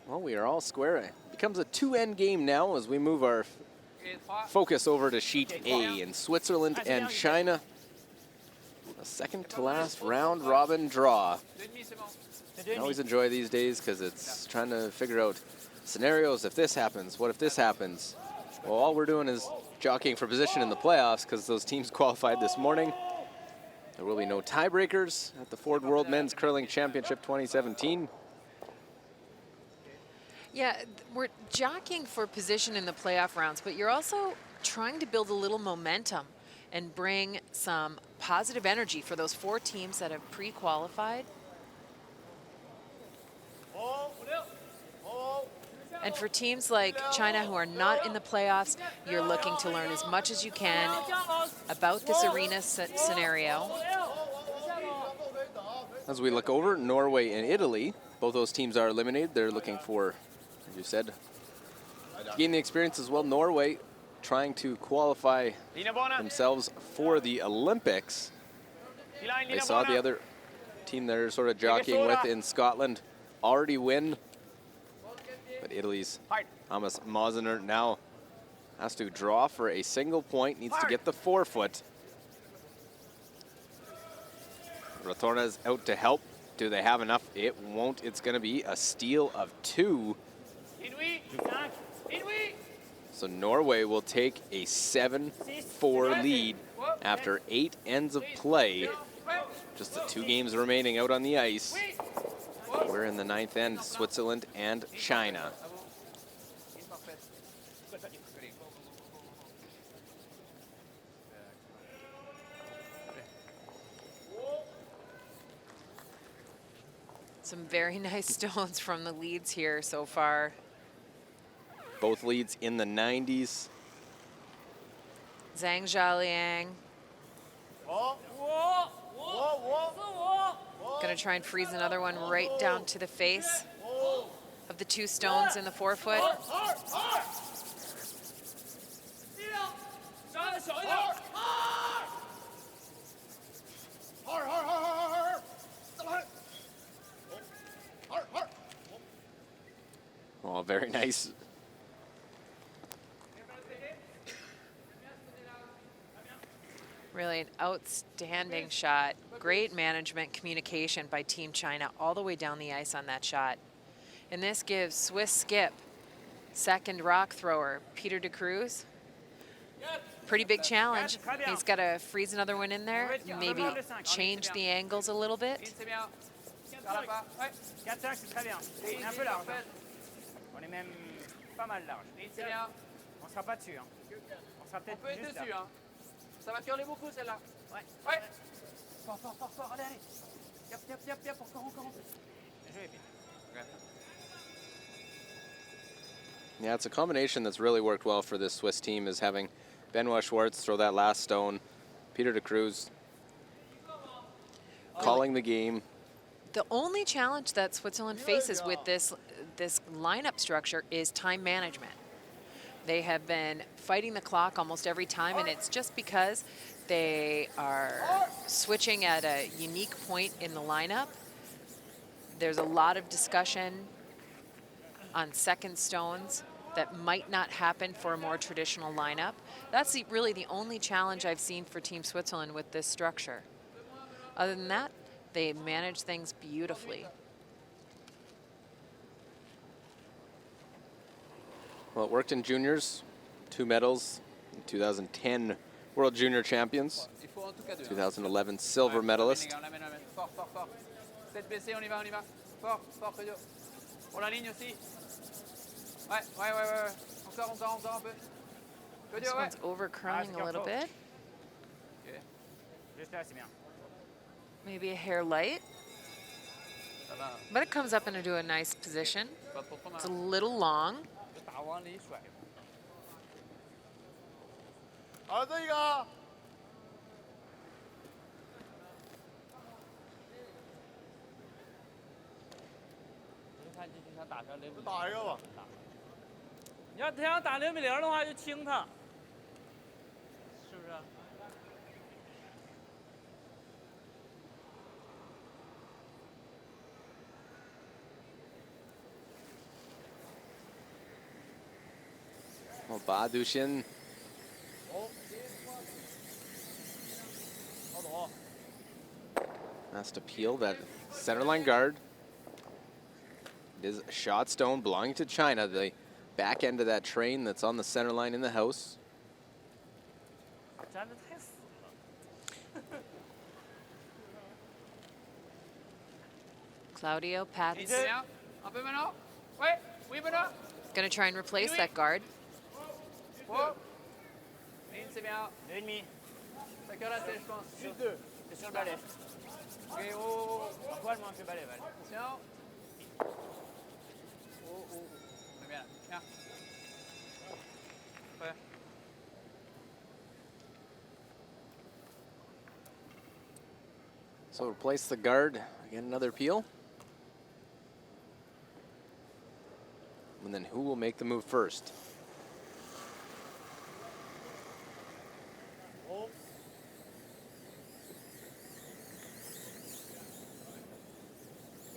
Well, we are all square. It becomes a two-end game now as we move our focus over to Sheet A in Switzerland and China. A second to last round robin draw. I always enjoy these days because it's trying to figure out scenarios. If this happens, what if this happens? Well, all we're doing is jockeying for position in the playoffs because those teams qualified this morning. There will be no tiebreakers at the Ford World Men's Curling Championship 2017. Yeah, we're jockeying for position in the playoff rounds, but you're also trying to build a little momentum and bring some positive energy for those 4 teams that have pre-qualified. And for teams like China who are not in the playoffs, you're looking to learn as much as you can about this arena scenario. As we look over, Norway and Italy, both those teams are eliminated. They're looking for, as you said, to gain the experience as well. Norway trying to qualify themselves for the Olympics. They saw the other team they're sort of jockeying with in Scotland already win. But Italy's Thomas Mosiner now has to draw for a single point, needs to get the forefoot. Ratorna's out to help. Do they have enough? It won't. It's going to be a steal of 2. So Norway will take a 7-4 lead after 8 ends of play. Just the 2 games remaining out on the ice. We're in the 9th end, Switzerland and China. Some very nice stones from the leads here so far. Both leads in the 90s. Zhang Zhaliang. Gonna try and freeze another one right down to the face of the 2 stones in the forefoot. Oh, very nice. Really an outstanding shot. Great management, communication by Team China all the way down the ice on that shot. And this gives Swiss skip, second rock thrower, Peter de Cruz. Pretty big challenge. He's got to freeze another one in there, maybe change the angles a little bit. On est même pas mal large. On sera pas dessus. On sera peut-être juste dessus. Ça va curler beaucoup celle-là. Ouais. Fort, fort, fort, fort. Allez, allez. Yep. Encore. Bien joué, Peter. Yeah, it's a combination that's really worked well for this Swiss team, is having Benoit Schwartz throw that last stone, Peter de Cruz calling the game. The only challenge that Switzerland faces with this lineup structure is time management. They have been fighting the clock almost every time, and it's just because they are switching at a unique point in the lineup. There's a lot of discussion on second stones that might not happen for a more traditional lineup. That's really the only challenge I've seen for Team Switzerland with this structure. Other than that, they manage things beautifully. Well, it worked in juniors, 2 medals, 2010 World Junior Champions, 2011 silver medalist. Tête baissée, on y va. Fort, Claudio. Pour la ligne aussi. Ouais. Encore un peu. This one's over curling a little bit. Juste là, c'est bien. Maybe a hair light. But it comes up into a nice position. It's a little long. Well, Ba Duxian has to peel that center line guard. It is a shot stone belonging to China, the back end of that train that's on the center line in the house. Claudio Patton Un peu maintenant. Ouais, oui, maintenant. going to try and replace that guard. Oh. Une, c'est bien. 2,5. Ça cœur assez, je pense. C'est sur le balai. Ok, oh. Un poil moins que le balai, Val. Attention. Oh. C'est bien, là. Viens. Ouais. So replace the guard. Again, another peel. And then who will make the move first?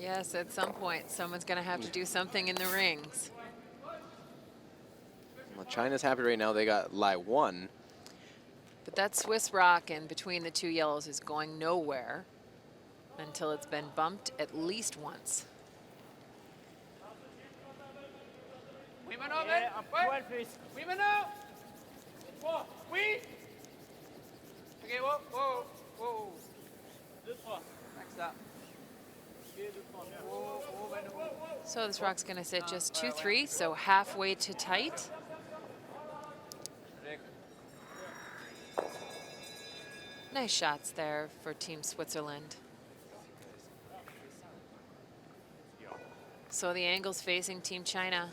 Yes, at some point, someone's going to have to do something in the rings. Well, China's happy right now. They got Lai 1. But that Swiss rock in between the two yellows is going nowhere until it's been bumped at least once. Oui, maintenant, Ben. Un poil plus. Oui, maintenant. Oui. Ok, whoa. 2, 3. Like that. So this rock's going to sit just 2-3, so halfway to tight. Nice shots there for Team Switzerland. So the angle's facing Team China.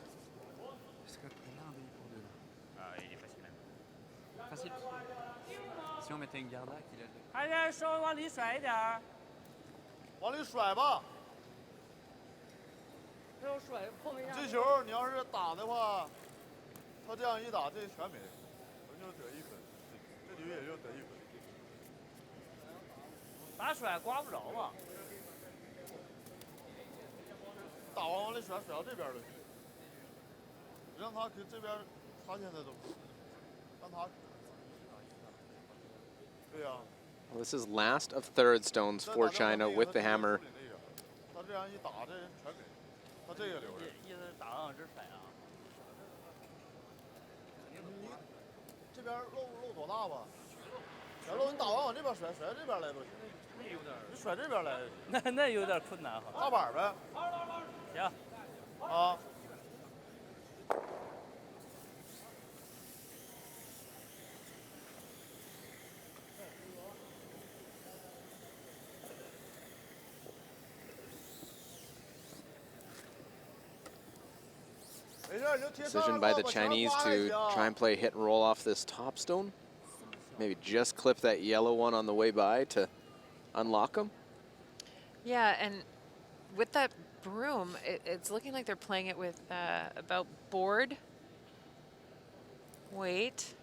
Il est facile même. Facile. Si on mettait une garde là, qu'il a... 还是手往里甩一点儿。往里甩吧。这种甩碰一下。这球你要是打的话，他这样一打，这全没，我就得1分，这局也就得1分。打甩刮不着嘛。打完往里甩，甩到这边了，让他给这边，他现在都，让他。对呀。 Well, this is last of third stones for China with the hammer. 他这样一打，这人全给，他这个留着。意思打往这甩啊？你这边漏多大吧？小漏你打完往这边甩，甩到这边来都行。那有点。你甩这边来。那有点困难哈。踏板呗。行。啊。 Decision by the Chinese to try and play hit and roll off this top stone. Maybe just clip that yellow one on the way by to unlock them. Yeah, and with that broom, it's looking like they're playing it with about board weight.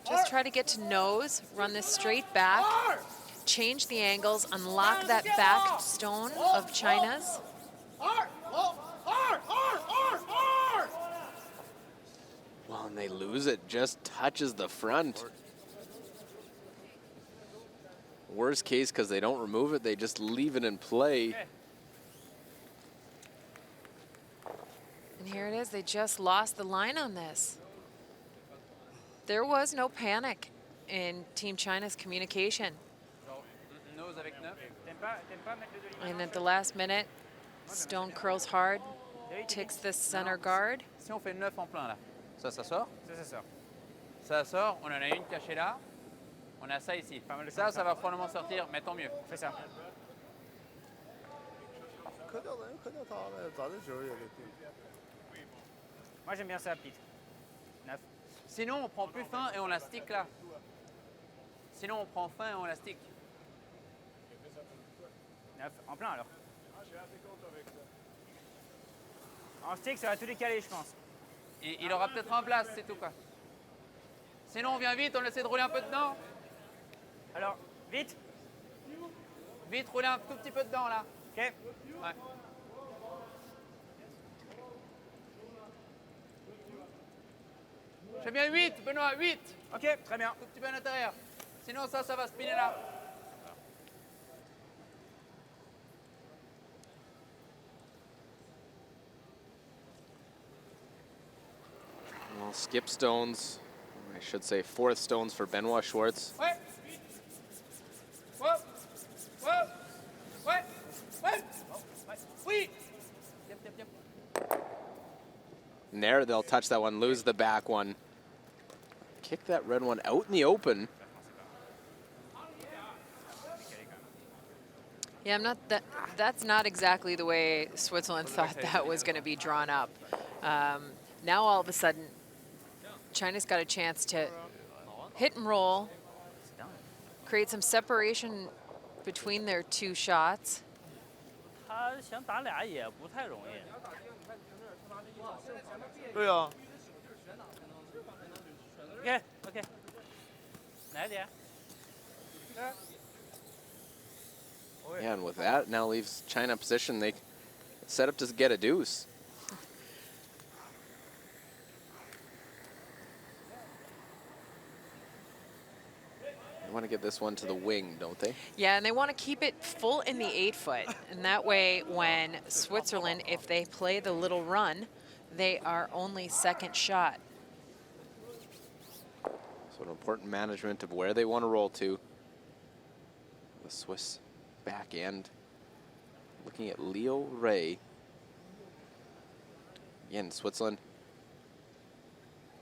Just try to get to nose, run this straight back, change the angles, unlock that back stone of China's. Well, and they lose it, just touches the front. Worst case, because they don't remove it, they just leave it in play. And here it is, they just lost the line on this. There was no panic in Team China's communication. Nose avec 9. And at the last minute, Stone curls hard, ticks the center guard. Si on fait 9 en plein là, ça sort. Ça sort. Ça sort, on en a une cachée là. On a ça ici. Ça va probablement sortir, mais tant mieux. Fais ça. Moi j'aime bien ça, petite. 9. Sinon, on prend plus fin et on la stick là. Sinon, on prend fin et on la stick. 9. En plein alors. En stick, ça va tout décaler, je pense. Et il aura peut-être en place, c'est tout quoi. Sinon, on vient vite, on essaie de rouler un peu dedans. Alors, vite. Vite, roulez un tout petit peu dedans là. OK. Ouais. J'aime bien 8, Benoît, 8. OK, très bien. Tout petit peu à l'intérieur. Sinon ça va spinner là. Well, skip stones, I should say fourth stones for Benoit Schwartz. Ouais. Whoop. Whoop. Ouais. Ouais. Oui. Yep. And there, they'll touch that one, lose the back one. Kick that red one out in the open. Yeah, that's not exactly the way Switzerland thought that was going to be drawn up. Now all of a sudden, China's got a chance to hit and roll, create some separation between their two shots. 他想打俩也不太容易。对啊。OK，来点。 Yeah, and with that, now leaves China in position. They set up to get a deuce. They want to get this one to the wing, don't they? Yeah, and they want to keep it full in the 8-foot. And that way, when Switzerland, if they play the little run, they are only second shot. So an important management of where they want to roll to. The Swiss back end. Looking at Leo Ray. Again, Switzerland.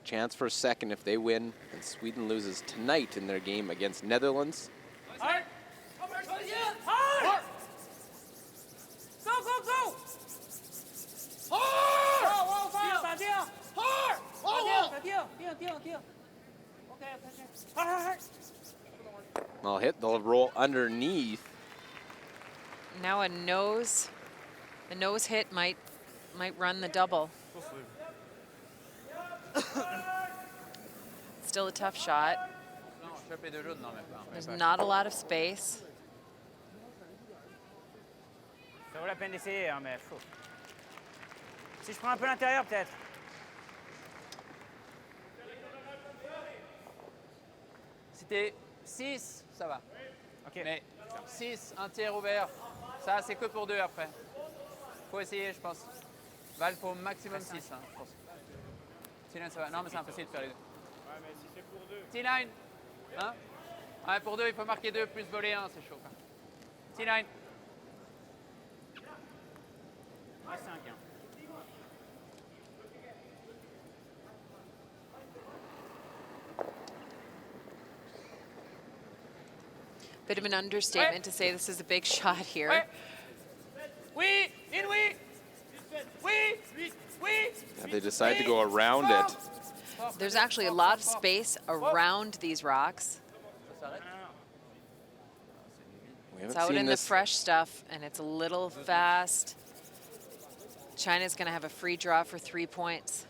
Chance for a second if they win, and Sweden loses tonight in their game against Netherlands. Hard. Hard. Go. Hard. 打定。Hard. 打定。OK。Hard. Well, hit, they'll roll underneath. Now a nose hit might run the double. Still a tough shot. There's not a lot of space. Ça vaut la peine d'essayer, hein, mais faut. Si je prends un peu l'intérieur, peut-être. Si t'es 6, ça va. OK. Mais 6, un tiers ouvert, ça c'est que pour 2 après. Faut essayer, je pense. Val, faut maximum 6, hein, je pense. T9, ça va. Non, mais c'est impossible de faire les deux. Ouais, mais si c'est pour 2. T9, hein? Ouais, pour 2, il faut marquer 2 plus voler 1, c'est chaud. T9. Ouais, 5. Hein. Bit of an understatement to say this is a big shot here. Oui. And they decide to go around it. There's actually a lot of space around these rocks. We It's haven't out seen in the this. fresh stuff, and it's a little fast. China's going to have a free draw for 3 points.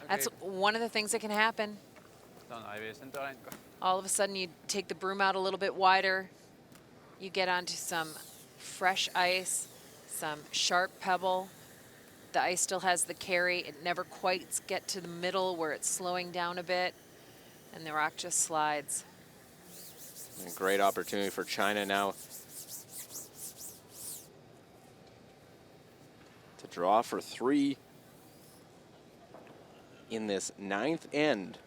That's one of the things that can happen. All of a sudden, you take the broom out a little bit wider. You get onto some fresh ice, some sharp pebble. The ice still has the carry. It never quite gets to the middle where it's slowing down a bit, and the rock just slides. A great opportunity for China now to draw for 3 in this 9th end.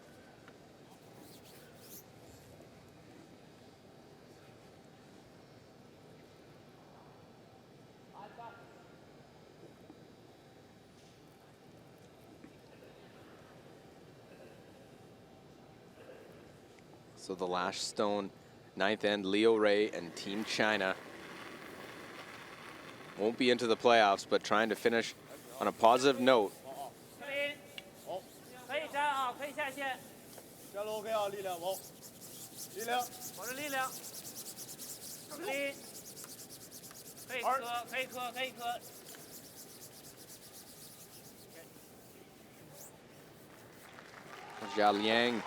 So the last stone, 9th end, Leo Ray and Team China won't be into the playoffs, but trying to finish on a positive note. 可以站啊，可以下线。下路 OK 啊，力量往，力量，我的力量。力。可以磕。 Jia Liang,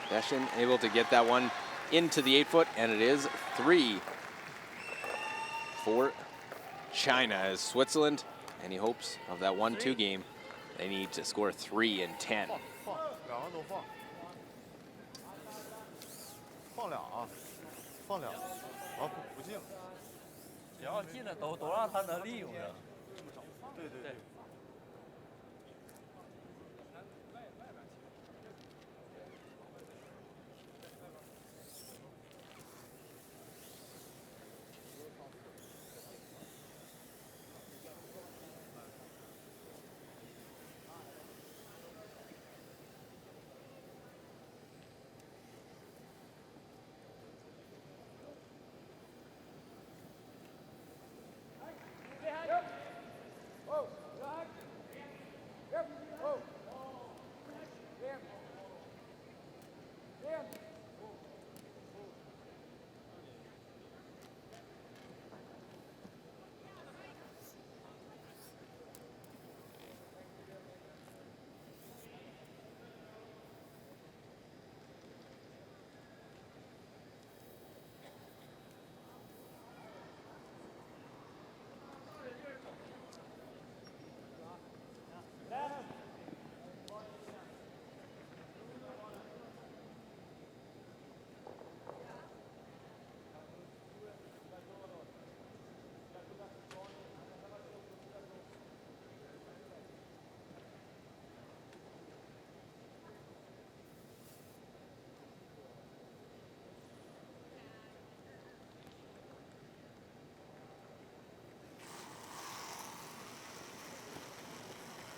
Deshin able to get that one into the 8-foot, and it is 3 for China. As Switzerland, any hopes of that 1-2 game, they need to score 3 in 10. 两个都放，放俩啊，放俩，啊不进，只要进了都让他能利用着。对对对。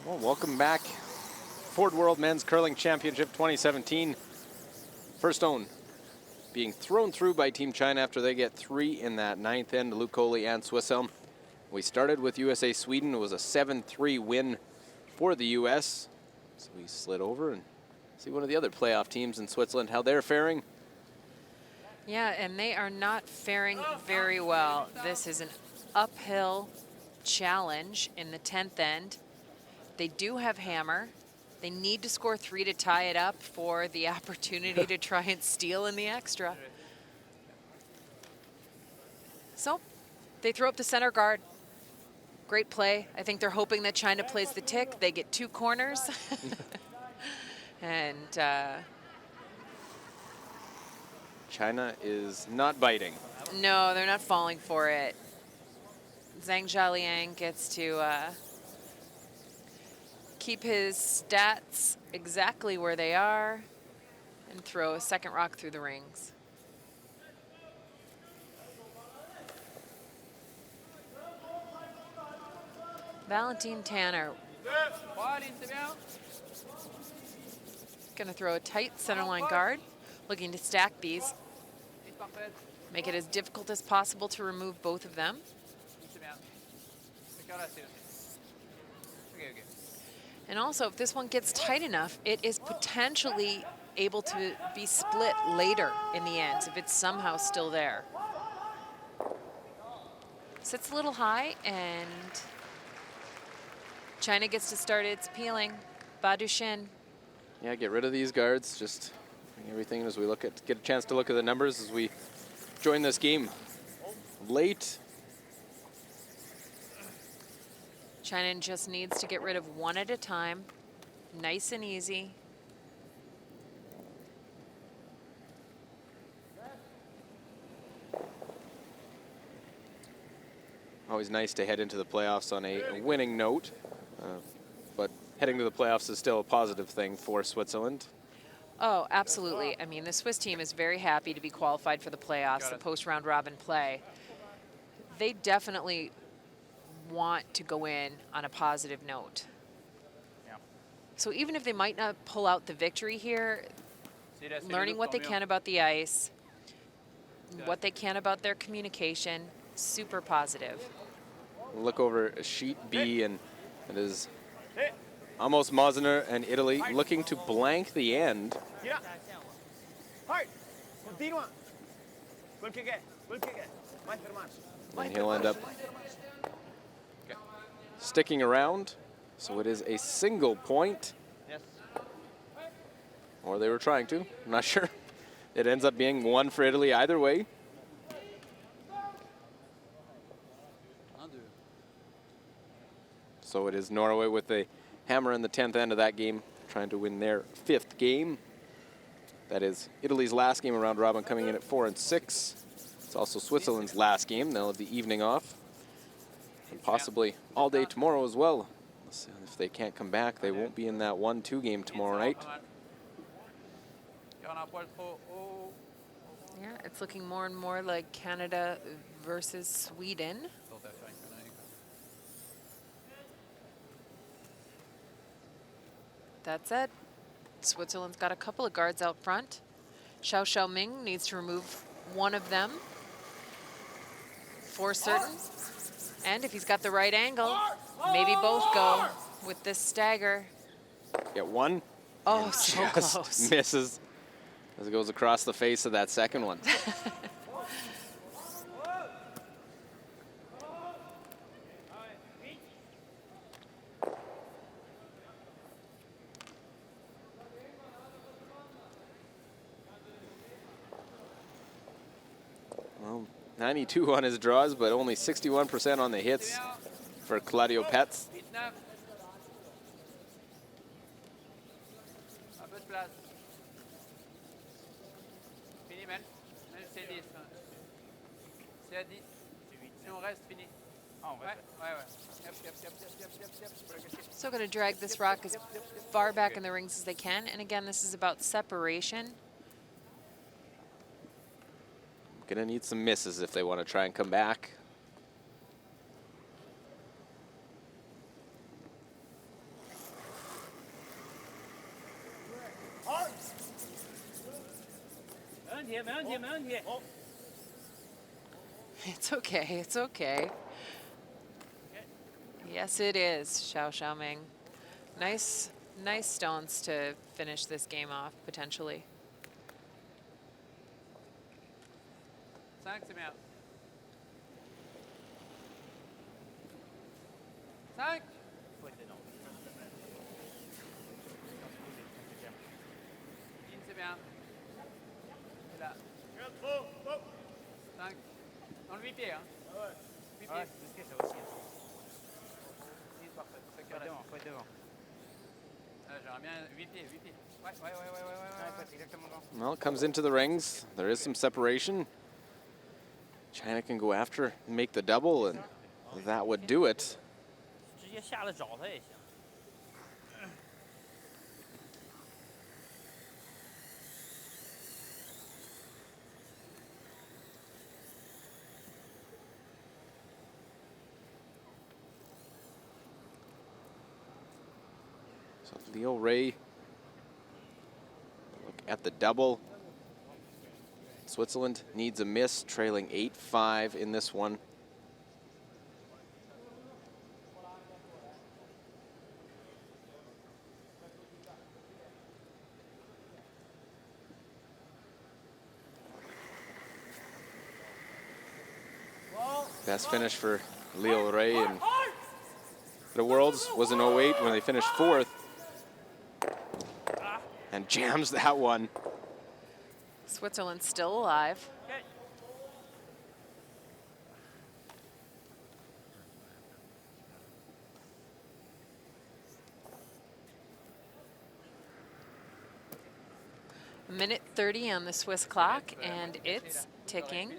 Well, welcome back. Ford World Men's Curling Championship 2017. First stone being thrown through by Team China after they get 3 in that 9th end. Luke Coley and Swisshelm. We started with USA Sweden. It was a 7-3 win for the US. So we slid over and see one of the other playoff teams in Switzerland, how they're faring. Yeah, and they are not faring very well. This is an uphill challenge in the 10th end. They do have hammer. They need to score 3 to tie it up for the opportunity to try and steal in the extra. So they throw up the center guard. Great play. I think they're hoping that China plays the tick. They get 2 corners. And China is not biting. no, they're not falling for it. Zhang Zhaliang gets to keep his stats exactly where they are and throw a second rock through the rings. Valentin Tanner going to throw a tight centerline guard, looking to stack these, make it as difficult as possible to remove both of them. And also, if this one gets tight enough, it is potentially able to be split later in the ends if it's somehow still there. Sits a little high, and China gets to start its peeling. Ba Duchen. Yeah, get rid of these guards. Just everything as we get a chance to look at the numbers as we join this game late. China just needs to get rid of 1 at a time. Nice and easy. Always nice to head into the playoffs on a winning note, but heading to the playoffs is still a positive thing for Switzerland. Oh, absolutely. I mean, the Swiss team is very happy to be qualified for the playoffs, the post-round robin play. They definitely want to go in on a positive note. Yeah. So even if they might not pull out the victory here, learning what they can about the ice, what they can about their communication, super positive. Look over sheet B, and it is Amos Mosner and Italy looking to blank the end. And he'll end up sticking around. So it is a single point. Or they were trying to, I'm not sure. it ends up being 1 for Italy either way. So it is Norway with a hammer in the 10th end of that game, trying to win their 5th game. That is Italy's last game around robin, coming in at 4 and 6. It's also Switzerland's last game. They'll have the evening off, and possibly all day tomorrow as well. If they can't come back, they won't be in that 1-2 game tomorrow night. Yeah, it's looking more and more like Canada versus Sweden. That said, Switzerland's got a couple of guards out front. Xiao Ming needs to remove one of them for certain. And if he's got the right angle, maybe both go with this stagger. Get one. Oh, so just close. Misses as it goes across the face of that second one. Well, 92 on his draws, but only 61% on the hits for Claudio Petz. Un peu de place. Fini, Mel. Mel, c'est 10. C'est à 10. Si on reste, fini. Ouais. Yep. Still going to drag this rock as far back in the rings as they can. And again, this is about separation. Gonna need some misses if they want to try and come back. It's okay, it's okay. Yes, it is, Xiao Ming. Nice stones to finish this game off, potentially. 5, c'est bien. 5. C'est bien. C'est là. 5. Dans le 8 pieds, hein. 8 pieds. C'est parfait. Faut être devant. J'aimerais bien 8 pieds. Ouais. Well, it comes into the rings. There is some separation. China can go after and make the double, and that would do it. So Leo Ray, look at the double. Switzerland needs a miss, trailing 8-5 in this one. Best finish for Leo Ray in the Worlds was in 08 when they finished 4th. And jams that one. Switzerland's still alive. A minute 30 on the Swiss clock, and it's ticking.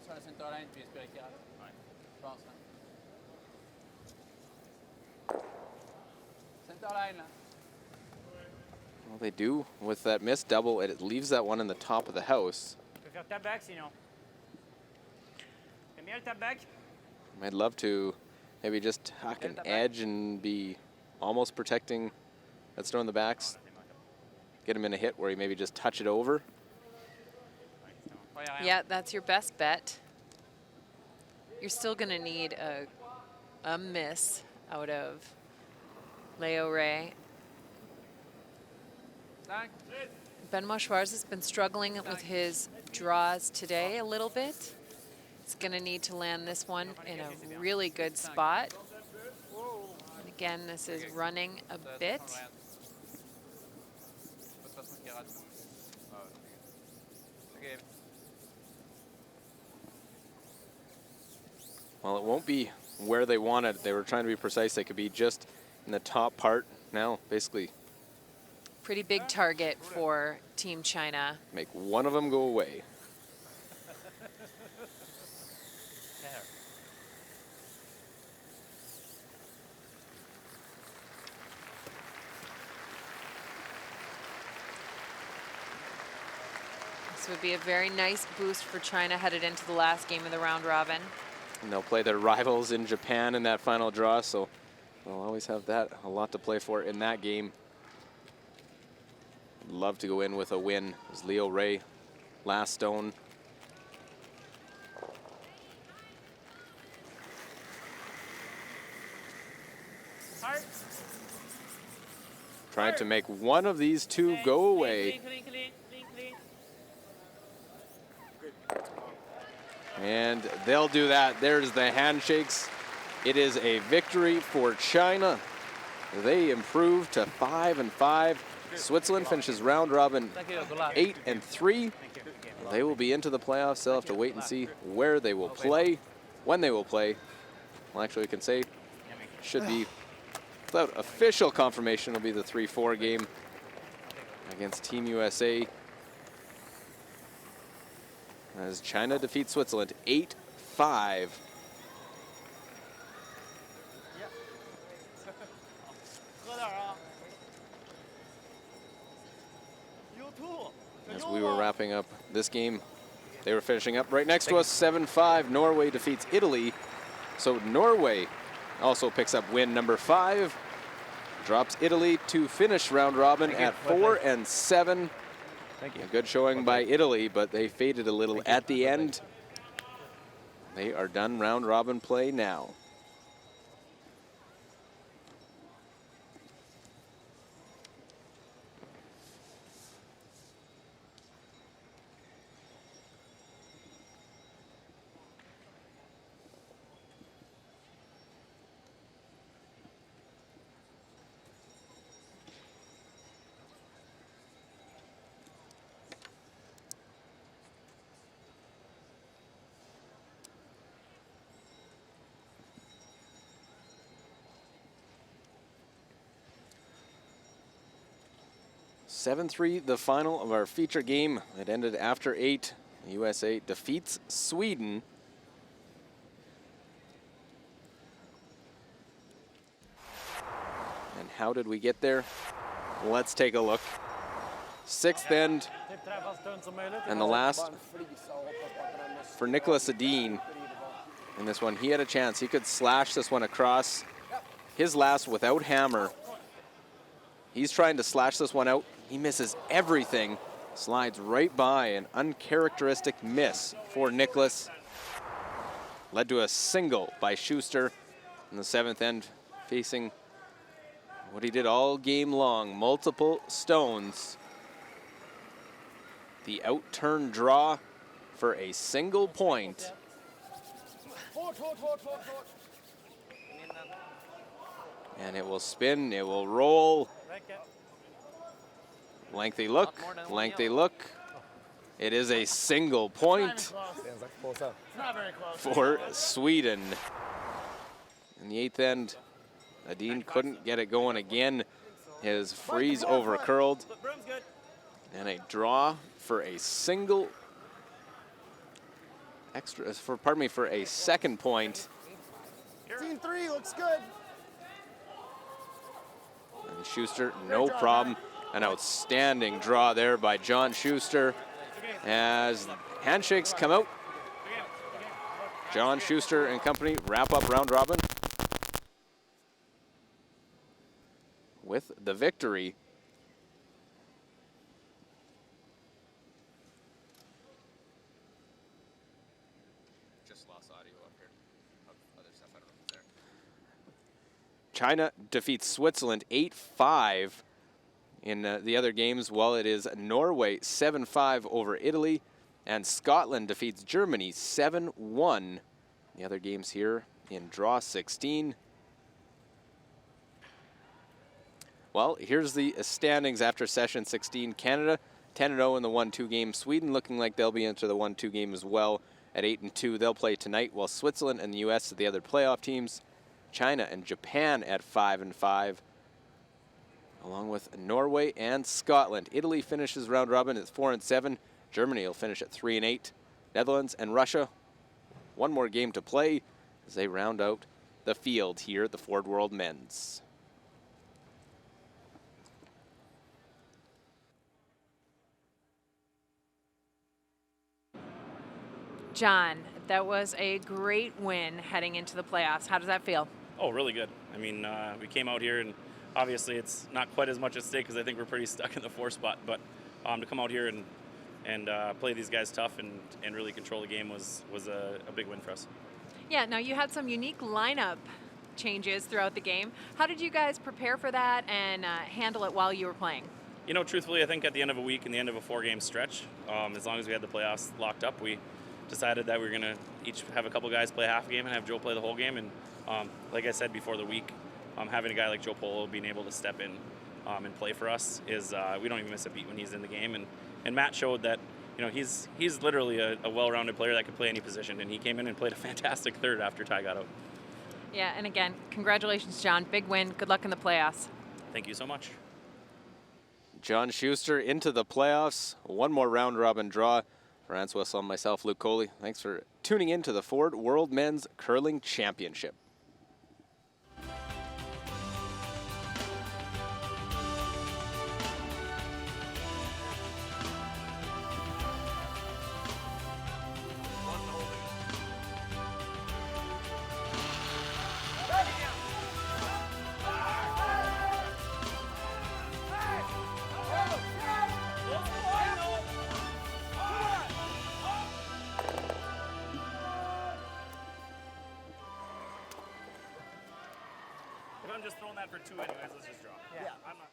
Well, they do with that missed double, it leaves that one in the top of the house. I'd love to maybe just tuck an edge and be almost protecting that stone in the backs. Get him in a hit where he maybe just touch it over. Yeah, that's your best bet. You're still going to need a miss out of Leo Ray. Benoit Schwarz has been struggling with his draws today a little bit. He's going to need to land this one in a really good spot. And again, this is running a bit. Okay. Well, it won't be where they wanted. They were trying to be precise. They could be just in the top part. Now, basically, Pretty big target for Team China. make one of them go away. This would be a very nice boost for China headed into the last game of the round robin. And they'll play their rivals in Japan in that final draw, so they'll always have that, a lot to play for in that game. Love to go in with a win. As Leo Ray, last stone. Trying to make one of these two go away. And they'll do that. There's the handshakes. It is a victory for China. They improve to 5-5. Switzerland finishes round robin 8-3. They will be into the playoffs. They'll have to wait and see where they will play, when they will play. Well, actually, we can say should be, without official confirmation, will be the 3-4 game against Team USA. As China defeats Switzerland 8-5. As we were wrapping up this game, they were finishing up right next to us, 7-5. Norway defeats Italy. So Norway also picks up win number 5. Drops Italy to finish round robin at 4-7. A good showing by Italy, but they faded a little at the end. They are done round robin play now. (7-3) the final of our feature game. It ended after 8. USA defeats Sweden. And how did we get there? Let's take a look. 6th end, and the last for Nicholas Edin. In this one, he had a chance. He could slash this one across. His last without hammer. He's trying to slash this one out. He misses everything. Slides right by, an uncharacteristic miss for Nicholas. Led to a single by Schuster in the 7th end, facing what he did all game long, multiple stones. The out-turn draw for a single point. And it will spin, it will roll. Lengthy look, lengthy look. It is a single point for Sweden. In the 8th end, Edin couldn't get it going again. His freeze over curled. And a draw for a single extra, for a second point. Team 3 looks good. And Schuster, no problem. An outstanding draw there by John Schuster. As handshakes come out, John Schuster and company wrap up round robin with the victory. Just lost audio up here. Other stuff, I don't know if it's there. China defeats Switzerland 8-5. In the other games, well, it is Norway 7-5 over Italy, and Scotland defeats Germany 7-1. The other games here in draw 16. Well, here's the standings after session 16. Canada 10-0 in the 1-2 game. Sweden looking like they'll be into the 1-2 game as well. at 8-2. They'll play tonight, while Switzerland and the U.S. are the other playoff teams. China and Japan at 5-5, along with Norway and Scotland. Italy finishes round robin at 4-7. Germany will finish at 3-8. Netherlands and Russia, one more game to play as they round out the field here at the Ford World Men's. John, that was a great win heading into the playoffs. How does that feel? Oh, really good. I mean, we came out here, and obviously it's not quite as much at stake because I think we're pretty stuck in the 4 spot. But to come out here and play these guys tough and really control the game was a big win for us. Yeah, now you had some unique lineup changes throughout the game. How did you guys prepare for that and handle it while you were playing? You know, truthfully, I think at the end of a week and the end of a 4-game stretch, as long as we had the playoffs locked up, we decided that we were going to each have a couple guys play half a game and have Joe play the whole game. And like I said before the week, having a guy like Joe Polo being able to step in and play for us is we don't even miss a beat when he's in the game. And Matt showed that, you know, he's literally a well-rounded player that can play any position, and he came in and played a fantastic third after Ty got out. Yeah, and again, congratulations, John. Big win. Good luck in the playoffs. Thank you so much. John Schuster into the playoffs. One more round robin draw. Francois and myself, Luke Coley. Thanks for tuning in to the Ford World Men's Curling Championship. If I'm just throwing that for 2 anyways, let's just draw. Yeah. I'm not.